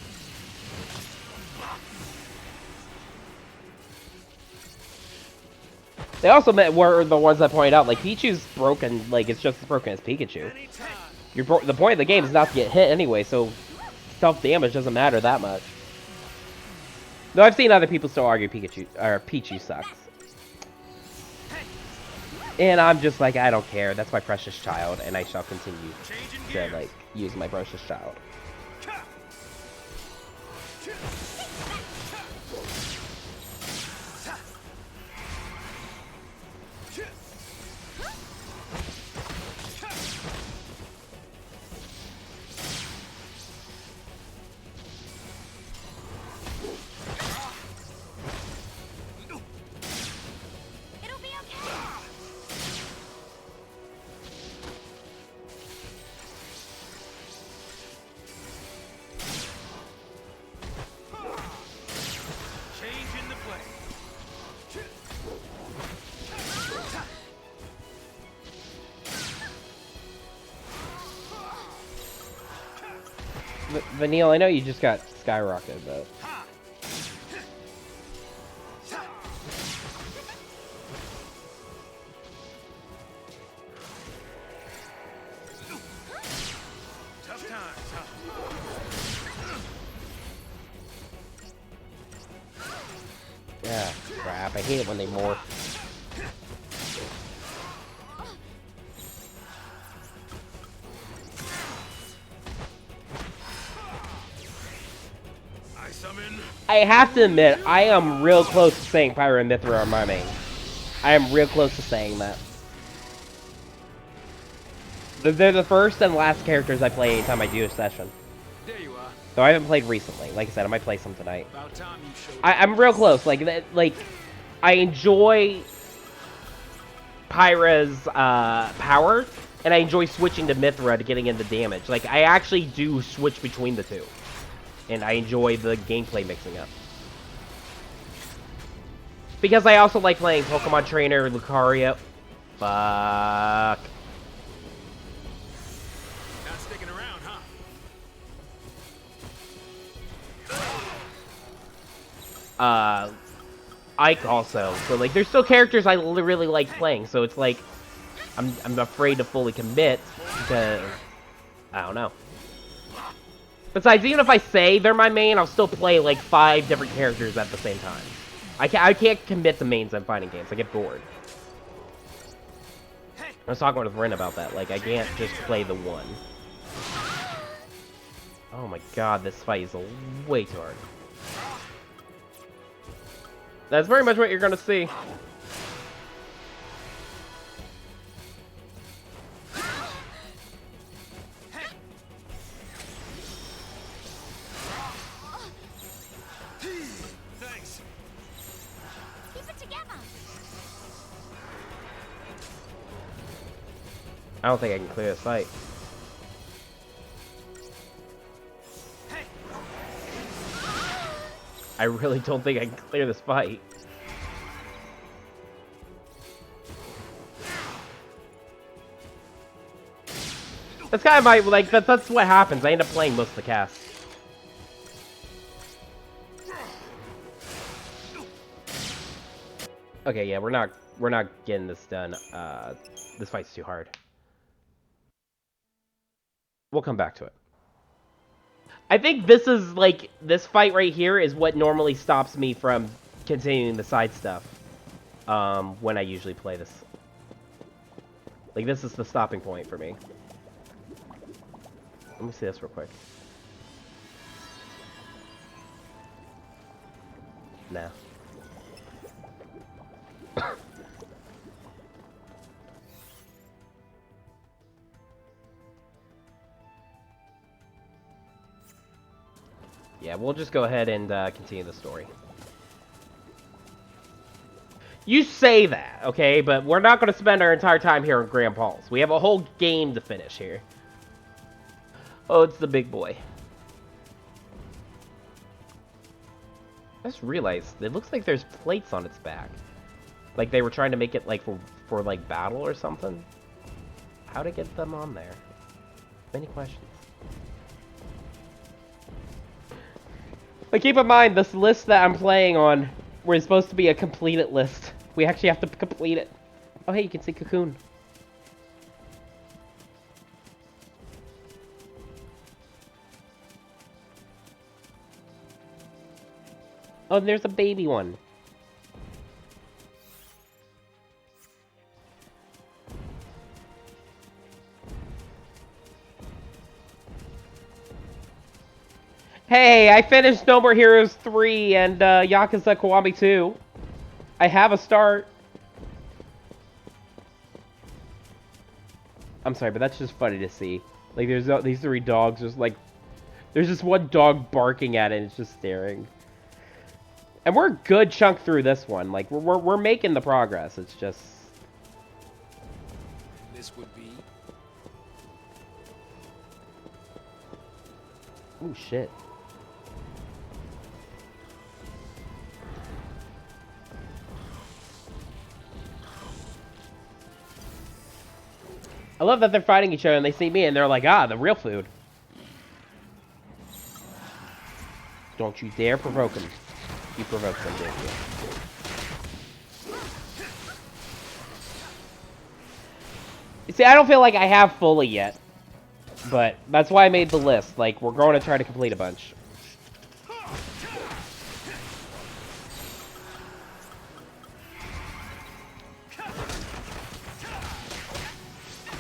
They also were the ones that pointed out, like, Pichu's broken, like, it's just as broken as Pikachu. The point of the game is not to get hit anyway, so self-damage doesn't matter that much. Though I've seen other people still argue Pichu sucks. And I'm just like, I don't care. That's my precious child, and I shall continue Changing to gears. like use my precious child. It'll be okay. Changing the play. Vanille, I know you just got skyrocketed, but Tough times, huh? yeah, crap. I hate it when they morph. I summon. I have to admit, I am real close to saying Pyra and Mithra are my main. I am real close to saying that. They're the first and last characters I play anytime I do a session. There you are. Though I haven't played recently. Like I said, I might play some tonight. About time you showed I'm real close. Like that. Like I enjoy Pyra's power, and I enjoy switching to Mithra to getting into damage. Like I actually do switch between the two, and I enjoy the gameplay mixing up. Because I also like playing Pokemon Trainer, Lucario. Fuck. Not sticking around, huh? Ike also. So like, there's still characters I really like playing. So it's like, I'm afraid to fully commit because I don't know. Besides, even if I say they're my main, I'll still play like 5 different characters at the same time. I can't commit to mains in fighting games. I get bored. I was talking with Ren about that. Like, I can't just play the one. Oh my god, this fight is way too hard. That's very much what you're gonna see. Thanks. Keep it together. I don't think I can clear this fight. I really don't think I can clear this fight. That's kind of my, like, that's what happens. I end up playing most of the cast. Okay, yeah, we're not getting this done. This fight's too hard. We'll come back to it. I think this is, like, this fight right here is what normally stops me from continuing the side stuff. When I usually play this. Like, this is the stopping point for me. Let me see this real quick. Nah. Yeah, we'll just go ahead and continue the story. You say that, okay? But we're not going to spend our entire time here on Grand Pulse. We have a whole game to finish here. Oh, it's the big boy. I just realized, it looks like there's plates on its back. Like they were trying to make it like for like battle or something. How'd it get them on there? Many questions. But keep in mind, this list that I'm playing on, we're supposed to be a completed list. We actually have to complete it. Oh hey, you can see Cocoon. Oh, and there's a baby one. Hey, I finished No More Heroes 3 and Yakuza Kiwami 2. I have a start. I'm sorry, but that's just funny to see. Like, there's these three dogs just like... There's just one dog barking at it and it's just staring. And we're a good chunk through this one. Like, we're making the progress. It's just... This would be. Ooh, shit. I love that they're fighting each other and they see me and they're like, ah, the real food. Don't you dare provoke him. You provoked them, didn't you? You see, I don't feel like I have fully yet. But that's why I made the list. Like, we're going to try to complete a bunch.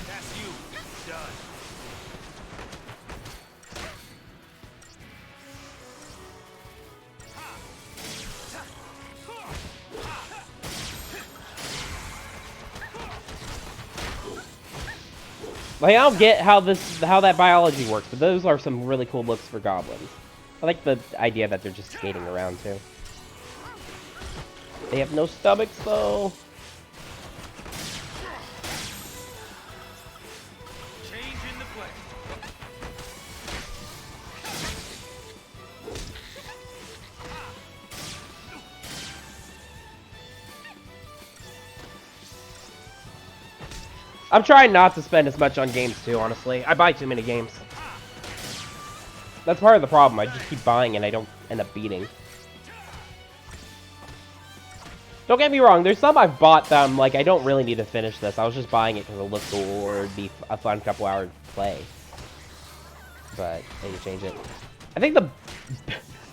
That's you. Done. Like, I don't get how that biology works, but those are some really cool looks for goblins. I like the idea that they're just skating around, too. They have no stomachs, though. Change in the play. I'm trying not to spend as much on games, too, honestly. I buy too many games. That's part of the problem. I just keep buying and I don't end up beating. Don't get me wrong, there's some I've bought that I'm like, I don't really need to finish this. I was just buying it because it looked cool or it'd be a fun couple hour play. But I need to change it. I think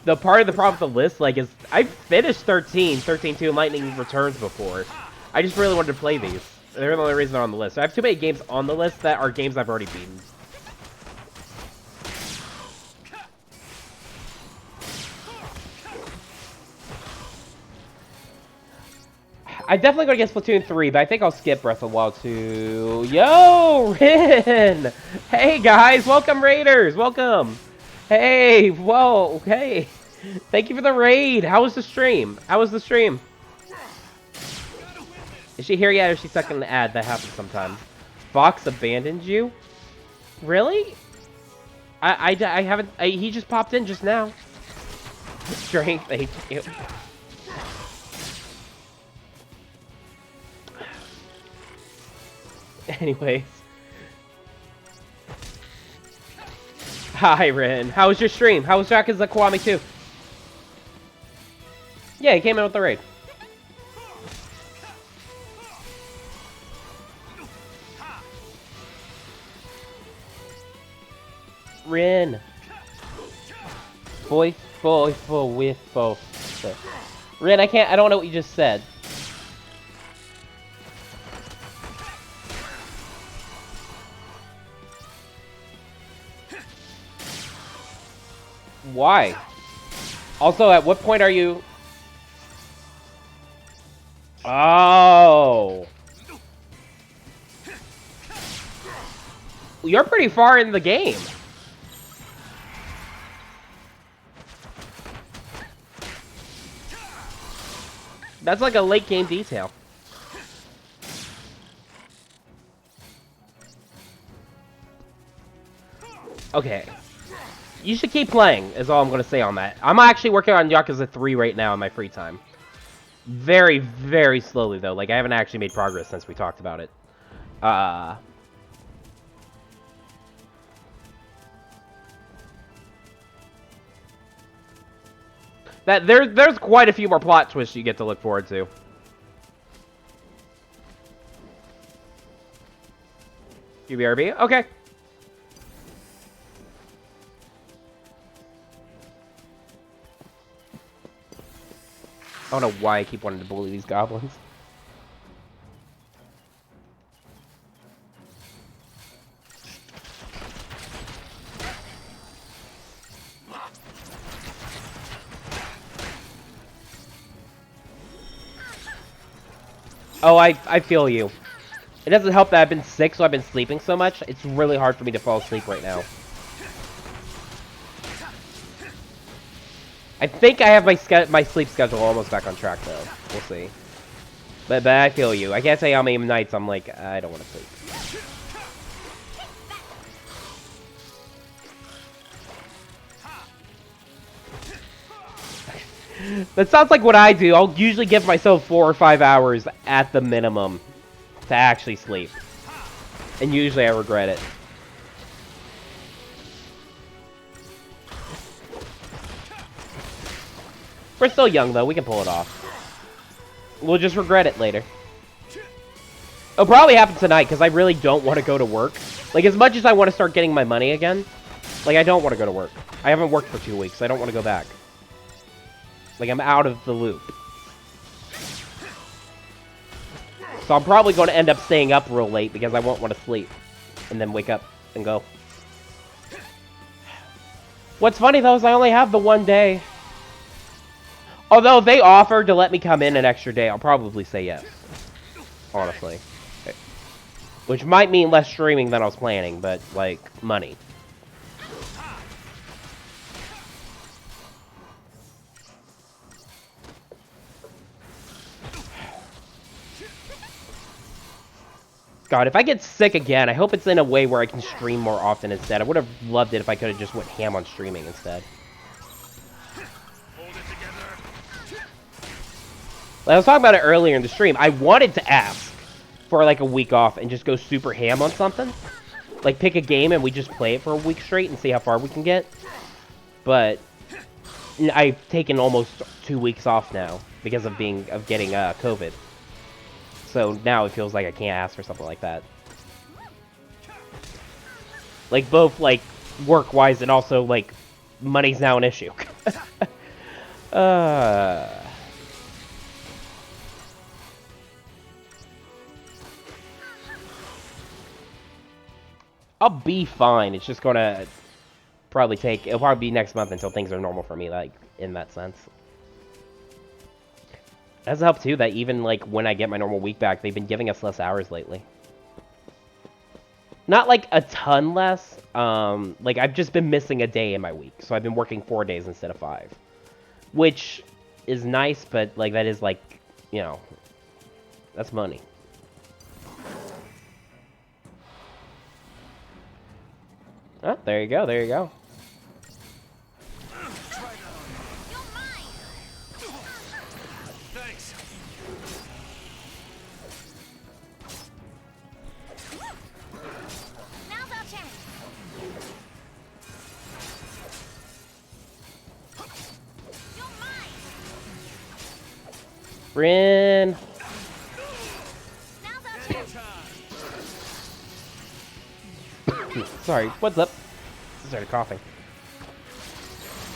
the part of the problem with the list, like, is I finished 13-2 and Lightning Returns before. I just really wanted to play these. They're the only reason they're on the list. I have too many games on the list that are games I've already beaten. I'm definitely going to get Splatoon 3, but I think I'll skip Breath of the Wild 2. Yo, Rin! Hey, guys! Welcome, Raiders! Welcome! Hey, whoa, hey! Thank you for the raid! How was the stream? How was the stream? Is she here yet, or is she stuck in the ad? That happens sometimes. Fox abandoned you? Really? I haven't... he just popped in just now. Strength, thank you. Anyways. Hi, Rin. How was your stream? How was Yakuza Kiwami 2? Yeah, he came in with the raid. Rin. Boy, with both. Rin, I don't know what you just said. Why? Also, at what point are you... Oh. You're pretty far in the game. That's like a late game detail. Okay. You should keep playing, is all I'm going to say on that. I'm actually working on Yakuza 3 right now in my free time. Very, very slowly, though. Like, I haven't actually made progress since we talked about it. There's quite a few more plot twists you get to look forward to. QBRB? Okay. I don't know why I keep wanting to bully these goblins. Oh, I feel you. It doesn't help that I've been sick, so I've been sleeping so much. It's really hard for me to fall asleep right now. I think I have my sleep schedule almost back on track, though. We'll see. But I feel you. I can't say how many nights I'm like, I don't want to sleep. That sounds like what I do. I'll usually give myself 4 or 5 hours at the minimum to actually sleep. And usually I regret it. We're still young, though. We can pull it off. We'll just regret it later. It'll probably happen tonight, because I really don't want to go to work. Like, as much as I want to start getting my money again, like, I don't want to go to work. I haven't worked for 2 weeks. I don't want to go back. Like, I'm out of the loop. So I'm probably going to end up staying up real late, because I won't want to sleep. And then wake up and go. What's funny, though, is I only have the 1 day. Although they offered to let me come in an extra day, I'll probably say yes. Honestly. Which might mean less streaming than I was planning, but, like, money. God, if I get sick again, I hope it's in a way where I can stream more often instead. I would have loved it if I could have just went ham on streaming instead. Like I was talking about it earlier in the stream. I wanted to ask for like a week off and just go super ham on something. Like pick a game and we just play it for a week straight and see how far we can get. But I've taken almost 2 weeks off now because of getting COVID. So now it feels like I can't ask for something like that. Like both like work-wise and also like money's now an issue. I'll be fine. It's just gonna it'll probably be next month until things are normal for me, like, in that sense. It doesn't help, too, that even, like, when I get my normal week back, they've been giving us less hours lately. Not, like, a ton less. Like, I've just been missing a day in my week, so I've been working 4 days instead of 5. Which is nice, but, like, that is, like, you know, that's money. Oh, there you go, there you go. Thanks. Now's our chance. You're mine. Rin. Now's our chance. Sorry, what's up? I started coughing.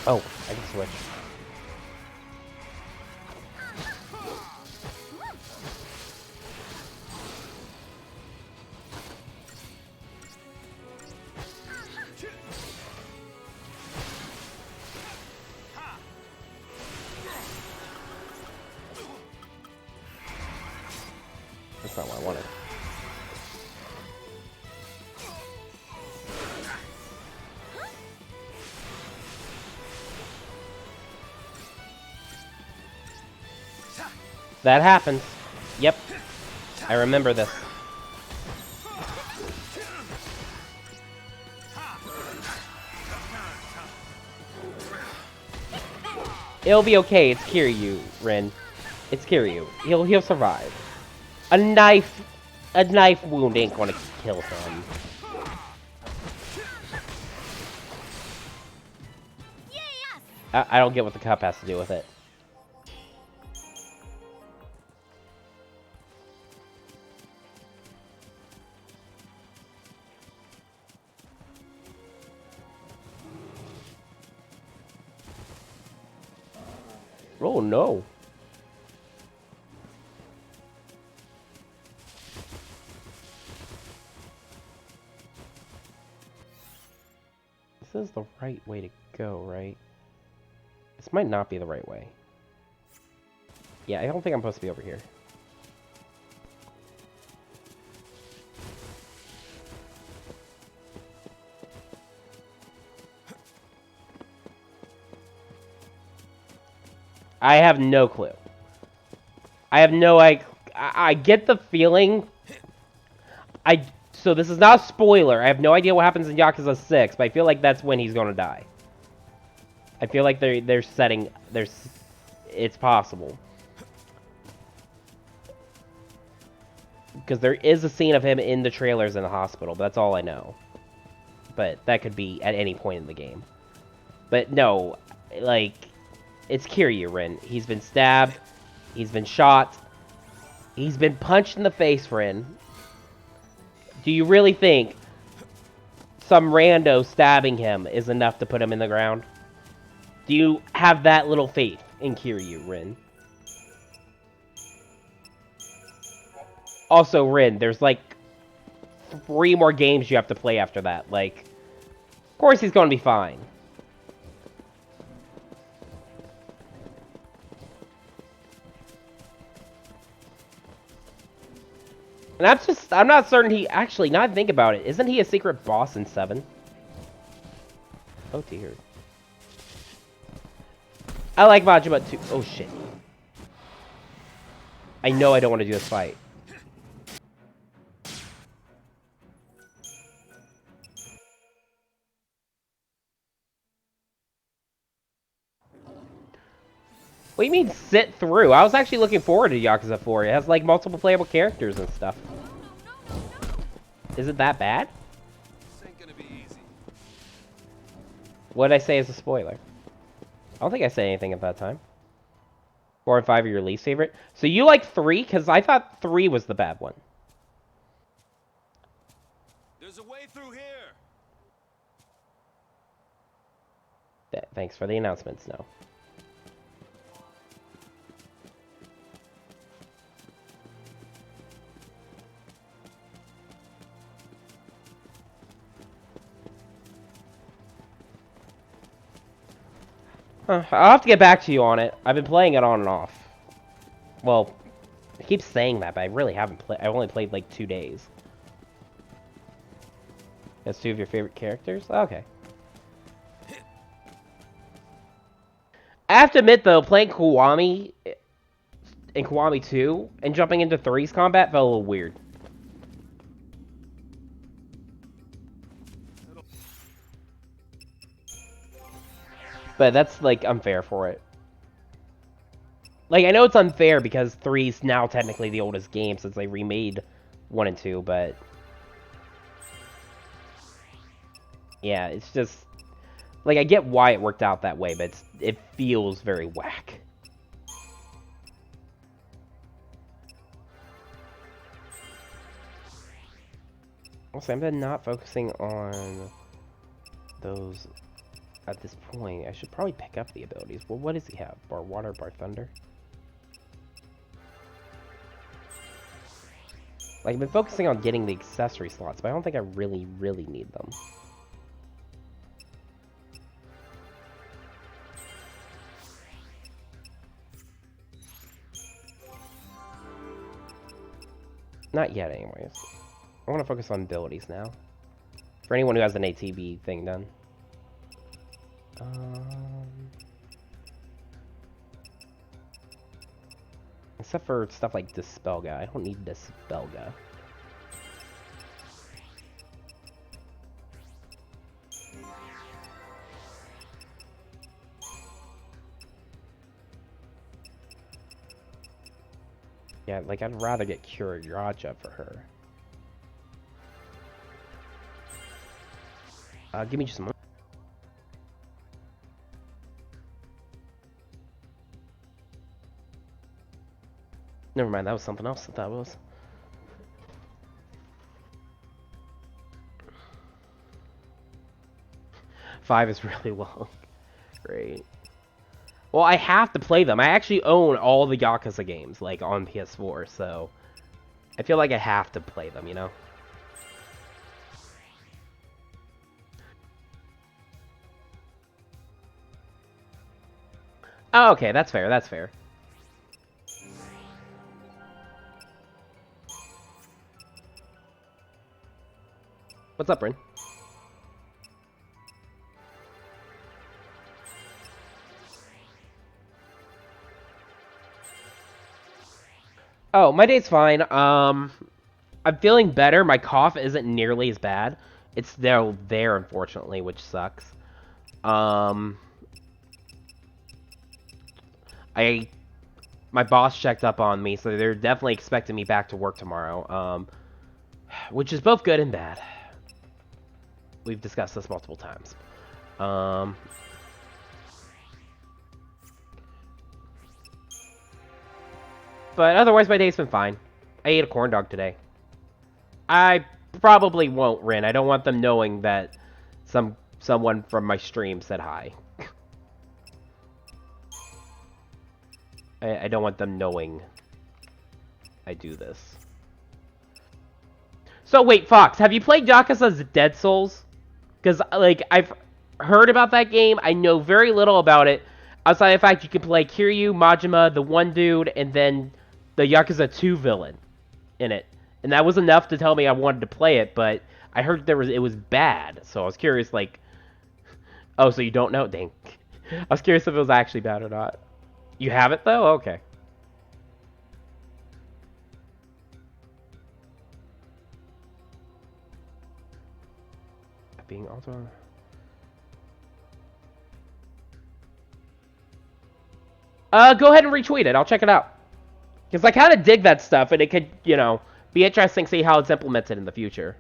Oh, I can switch. That's not what I wanted. That happens. Yep. I remember this. It'll be okay. It's Kiryu, Rin. It's Kiryu. He'll survive. A knife wound ain't gonna kill him. I don't get what the cup has to do with it. Oh no. This is the right way to go, right? This might not be the right way. Yeah, I don't think I'm supposed to be over here. I have no clue. I have no... I get the feeling... So this is not a spoiler. I have no idea what happens in Yakuza 6, but I feel like that's when he's gonna die. I feel like they're setting... It's possible. Because there is a scene of him in the trailers in the hospital, but that's all I know. But that could be at any point in the game. But no, like, it's Kiryu, Rin. He's been stabbed. He's been shot. He's been punched in the face, Rin. Do you really think some rando stabbing him is enough to put him in the ground? Do you have that little faith in Kiryu, Rin? Also, Rin, there's like 3 more games you have to play after that. Like, of course he's going to be fine. And I'm not certain he, actually, now that I think about it, isn't he a secret boss in 7? Oh dear. I like Majima too. Oh shit. I know I don't want to do this fight. What do you mean sit through? I was actually looking forward to Yakuza 4. It has like multiple playable characters and stuff. Is it that bad? This ain't gonna be easy. What did I say as a spoiler? I don't think I said anything at that time. 4 and 5 are your least favorite. So you like 3? Because I thought 3 was the bad one. There's a way through here. Thanks for the announcements, no. I'll have to get back to you on it. I've been playing it on and off. Well, I keep saying that, but I really haven't played. I've only played like 2 days. That's 2 of your favorite characters? Okay. I have to admit, though, playing Kiwami in Kiwami 2 and jumping into 3's combat felt a little weird. But that's, like, unfair for it. Like, I know it's unfair because 3's now technically the oldest game since they remade 1 and 2, but... yeah, it's just... like, I get why it worked out that way, but it feels very whack. Also, I'm not focusing on those... at this point. I should probably pick up the abilities. Well, what does he have? Bar Water, Bar Thunder? Like, I've been focusing on getting the accessory slots, but I don't think I really need them. Not yet, anyways. I want to focus on abilities now. For anyone who has an ATB thing done. Except for stuff like Dispelga. I don't need Dispelga. Yeah, like, I'd rather get Kyoraja for her. Give me just a moment. Never mind, that was something else that was. Five is really long. Great. Well, I have to play them. I actually own all the Yakuza games, like, on PS4, so... I feel like I have to play them, you know? Oh, okay, that's fair, that's fair. What's up, Bryn? Oh, my day's fine. I'm feeling better. My cough isn't nearly as bad. It's still there, unfortunately, which sucks. My boss checked up on me, so they're definitely expecting me back to work tomorrow. Which is both good and bad. We've discussed this multiple times. But otherwise, my day's been fine. I ate a corn dog today. I probably won't, Rin. I don't want them knowing that someone from my stream said hi. I don't want them knowing I do this. So wait, Fox, have you played Yakuza's Dead Souls? Because, like, I've heard about that game. I know very little about it. Outside of the fact you can play Kiryu, Majima, the one dude, and then the Yakuza 2 villain in it. And that was enough to tell me I wanted to play it, but I heard it was bad. So I was curious, like... Oh, so you don't know? Dang. I was curious if it was actually bad or not. You have it, though? Okay. Being also... Go ahead and retweet it. I'll check it out. Because I kind of dig that stuff, and it could, you know, be interesting to see how it's implemented in the future.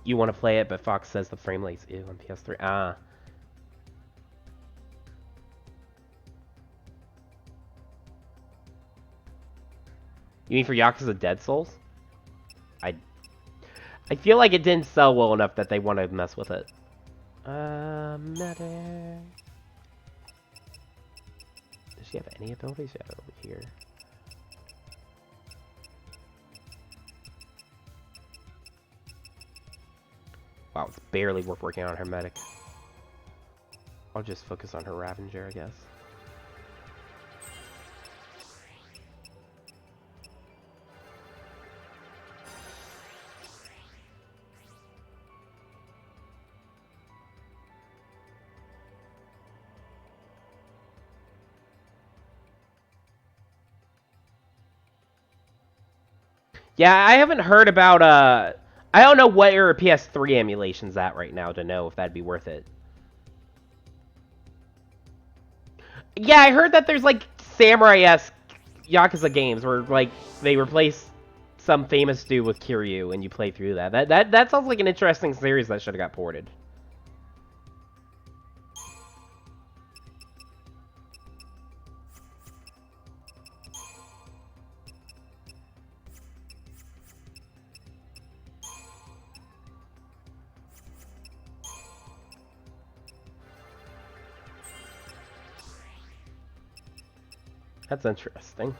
You want to play it, but Fox says the frame rate's ew on PS3. Ah. You mean for Yakuza Dead Souls? I feel like it didn't sell well enough that they want to mess with it. Medic. Does she have any abilities? Yeah, over here. Wow, it's barely worth working on her medic. I'll just focus on her Ravager, I guess. Yeah, I haven't heard about, I don't know what your PS3 emulation's at right now to know if that'd be worth it. Yeah, I heard that there's, like, samurai-esque Yakuza games where, like, they replace some famous dude with Kiryu and you play through that. That sounds like an interesting series that should have got ported. That's interesting.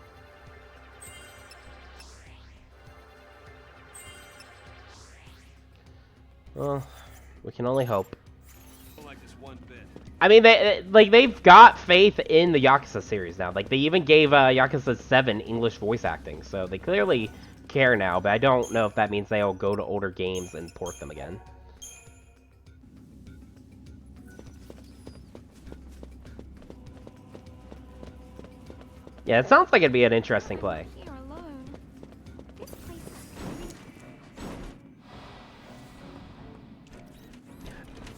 Well, we can only hope. I mean, they've got faith in the Yakuza series now. Like, they even gave Yakuza 7 English voice acting, so they clearly care now, but I don't know if that means they'll go to older games and port them again. Yeah, it sounds like it'd be an interesting play. Here alone. This place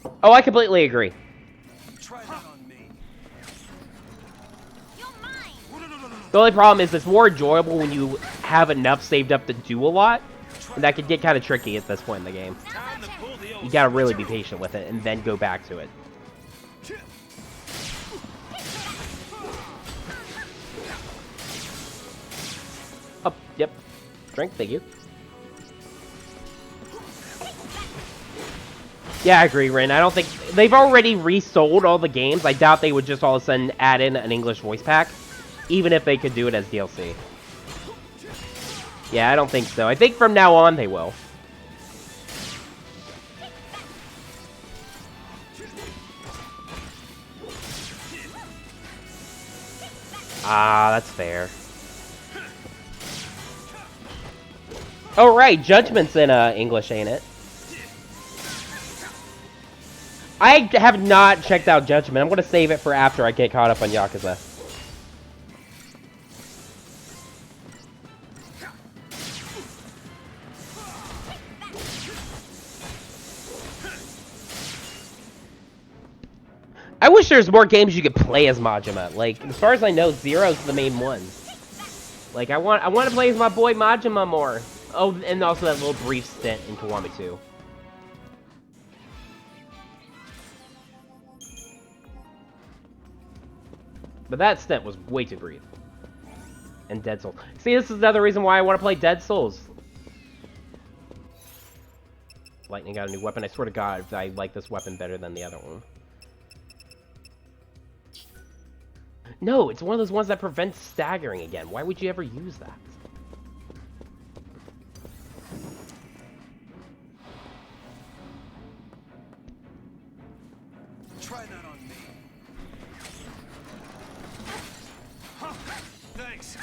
is... Oh, I completely agree. Try that on me. You're mine. The only problem is it's more enjoyable when you have enough saved up to do a lot, and that could get kind of tricky at this point in the game. Time to pull the old You gotta really be patient with it, and then go back to it. Oh, yep. Drink, thank you. Yeah, I agree, Rin. I don't think... They've already resold all the games. I doubt they would just all of a sudden add in an English voice pack, even if they could do it as DLC. Yeah, I don't think so. I think from now on they will. Ah, that's fair. Oh, right. Judgment's in English, ain't it? I have not checked out Judgment. I'm gonna save it for after I get caught up on Yakuza. I wish there's more games you could play as Majima. Like, as far as I know, Zero's the main one. Like, I want to play as my boy Majima more. Oh, and also that little brief stint in Kiwami 2. But that stint was way too brief. And Dead Souls. See, this is another reason why I want to play Dead Souls. Lightning got a new weapon. I swear to God, I like this weapon better than the other one. No, it's one of those ones that prevents staggering again. Why would you ever use that? Try that on me. Huh. Thanks.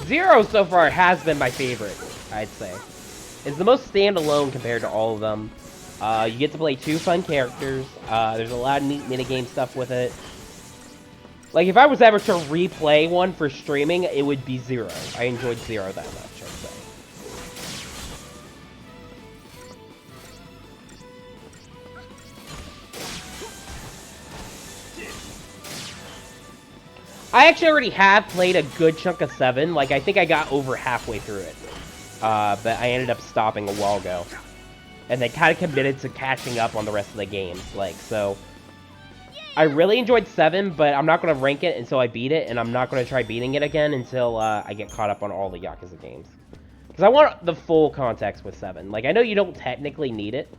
Zero so far has been my favorite, I'd say. It's the most standalone compared to all of them. You get to play 2 fun characters. There's a lot of neat minigame stuff with it. Like, if I was ever to replay one for streaming, it would be Zero. I enjoyed Zero that much, I'd say. I actually already have played a good chunk of 7. Like, I think I got over halfway through it. But I ended up stopping a while ago. And then kind of committed to catching up on the rest of the games. Like, so... I really enjoyed 7, but I'm not going to rank it until I beat it. And I'm not going to try beating it again until I get caught up on all the Yakuza games. Because I want the full context with 7. Like, I know you don't technically need it.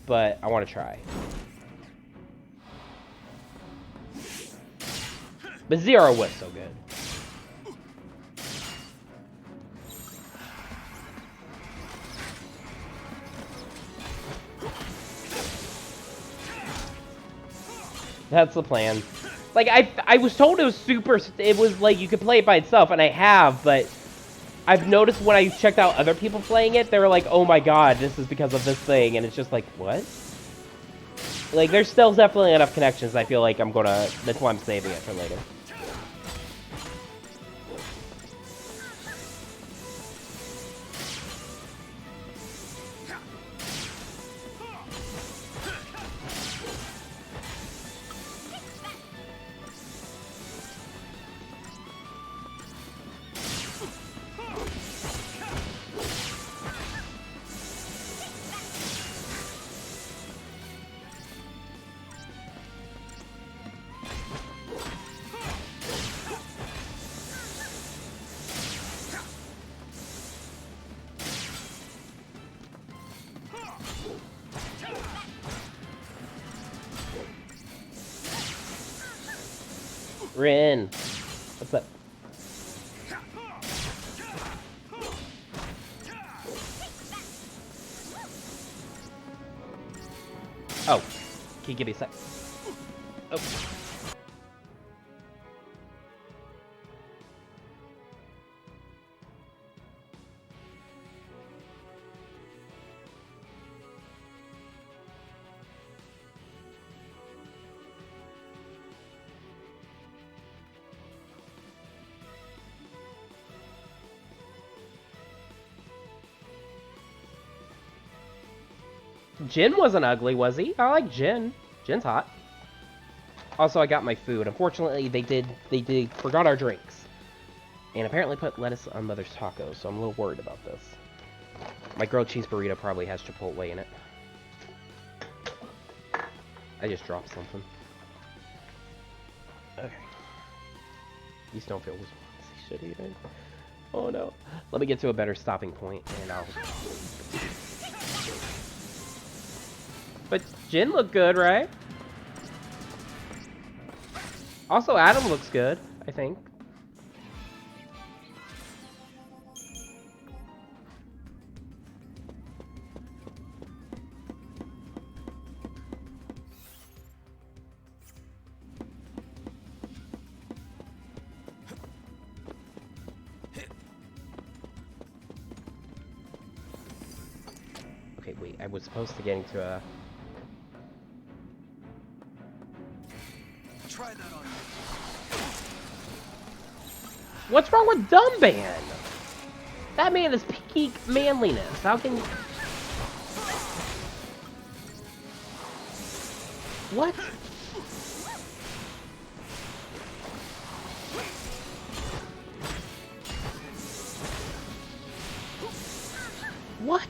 But I want to try. But Zero was so good. That's the plan. Like, I was told it was super... It was like you could play it by itself, and I have, but... I've noticed when I checked out other people playing it, they were like, oh my god, this is because of this thing, and it's just like, what? Like, there's still definitely enough connections. I feel like I'm gonna... That's why I'm saving it for later. Rin, what's up? Oh, can you give me a sec? Oh. Jin wasn't ugly, was he? I like Jin. Jin's hot. Also, I got my food. Unfortunately, they forgot our drinks. And apparently put lettuce on Mother's tacos, so I'm a little worried about this. My grilled cheese burrito probably has Chipotle in it. I just dropped something. Okay. These don't feel shit either. Oh no. Let me get to a better stopping point, and I'll... But Jin looked good, right? Also, Adam looks good, I think. I was supposed to get into a... Try that on. What's wrong with Dumban? That man is peak manliness. How can... What? What?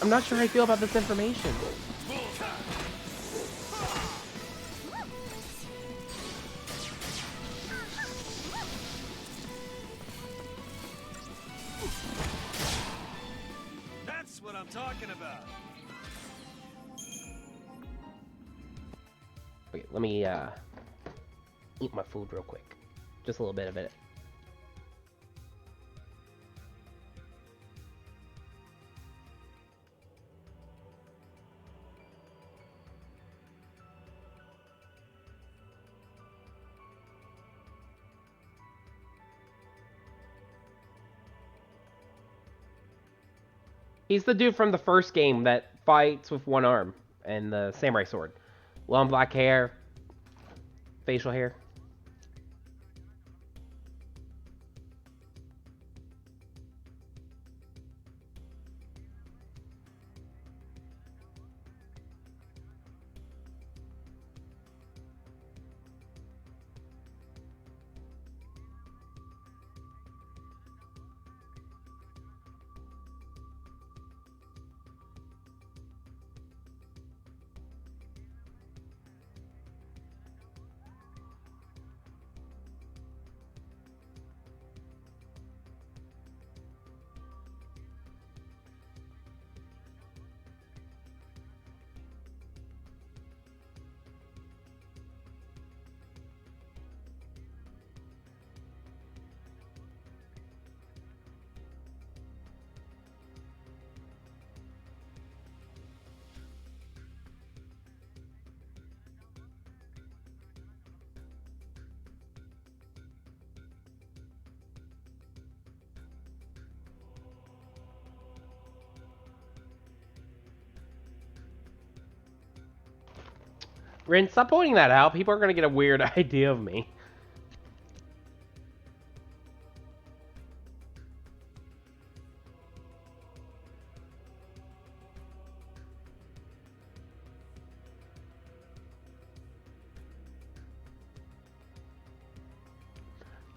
I'm not sure how I feel about this information. That's what I'm talking about. Okay, let me eat my food real quick. Just a little bit of it. He's the dude from the first game that fights with one arm and the samurai sword. Long black hair, facial hair. Rin, stop pointing that out. People are gonna get a weird idea of me.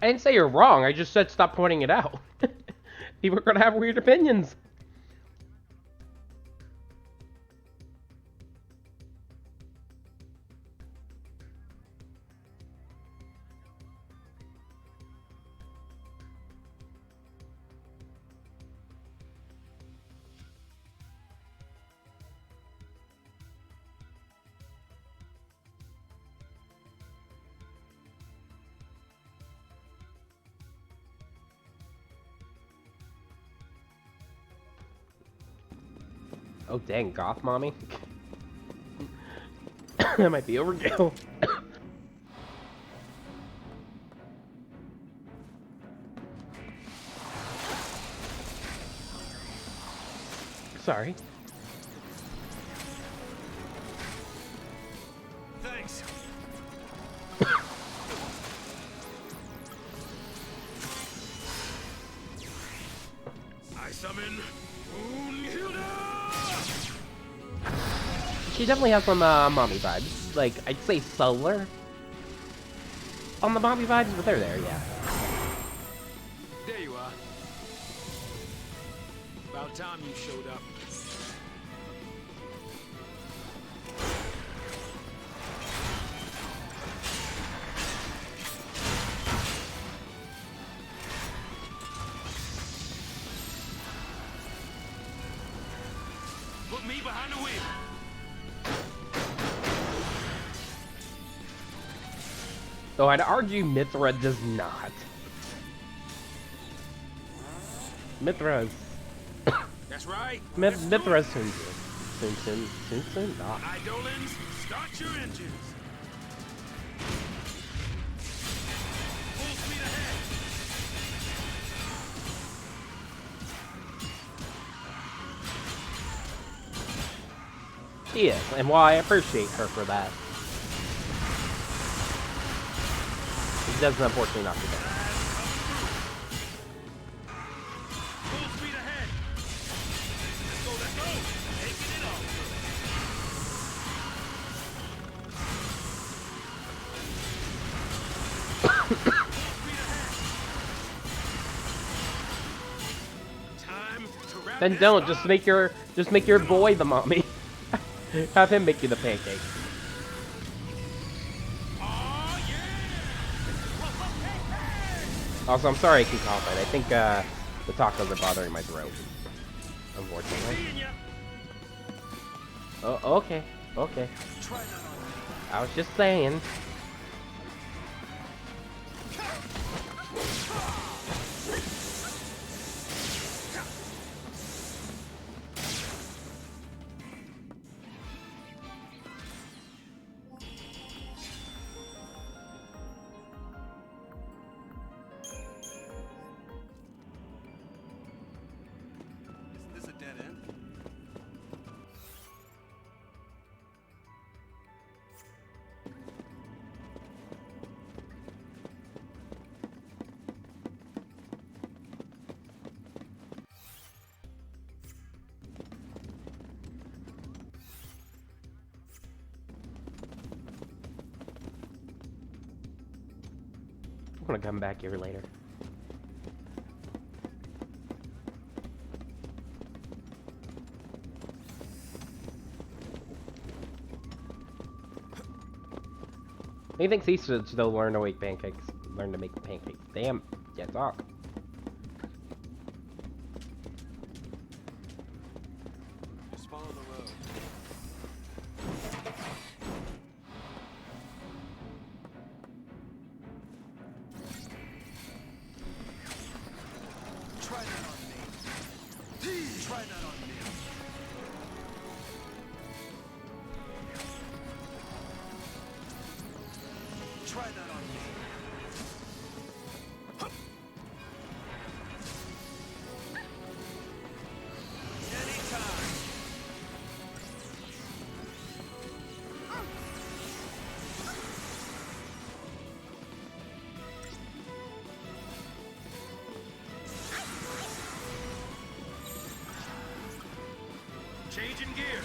I didn't say you're wrong. I just said stop pointing it out. People are gonna have weird opinions. Oh dang, goth mommy. That might be overkill. Sorry. Thanks. I summon Moonhilda! She definitely has some mommy vibes. Like, I'd say solar on the mommy vibes, but they're there, yeah. There you are. About time you showed up. Put me behind the wheel. Though I'd argue Mithra does not. Mithra's... That's right. Mithra's Sun Tzu. Not. Eidolons, start your engines. Full speed ahead. She is, and while I appreciate her for that, she does unfortunately not do that. Full speed ahead. Let's go, let's go. Taking it off. Full speed ahead. Time to wrap Then this don't, up. just make your boy the mommy. Have him make you the pancake. Oh, yeah. Also, I'm sorry I keep coughing. I think the tacos are bothering my throat. Unfortunately. Seeing ya. Oh, okay, okay. Try that on me. I was just saying. Isn't this a dead end? I'm gonna come back here later. He thinks he should still learn to make pancakes. Learn to make pancakes. Damn. Yeah, talk. Just follow the road. Try that on me. Try that on me. Try that on me. Anytime. Changing gears.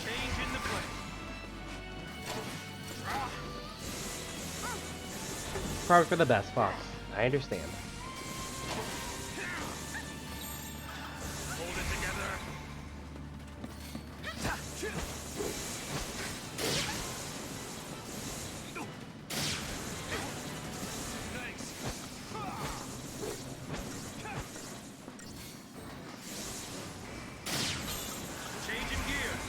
Changing the play. Probably for the best, Fox. I understand. Hold it together. Nice. Changing gears.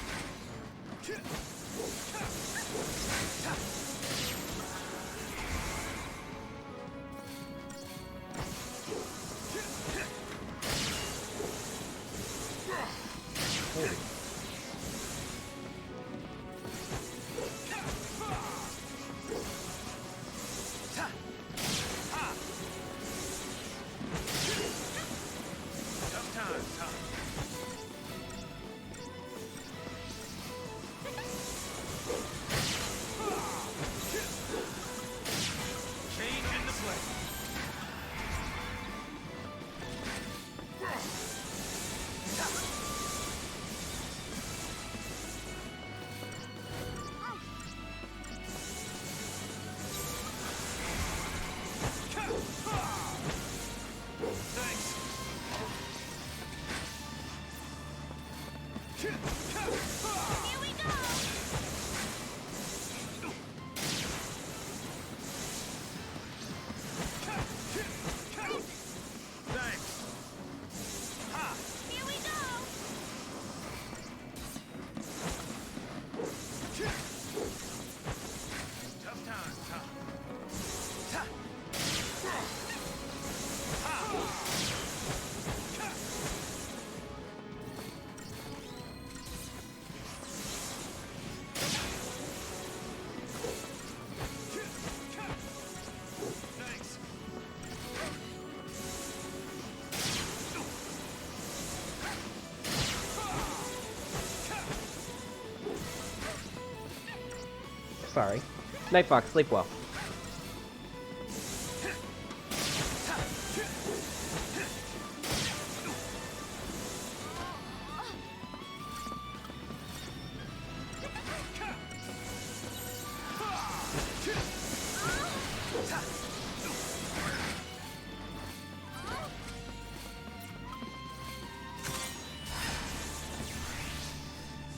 sorry. Night Fox, sleep well.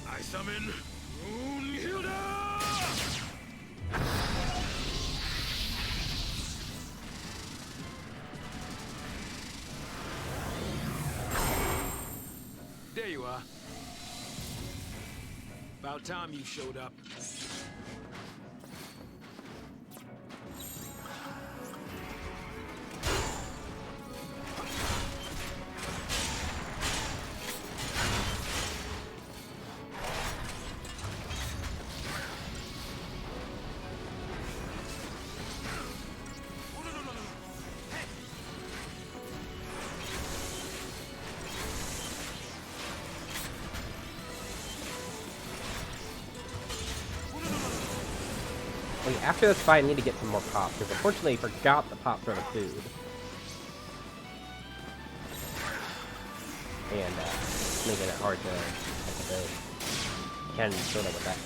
I summon Brunhilde! There you are. About time you showed up. Wait, after this fight, I need to get some more pops, because unfortunately I forgot the pops are the food. And, making it hard to get the food. Can't show them with that.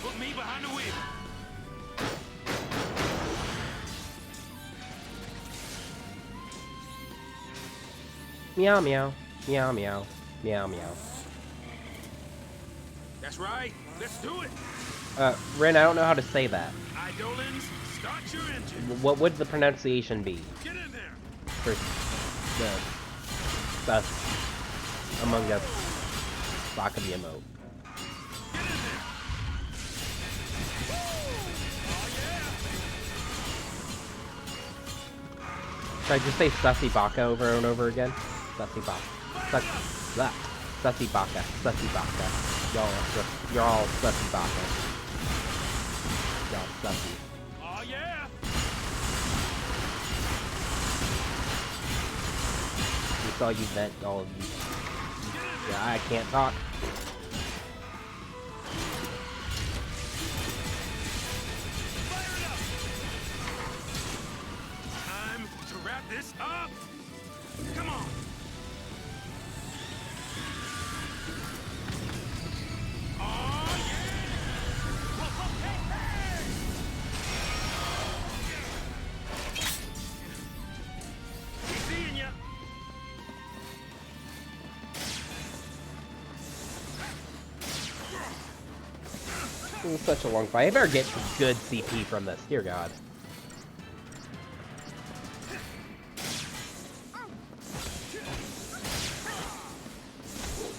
Put me behind the wheel. Meow meow, meow meow, meow meow. That's right. Let's do it. Rin, I don't know how to say that. Eidolons, start your engine. What would the pronunciation be Get in there. for the us Among Us Bakabi emote? Get in there. Should I just say Sussy Baka over and over again? Sussy Baka. Sussy Baka. Sussy Baka. You're all Sussy Baka. Y'all Sussy. Oh yeah. We saw you vent, all of you. Yeah, I can't talk. Fire it up. Time to wrap this up. Come on. Oh yeah. Whoa, whoa, hey, hey. We seeing ya. It was such a long fight. I better get some good CP from this. Dear God.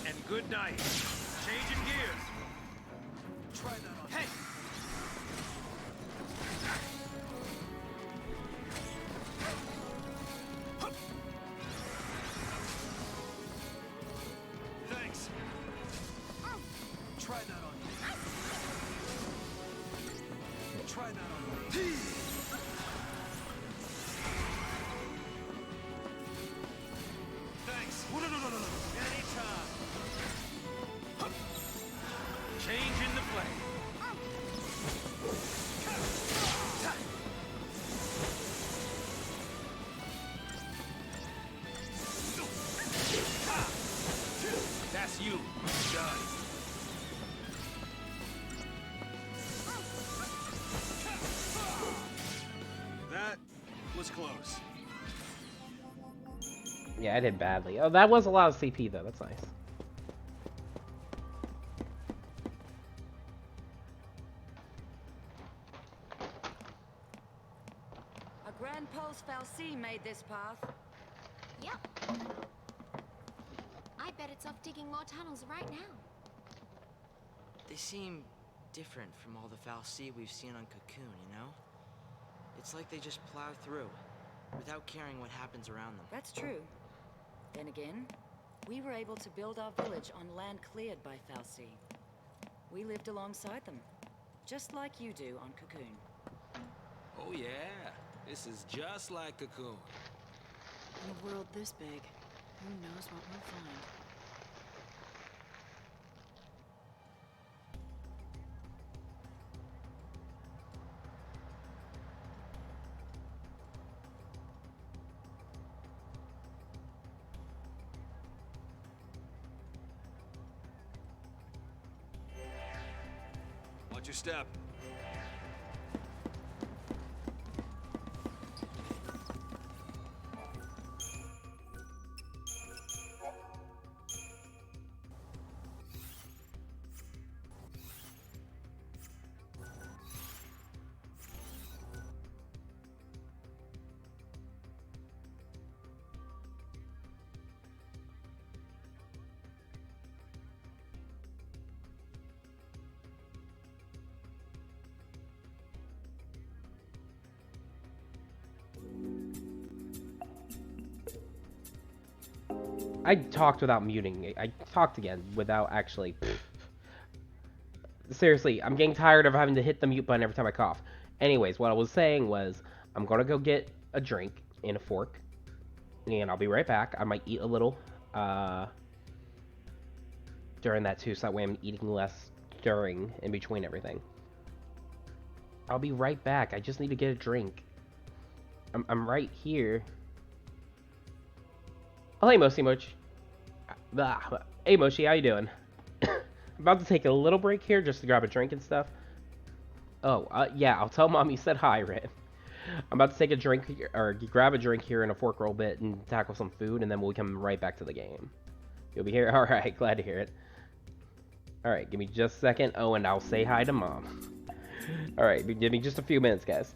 And good night. Changing gears. Try that on. Hey. Thanks. Try that on you. Try that on you. Thanks. No. Anytime. Change in the play. That's you. Done. That was close. Yeah, I did badly. Oh, that was a lot of CP though. That's nice. A Grand Pulse Fal'Cie made this path. Yep. I bet it's off digging more tunnels right now. They seem different from all the Fal'Cie we've seen on Cocoon, you know? It's like they just plow through, without caring what happens around them. That's true. Then again, we were able to build our village on land cleared by Fal'Cie. We lived alongside them, just like you do on Cocoon. Oh yeah, this is just like Cocoon. In a world this big, who knows what we'll find? your step. I talked without muting. I talked again without actually. Seriously, I'm getting tired of having to hit the mute button every time I cough. Anyways, what I was saying was, I'm gonna go get a drink and a fork, and I'll be right back. I might eat a little during that too, so that way I'm eating less during in between everything. I'll be right back. I just need to get a drink. I'm right here. Oh, hey, Mochi. Hey, Mochi, how you doing? I'm about to take a little break here just to grab a drink and stuff. Oh, yeah, I'll tell Mom you said hi, Red. I'm about to take a drink, or grab a drink here in a fork roll bit and tackle some food, and then we'll come right back to the game. You'll be here? Alright, glad to hear it. Alright, give me just a second. Oh, and I'll say hi to Mom. Alright, give me just a few minutes, guys.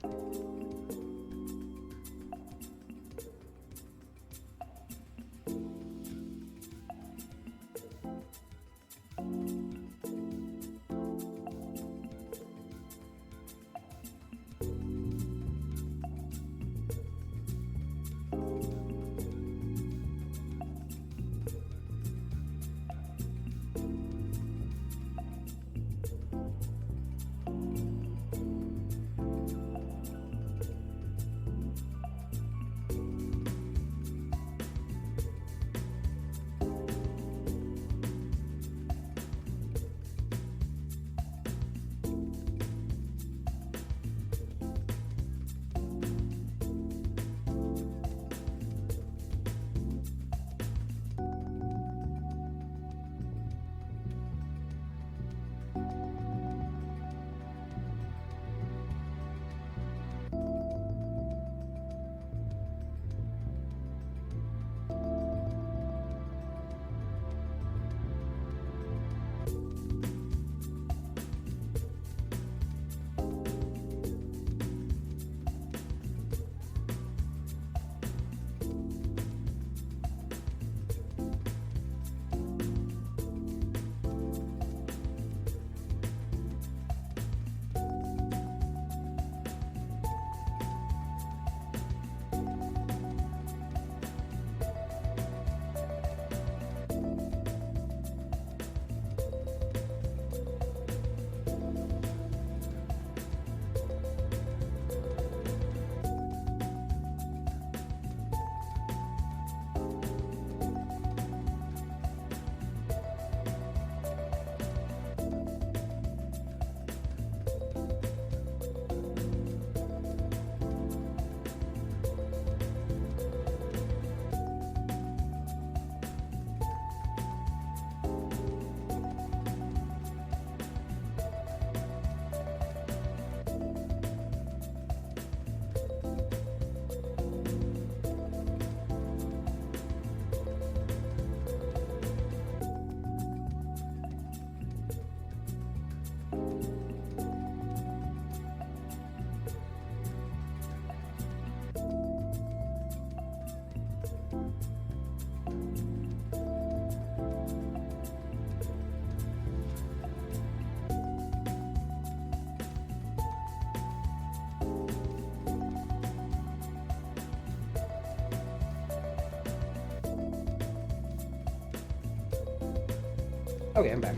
Okay, I'm back.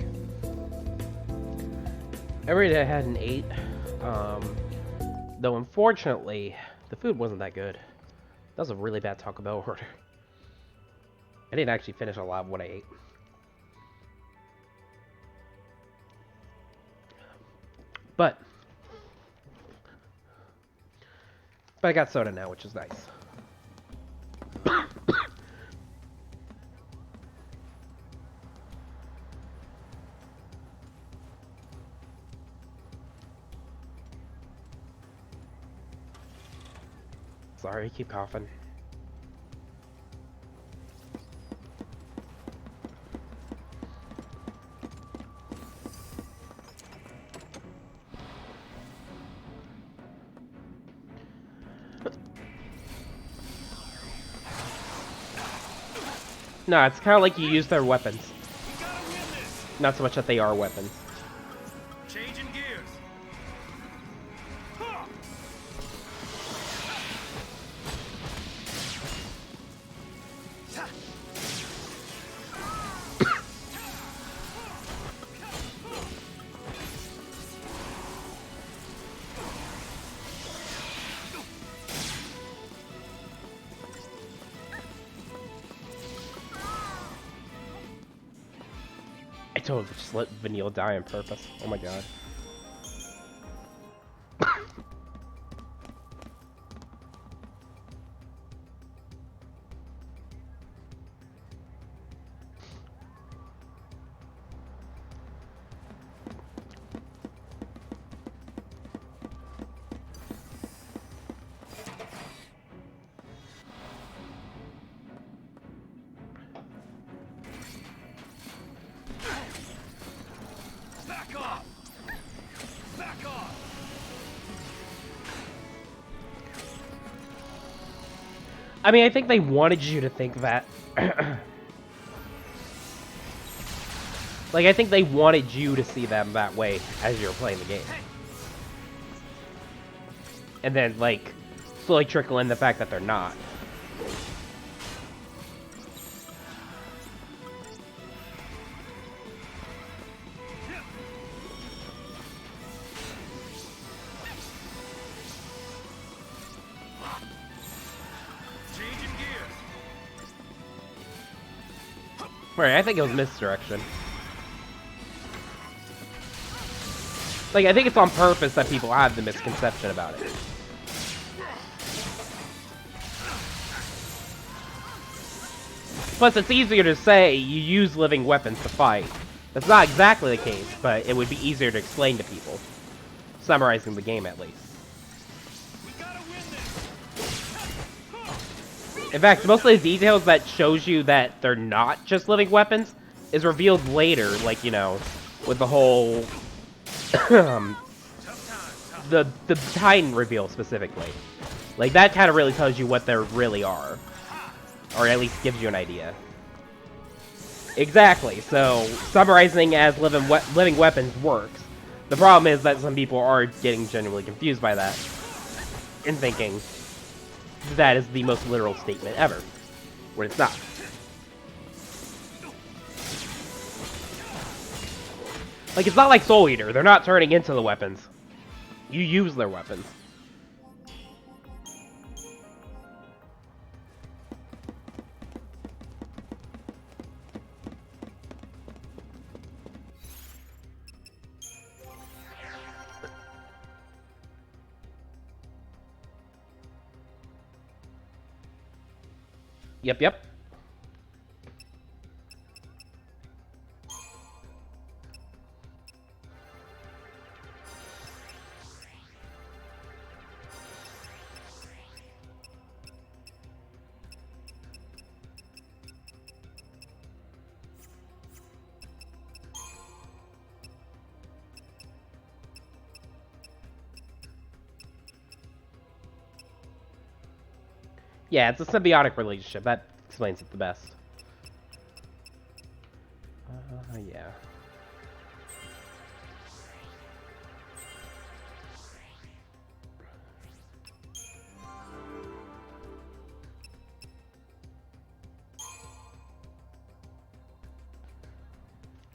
Every day I had an 8. Though unfortunately, the food wasn't that good. That was a really bad Taco Bell order. I didn't actually finish a lot of what I ate. But I got soda now, which is nice. Sorry, I keep coughing. No, it's kind of like you use their weapons. We gotta win this. Not so much that they are weapons. Changing gears. Huh. I totally just let Vanille die on purpose. Oh my god. Back off. Back off. I mean, I think they wanted you to think that. Like, I think they wanted you to see them that way as you were playing the game. And then, like, slowly trickle in the fact that they're not. Changing gears. Right, I think it was misdirection. Like, I think it's on purpose that people have the misconception about it. Plus, it's easier to say you use living weapons to fight. That's not exactly the case, but it would be easier to explain to people. Summarizing the game, at least. We gotta win this. In fact, most of the details that shows you that they're not just living weapons is revealed later, like, you know, with the whole... the Titan reveal, specifically. Like, that kind of really tells you what they really are. Or at least gives you an idea. Exactly, so summarizing as living weapons works. The problem is that some people are getting genuinely confused by that. And thinking that is the most literal statement ever. When it's not. Like, it's not like Soul Eater. They're not turning into the weapons. You use their weapons. Yep, yep. Yeah, it's a symbiotic relationship. That explains it the best. Yeah.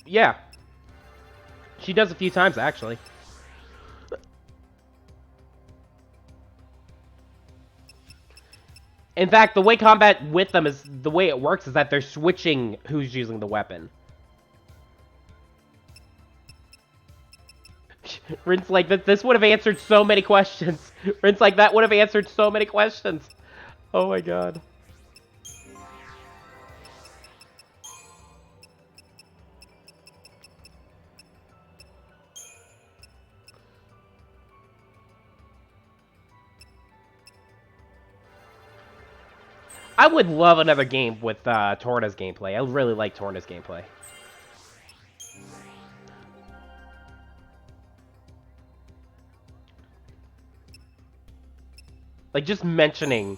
Yeah. She does a few times, actually. In fact, the way combat with them is... the way it works is that they're switching who's using the weapon. Rinse like this would have answered so many questions. Rinse like that would have answered so many questions. Oh my god. I would love another game with Torna's gameplay. I really like Torna's gameplay. Like, just mentioning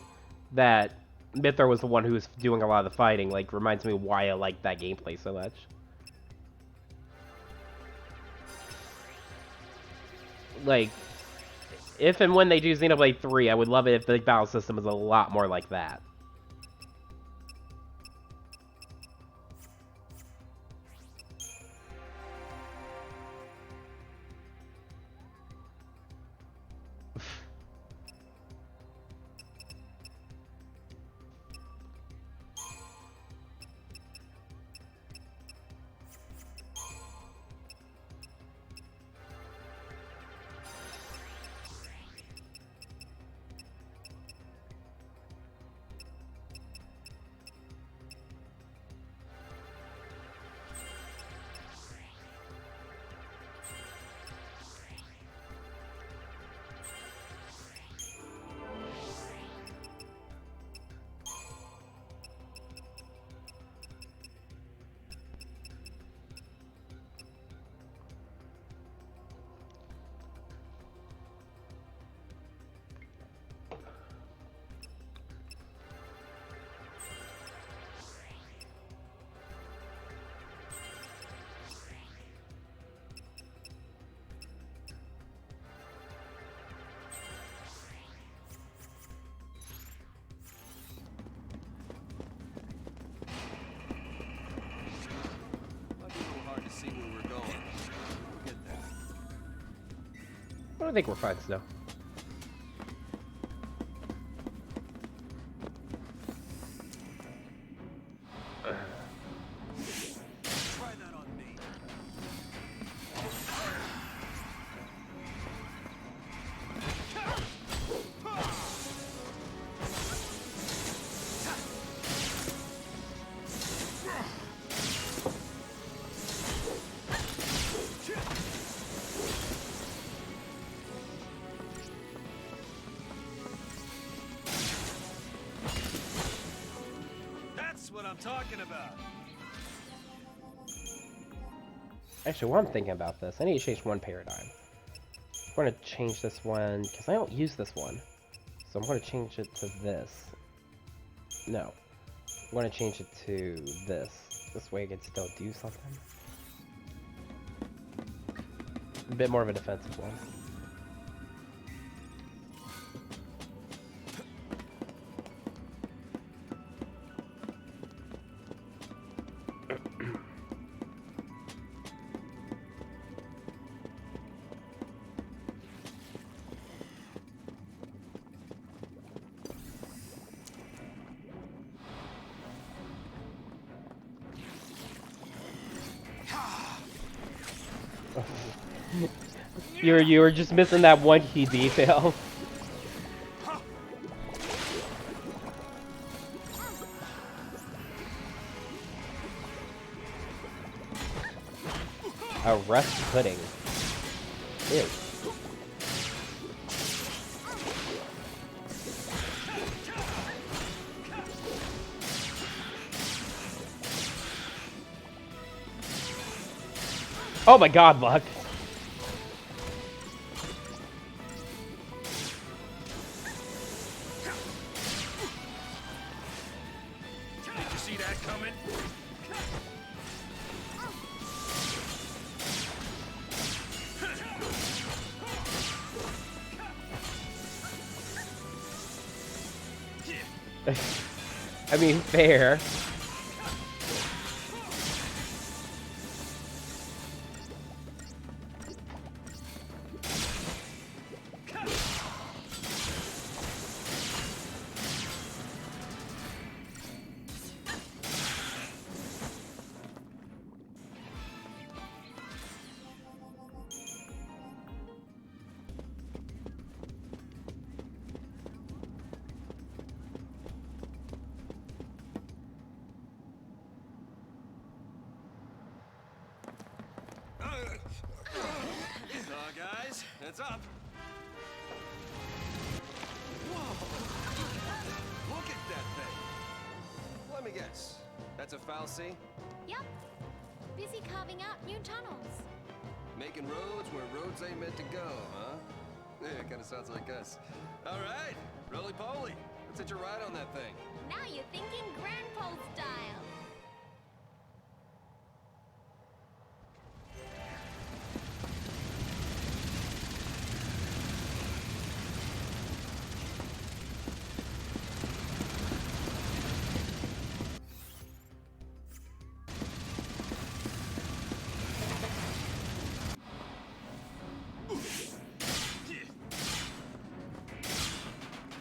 that Mythra was the one who was doing a lot of the fighting, like, reminds me why I like that gameplay so much. Like, if and when they do Xenoblade 3, I would love it if the battle system was a lot more like that. Might be a little hard to see where we're going. We'll get there. I think we're fine still. Try that on me. That's what I'm talking about. Actually, while I'm thinking about this, I need to change one paradigm. I'm going to change this one, because I don't use this one. So I'm going to change it to this. No. I'm going to change it to this. This way I can still do something. A bit more of a defensive one. You were just missing that one key detail. A rust pudding. Ew. Oh my god, Luck. Did you see that coming? I mean, fair. Guys, heads up. Whoa! Look at that thing. roads. That's a Falsey? Yep. Busy carving out new tunnels. Making roads where roads ain't meant to go, huh? Yeah, kind of sounds like us. All right, roly-poly. Let's hitch a ride on that thing. Now you're thinking Grandpa style.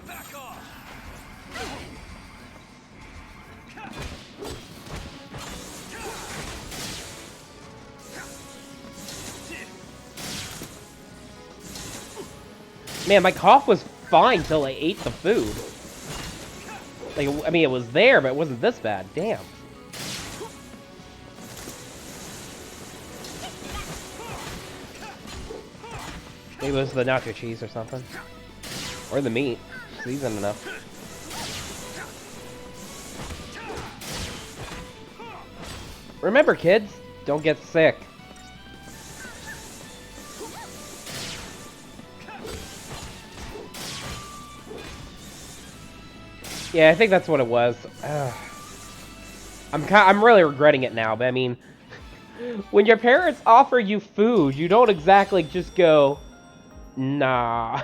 Back off! Man, my cough was fine till I ate the food. Like, I mean, it was there, but it wasn't this bad. Damn. Maybe it was the nacho cheese or something. Or the meat. Seasoned enough. Remember, kids, don't get sick. Yeah, I think that's what it was. I'm really regretting it now, but I mean, when your parents offer you food, you don't exactly just go, nah,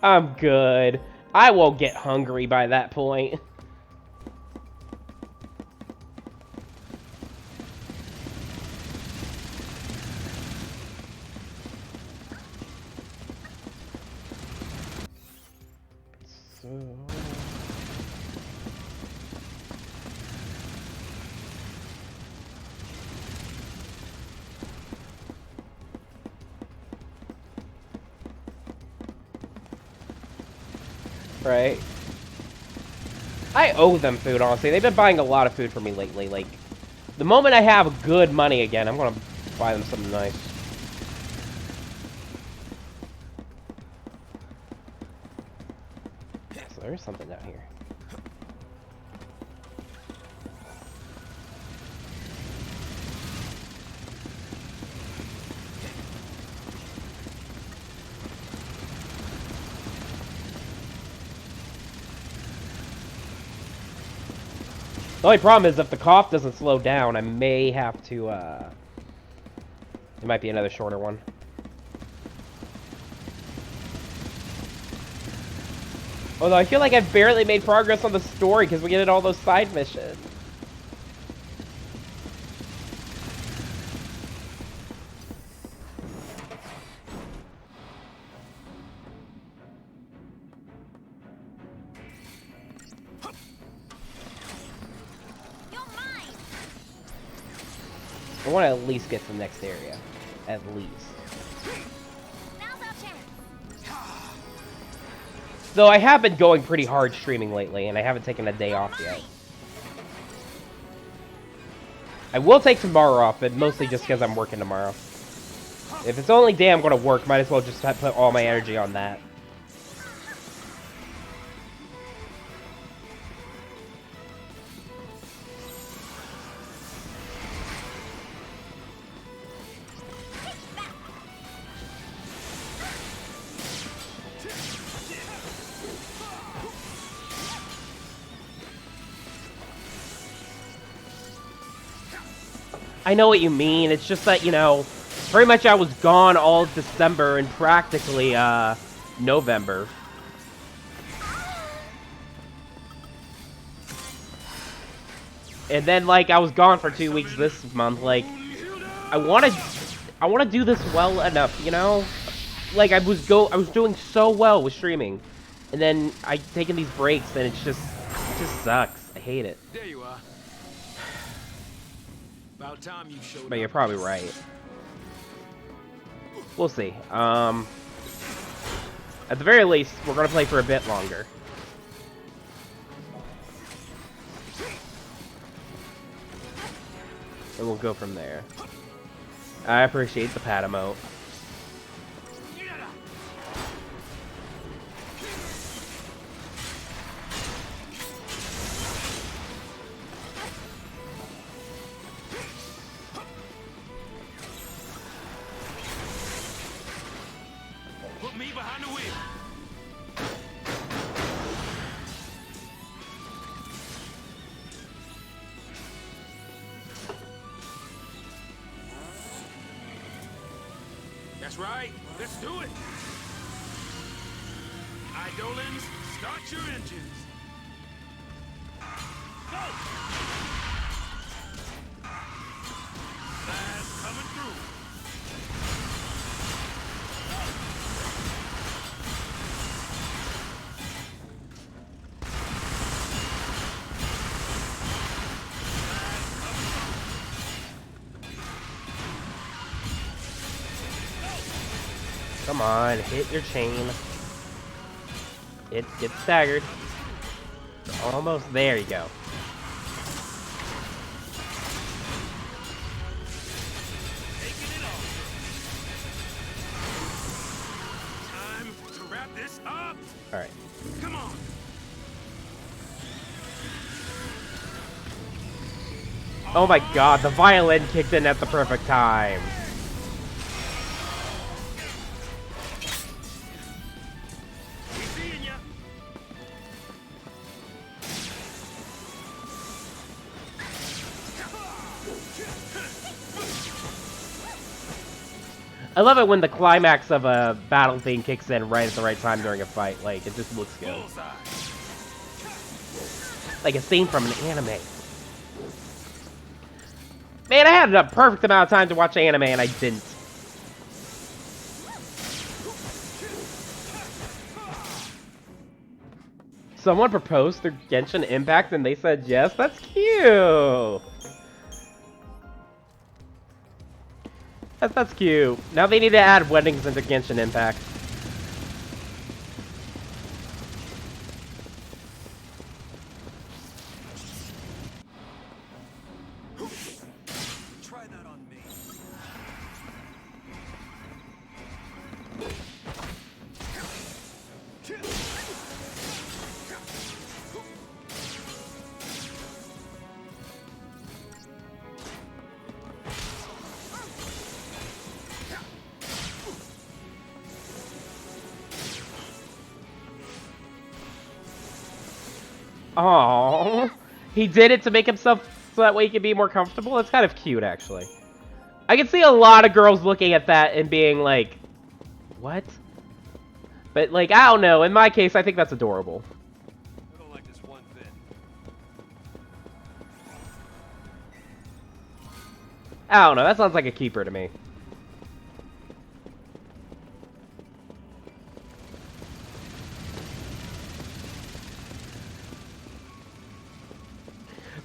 I'm good. I won't get hungry by that point. Right. I owe them food, honestly. They've been buying a lot of food for me lately. Like, the moment I have good money again, I'm gonna buy them something nice. So there's something down here. The only problem is if the cough doesn't slow down, I may have to, it might be another shorter one. Although I feel like I've barely made progress on the story because we get all those side missions. I want to at least get to the next area. At least. Now's our chance. Though I have been going pretty hard streaming lately, and I haven't taken a day off yet. I will take tomorrow off, but mostly just because I'm working tomorrow. If it's the only day I'm going to work, might as well just put all my energy on that. I know what you mean. It's just that, you know, pretty much I was gone all of December and practically, November. And then, like, I was gone for 2 weeks this month. Like, I want to do this well enough, you know? Like, I was doing so well with streaming. And then I taken these breaks and it just sucks. I hate it. There you are. About time you showed But you're up. probably right. We'll see. At the very least, we're gonna play for a bit longer. And we'll go from there. I appreciate the pat emote. That's right. Let's do it. Eidolons, start your engines. Go! Blast coming through. Come on, hit your chain. It gets staggered. Almost there you go. Taking it off. Time to wrap this up. Alright. Come on. Oh my god, the violin kicked in at the perfect time. We seeing ya. I love it when the climax of a battle theme kicks in right at the right time during a fight. Like, it just looks good. Bullseye. Like a scene from an anime. Man, I had a perfect amount of time to watch anime and I didn't. Someone proposed through Genshin Impact and they said yes? That's cute! That's cute. Now they need to add weddings into Genshin Impact. Try that on me. Aww. He did it to make himself so that way he could be more comfortable? That's kind of cute, actually. I can see a lot of girls looking at that and being like, what? But, like, I don't know. In my case, I think that's adorable. I don't like this one bit. I don't know. That sounds like a keeper to me.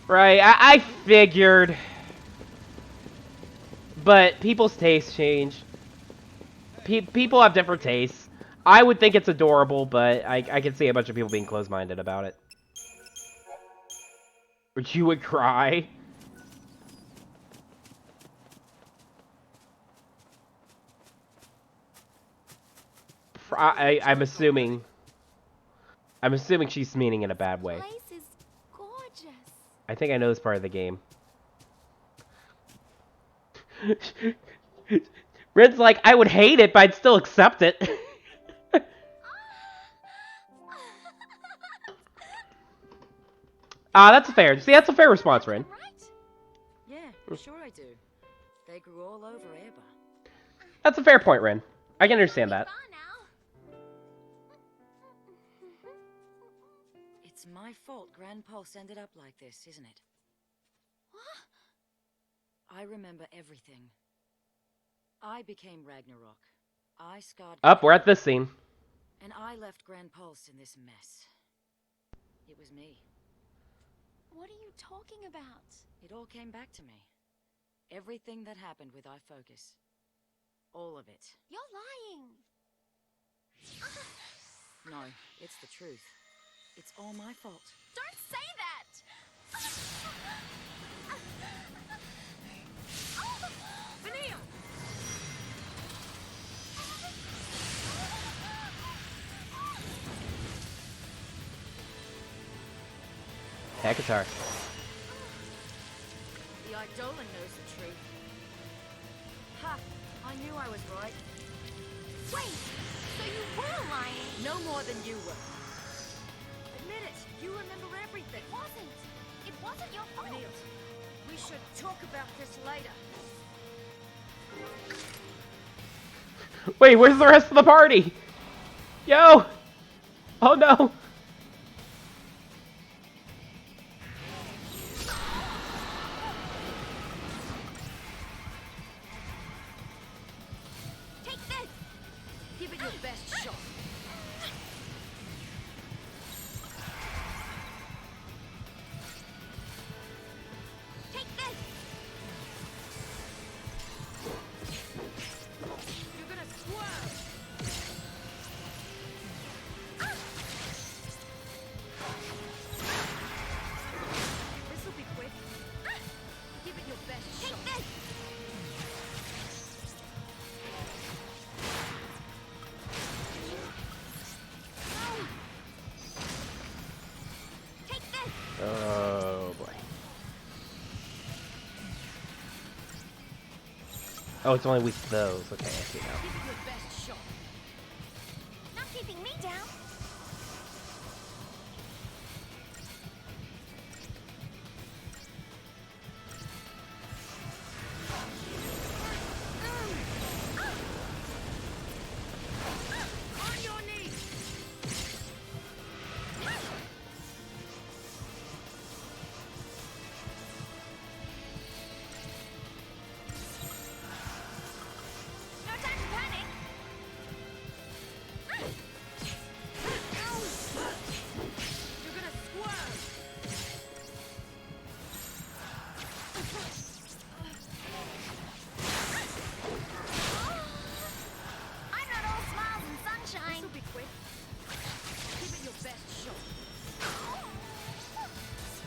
Right, I figured. But people's tastes change. People have different tastes. I would think it's adorable, but I can see a bunch of people being closed-minded about it. But you would cry? I'm assuming she's meaning in a bad way. Place is gorgeous. I think I know this part of the game. Red's like, I would hate it, but I'd still accept it. That's fair. See, that's a fair response, Ren. Right? Yeah, sure I do. They grew all over Aeba. That's a fair point, Ren. I can understand that. Far now. It's my fault Grand Pulse ended up like this, isn't it? I remember everything. I became Ragnarok. I scarred... Up, we're at this scene. And I left Grand Pulse in this mess. It was me. What are you talking about? It all came back to me. Everything that happened with iFocus. All of it. You're lying. No, it's the truth. It's all my fault. Don't say that. Vanille! Hecatar. The Eidolon knows the truth. Ha! I knew I was right. Wait, so you were lying? No more than you were. Admit it, you remember everything. It wasn't your fault. Vanille, we should talk about this later. Wait, where's the rest of the party? Yo! Oh no! Take this! Give it your best shot. Take this! You're gonna swerve. This'll be quick. Give it your best Take shot. this! Take this! Oh boy. Oh, it's only weak to those. Okay, I see now. Give it your best shot. Not keeping me down. On your knees. No time to panic. You're gonna swerve. I'm not all smiles and sunshine. This'll be quick. Give it your best shot.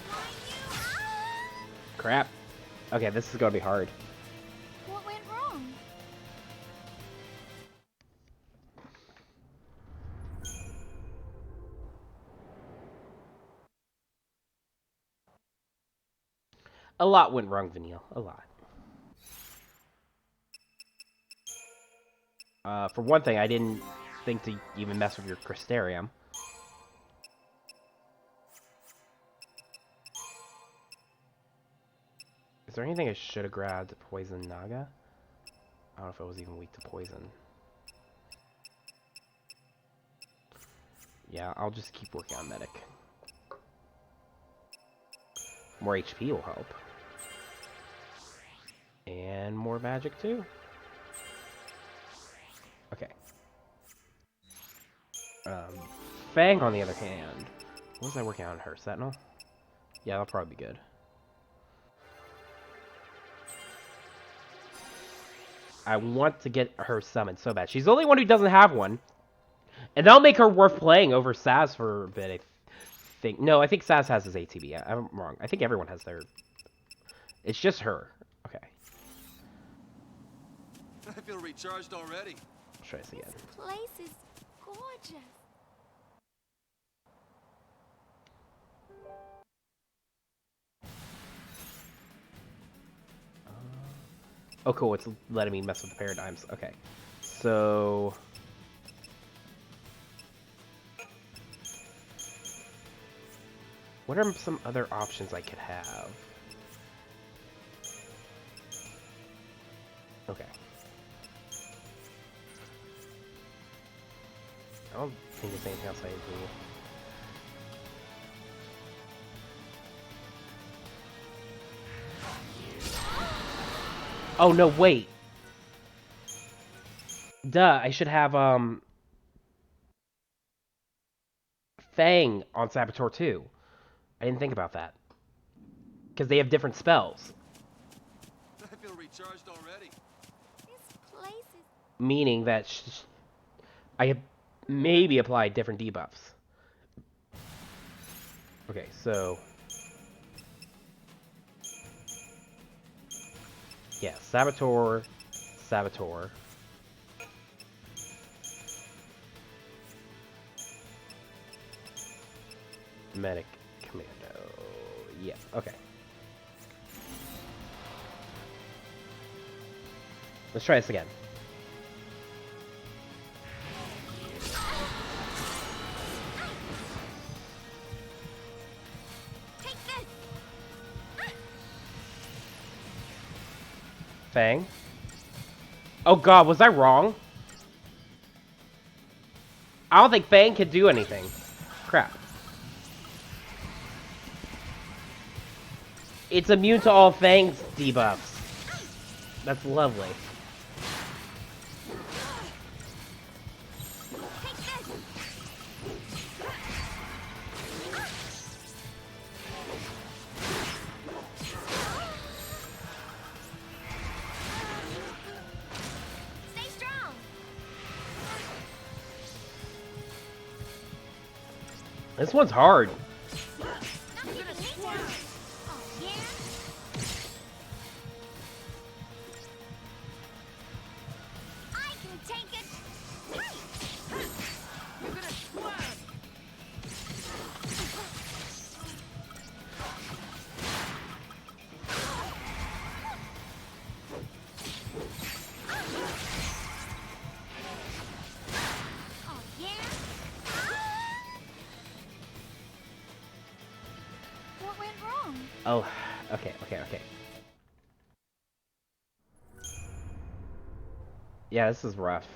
Why you? Crap. Okay, this is gonna be hard. What went wrong? A lot went wrong, Vanille. A lot. For one thing, I didn't think to even mess with your Crystarium. Is there anything I should have grabbed to poison Naga? I don't know if it was even weak to poison. Yeah, I'll just keep working on Medic. More HP will help. And more magic too. Okay. Fang, on the other hand. What was I working on her? Sentinel? Yeah, that'll probably be good. I want to get her summoned so bad. She's the only one who doesn't have one. And that'll make her worth playing over Saz for a bit, I think. No, I think Saz has his ATB. I'm wrong. I think everyone has their... It's just her. Okay. I feel recharged already. I'll try this again. This place is gorgeous. Oh, cool. It's letting me mess with the paradigms. Okay. So... what are some other options I could have? Okay. I don't think there's anything else I can do. Oh, no, wait. Duh, I should have, Fang on Saboteur too. I didn't think about that. Because they have different spells. I feel recharged already. This place is... Meaning that I have maybe applied different debuffs. Okay, so... yeah, Saboteur, Saboteur. Medic Commando. Yeah, okay. Let's try this again. Take this! Fang. Oh god, was I wrong? I don't think Fang can do anything. Crap. It's immune to all Fang's debuffs. That's lovely. Take this. Stay strong. This one's hard. Not keeping me down. Oh, yeah? I can take it. Hey! You're gonna swim! Oh, yeah? What went wrong? Oh, okay. Yeah, this is rough.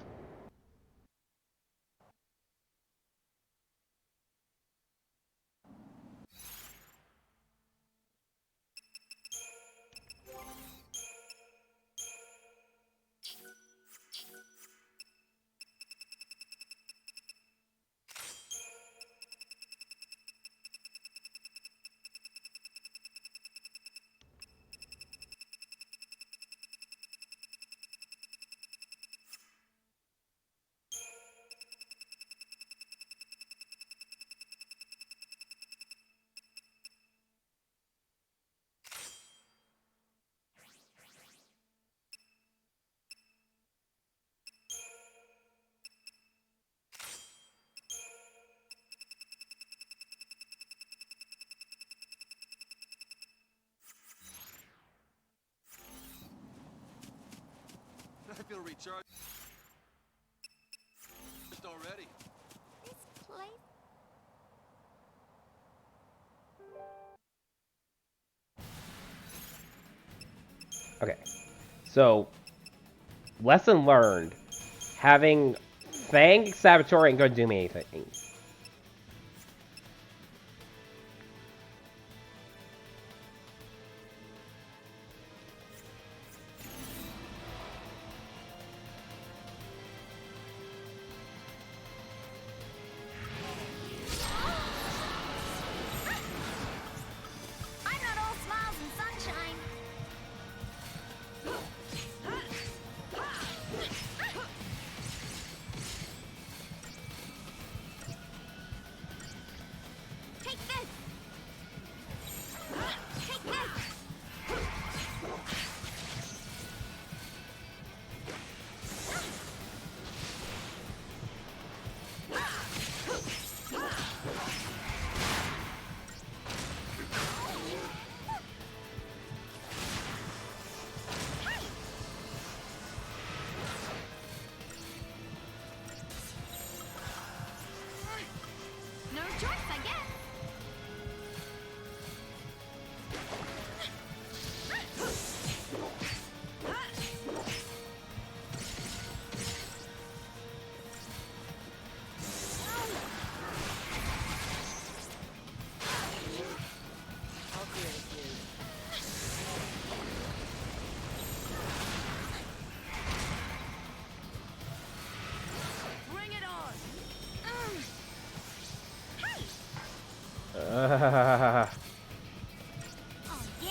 I feel recharged already. This place. Okay. So, lesson learned. Having Fang Saboteur ain't gonna do me anything. I'm not all smiles and sunshine. Take this. Take this. No choice, I guess. I'll do it, dude. Bring it on! Hey! Uh, Oh, yeah?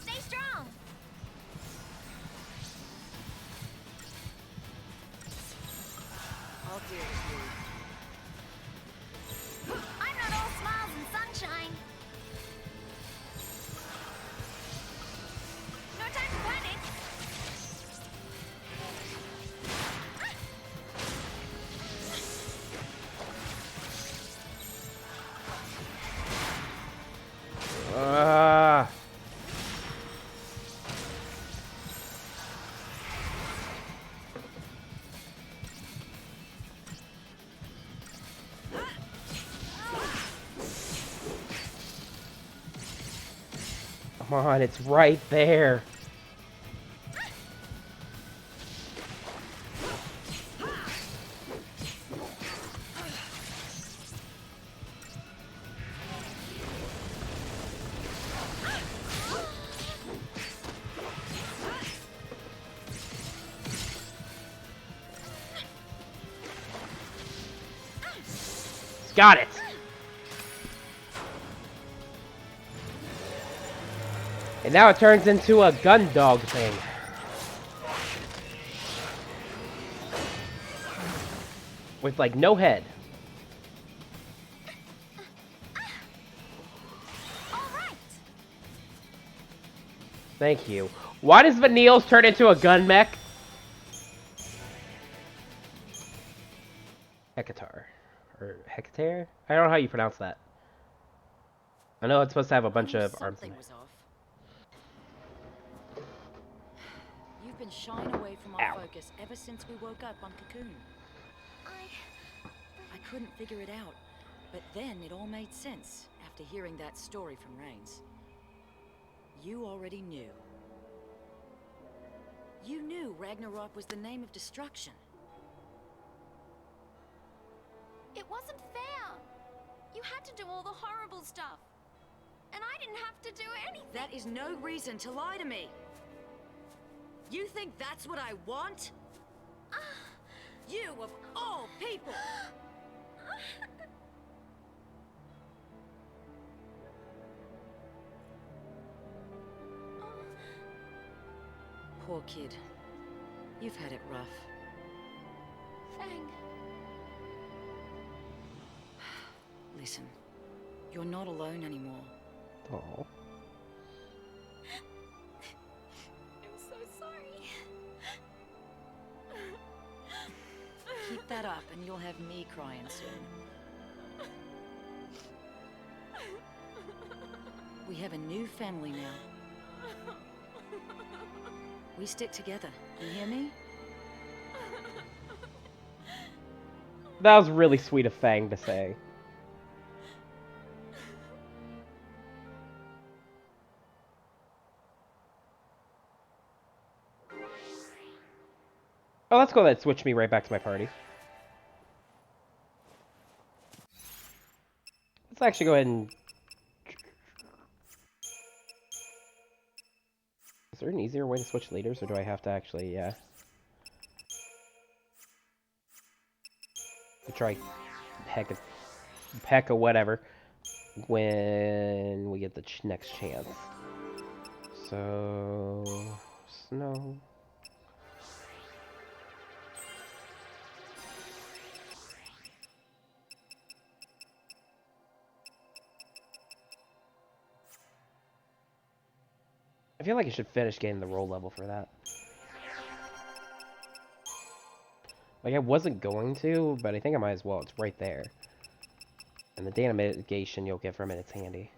Stay strong. I'll do it, dude. I'm not all smiles and sunshine. No time to panic. Come on, it's right there. Got it. And now it turns into a gun dog thing. With like no head. All right. Thank you. Why does Vanille's turn into a gun mech? Hecatar. Or Hecatar? I don't know how you pronounce that. I know it's supposed to have a bunch of arms in Something it. was off. You've been shying away from our Ow. focus ever since we woke up on Cocoon. I couldn't figure it out, but then it all made sense after hearing that story from Reigns. You already knew. You knew Ragnarok was the name of destruction. It wasn't fair. You had to do all the horrible stuff. And I didn't have to do anything. That is no reason to lie to me. You think that's what I want? You of all people! Poor kid. You've had it rough. Fang. Listen, you're not alone anymore. Oh. I'm so sorry. Keep that up and you'll have me crying soon. We have a new family now. We stick together. You hear me? That was really sweet of Fang to say. Oh, let's go ahead and switch me right back to my party. Let's actually go ahead and... Is there an easier way to switch leaders, or do I have to actually, try P.E.K.K.A whatever when we get the next chance. So... Snow... I feel like I should finish getting the roll level for that. Like, I wasn't going to, but I think I might as well. It's right there. And the data mitigation you'll get from it, it's handy.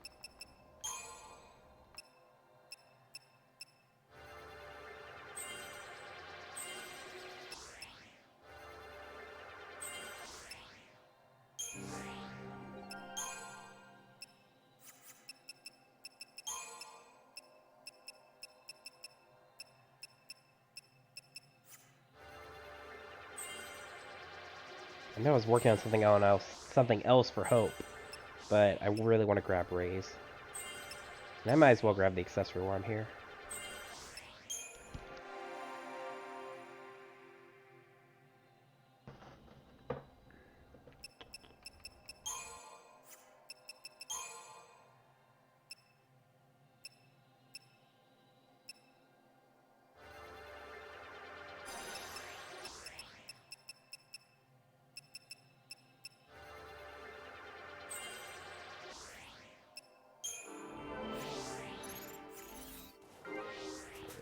I know I was working on something else for Hope, but I really want to grab Raze. And I might as well grab the accessory while I'm here.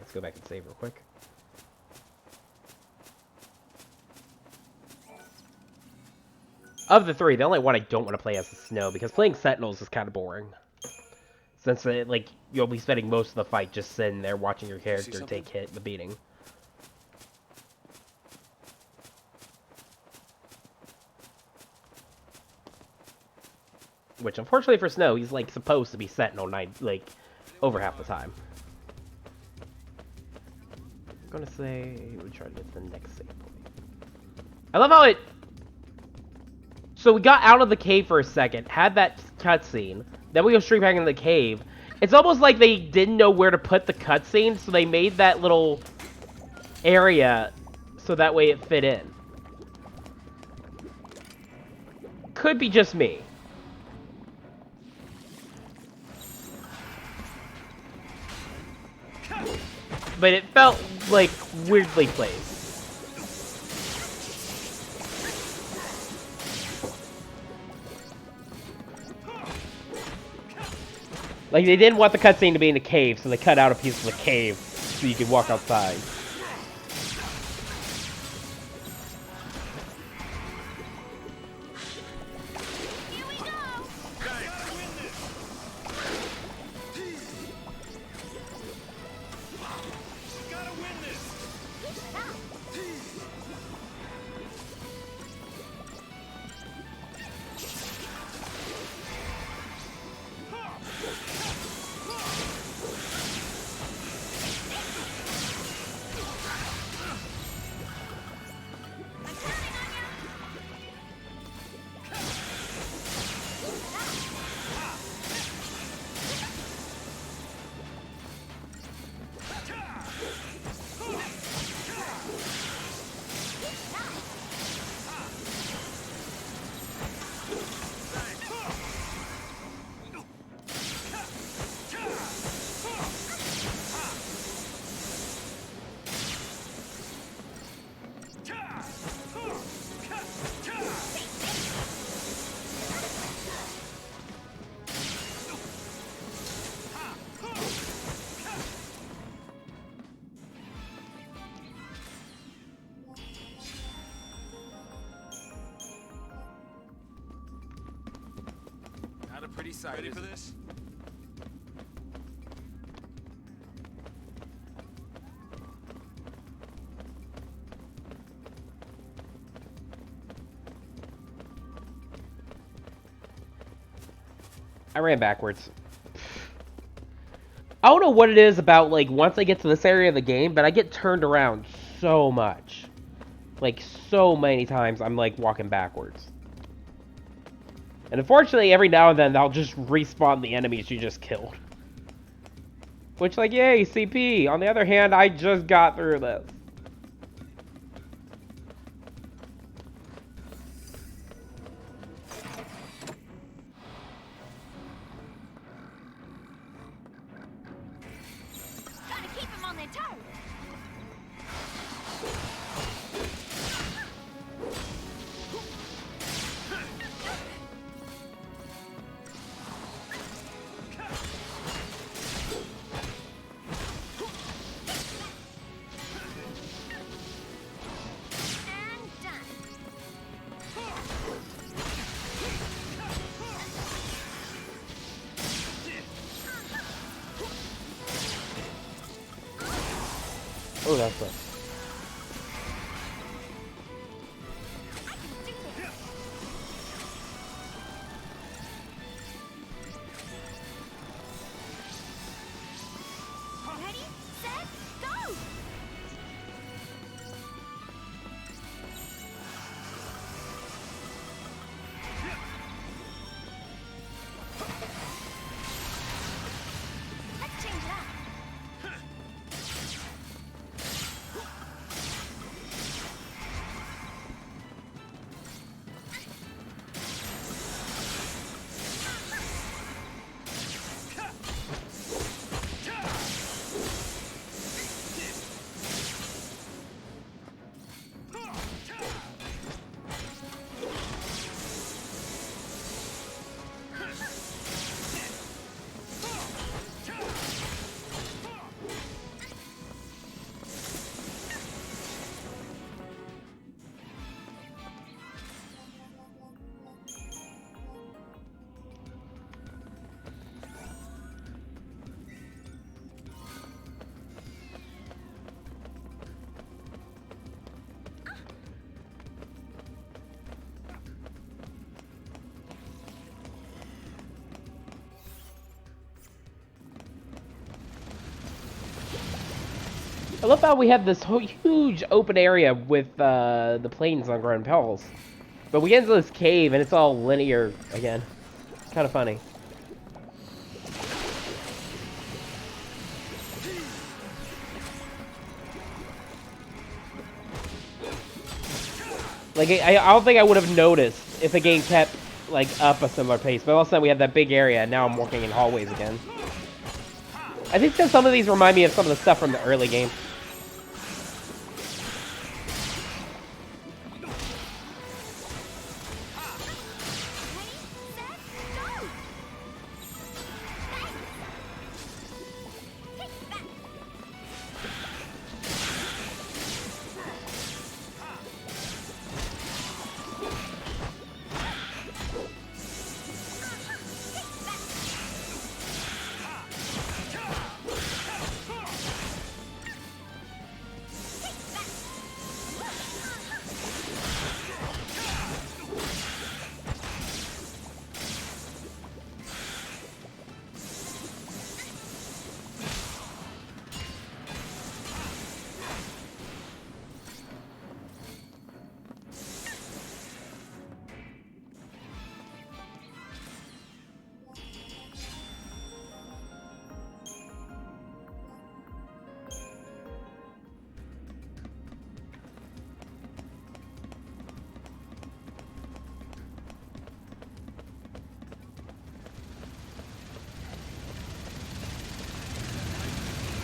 Let's go back and save real quick. Of the three, the only one I don't want to play as is Snow, because playing Sentinels is kind of boring. Since, like, you'll be spending most of the fight just sitting there watching your character take the beating. Which, unfortunately for Snow, he's, like, supposed to be Sentinel Knight, like, over half the time. I'm gonna say we try to get to the next save point. I love how it. So we got out of the cave for a second, had that cutscene, then we go straight back into the cave. It's almost like they didn't know where to put the cutscene, so they made that little area so that way it fit in. Could be just me. But it felt like weirdly placed. Like, they didn't want the cutscene to be in the cave, so they cut out a piece of the cave so you could walk outside. Here we go! Gotta win this! Gotta win this! Not a pretty sight. Ready for this? I ran backwards. I don't know what it is about, like, once I get to this area of the game, but I get turned around so much. Like, so many times I'm, like, walking backwards. And unfortunately, every now and then, they'll just respawn the enemies you just killed. Which, like, yay, CP! On the other hand, I just got through this. Gotta keep them on their toes! And done. Oh, that's it. I can do this! Ready, set, go! Let's change it up. love how we have this whole huge open area with the plains on Grand Palace. But we get into this cave and it's all linear again. It's kind of funny. Like, I don't think I would have noticed if the game kept, like, up a similar pace. But all of a sudden we have that big area and now I'm walking in hallways again. I think that some of these remind me of some of the stuff from the early game.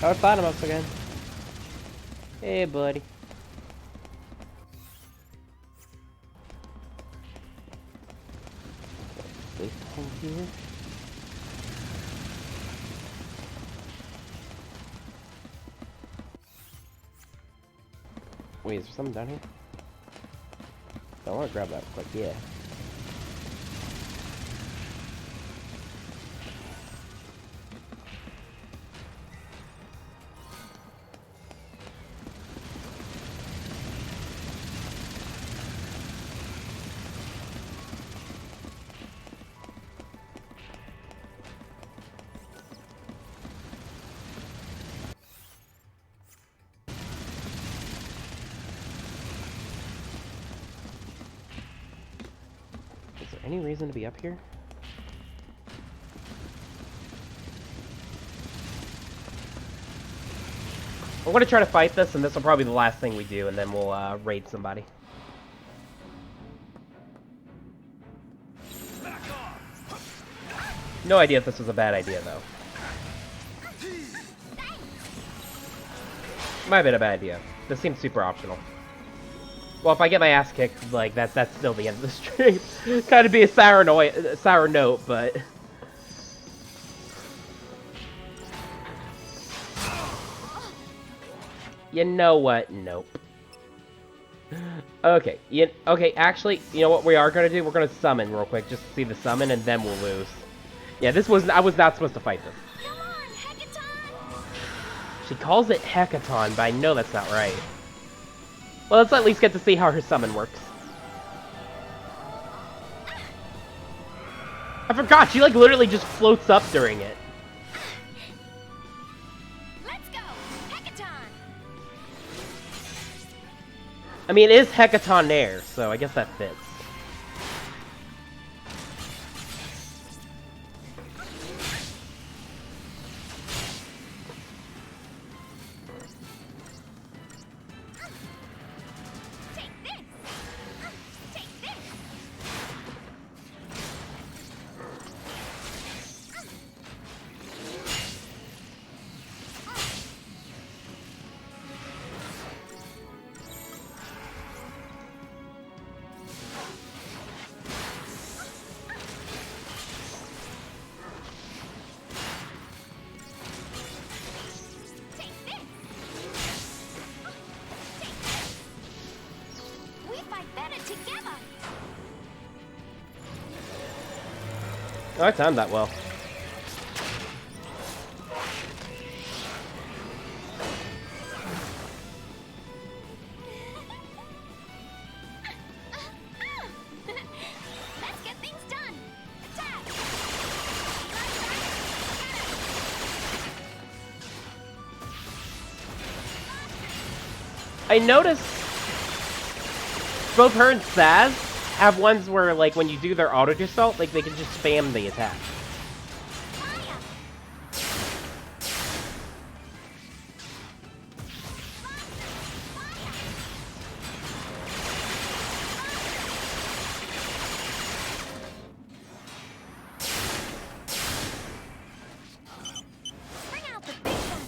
How's Thanatos again? Hey, buddy. This hole here. Wait, is there something down here? I want to grab that quick, yeah. Any reason to be up here? I'm gonna try to fight this, and this will probably be the last thing we do, and then we'll raid somebody. No idea if this was a bad idea, though. Might have been a bad idea. This seems super optional. Well, if I get my ass kicked, like, that's still the end of the stream. Kind of be a sour note, but... You know what? Nope. Okay, okay, actually, you know what we are gonna do? We're gonna summon real quick, just to see the summon, and then we'll lose. Yeah, I was not supposed to fight this. Come on, Hecaton! She calls it Hecaton, but I know that's not right. Well, let's at least get to see how her summon works. I forgot, she like literally just floats up during it. Let's go, Hecaton! I mean, it is Hecaton Air, so I guess that fits. Oh, I timed that well. Let's get things done. Attack! I noticed both her and Saz have ones where, like, when you do their auto assault, like, they can just spam the attack. Bring out the big guns.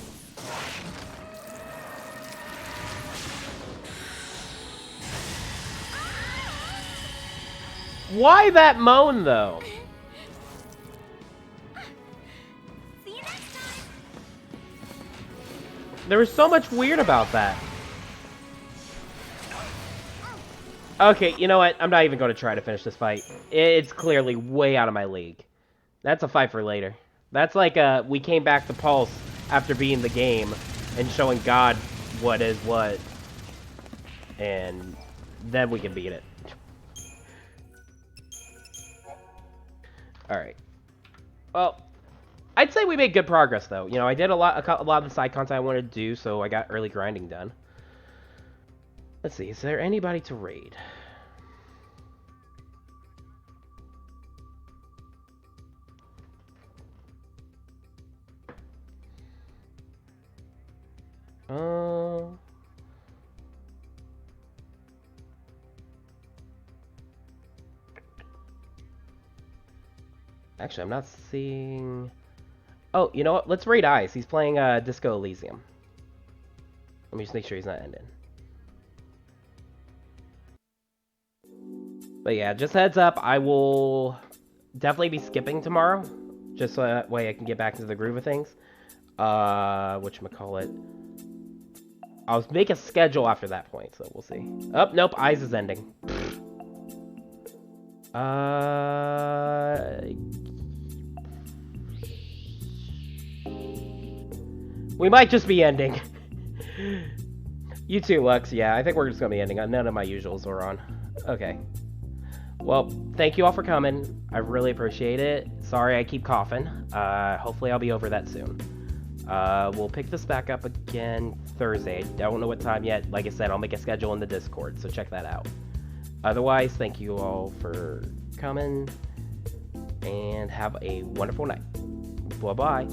Why that moan, though? See you next time. There was so much weird about that. Okay, you know what? I'm not even going to try to finish this fight. It's clearly way out of my league. That's a fight for later. That's like we came back to Pulse after beating the game and showing God what is what. And then we can beat it. Alright. Well, I'd say we made good progress, though. You know, I did a lot of the side content I wanted to do, so I got early grinding done. Let's see, is there anybody to raid? Actually, I'm not seeing... Oh, you know what? Let's raid Ice. He's playing Disco Elysium. Let me just make sure he's not ending. But yeah, just heads up, I will definitely be skipping tomorrow. Just so that way I can get back into the groove of things. Whatchamacallit. I'll make a schedule after that point, so we'll see. Oh, nope, Eyes is ending. We might just be ending. You too, Lux. Yeah, I think we're just gonna be ending. None of my usuals are on. Okay. Well, thank you all for coming. I really appreciate it. Sorry I keep coughing. Hopefully I'll be over that soon. We'll pick this back up again Thursday. I don't know what time yet. Like I said, I'll make a schedule in the Discord, so check that out. Otherwise, thank you all for coming, and have a wonderful night. Bye-bye.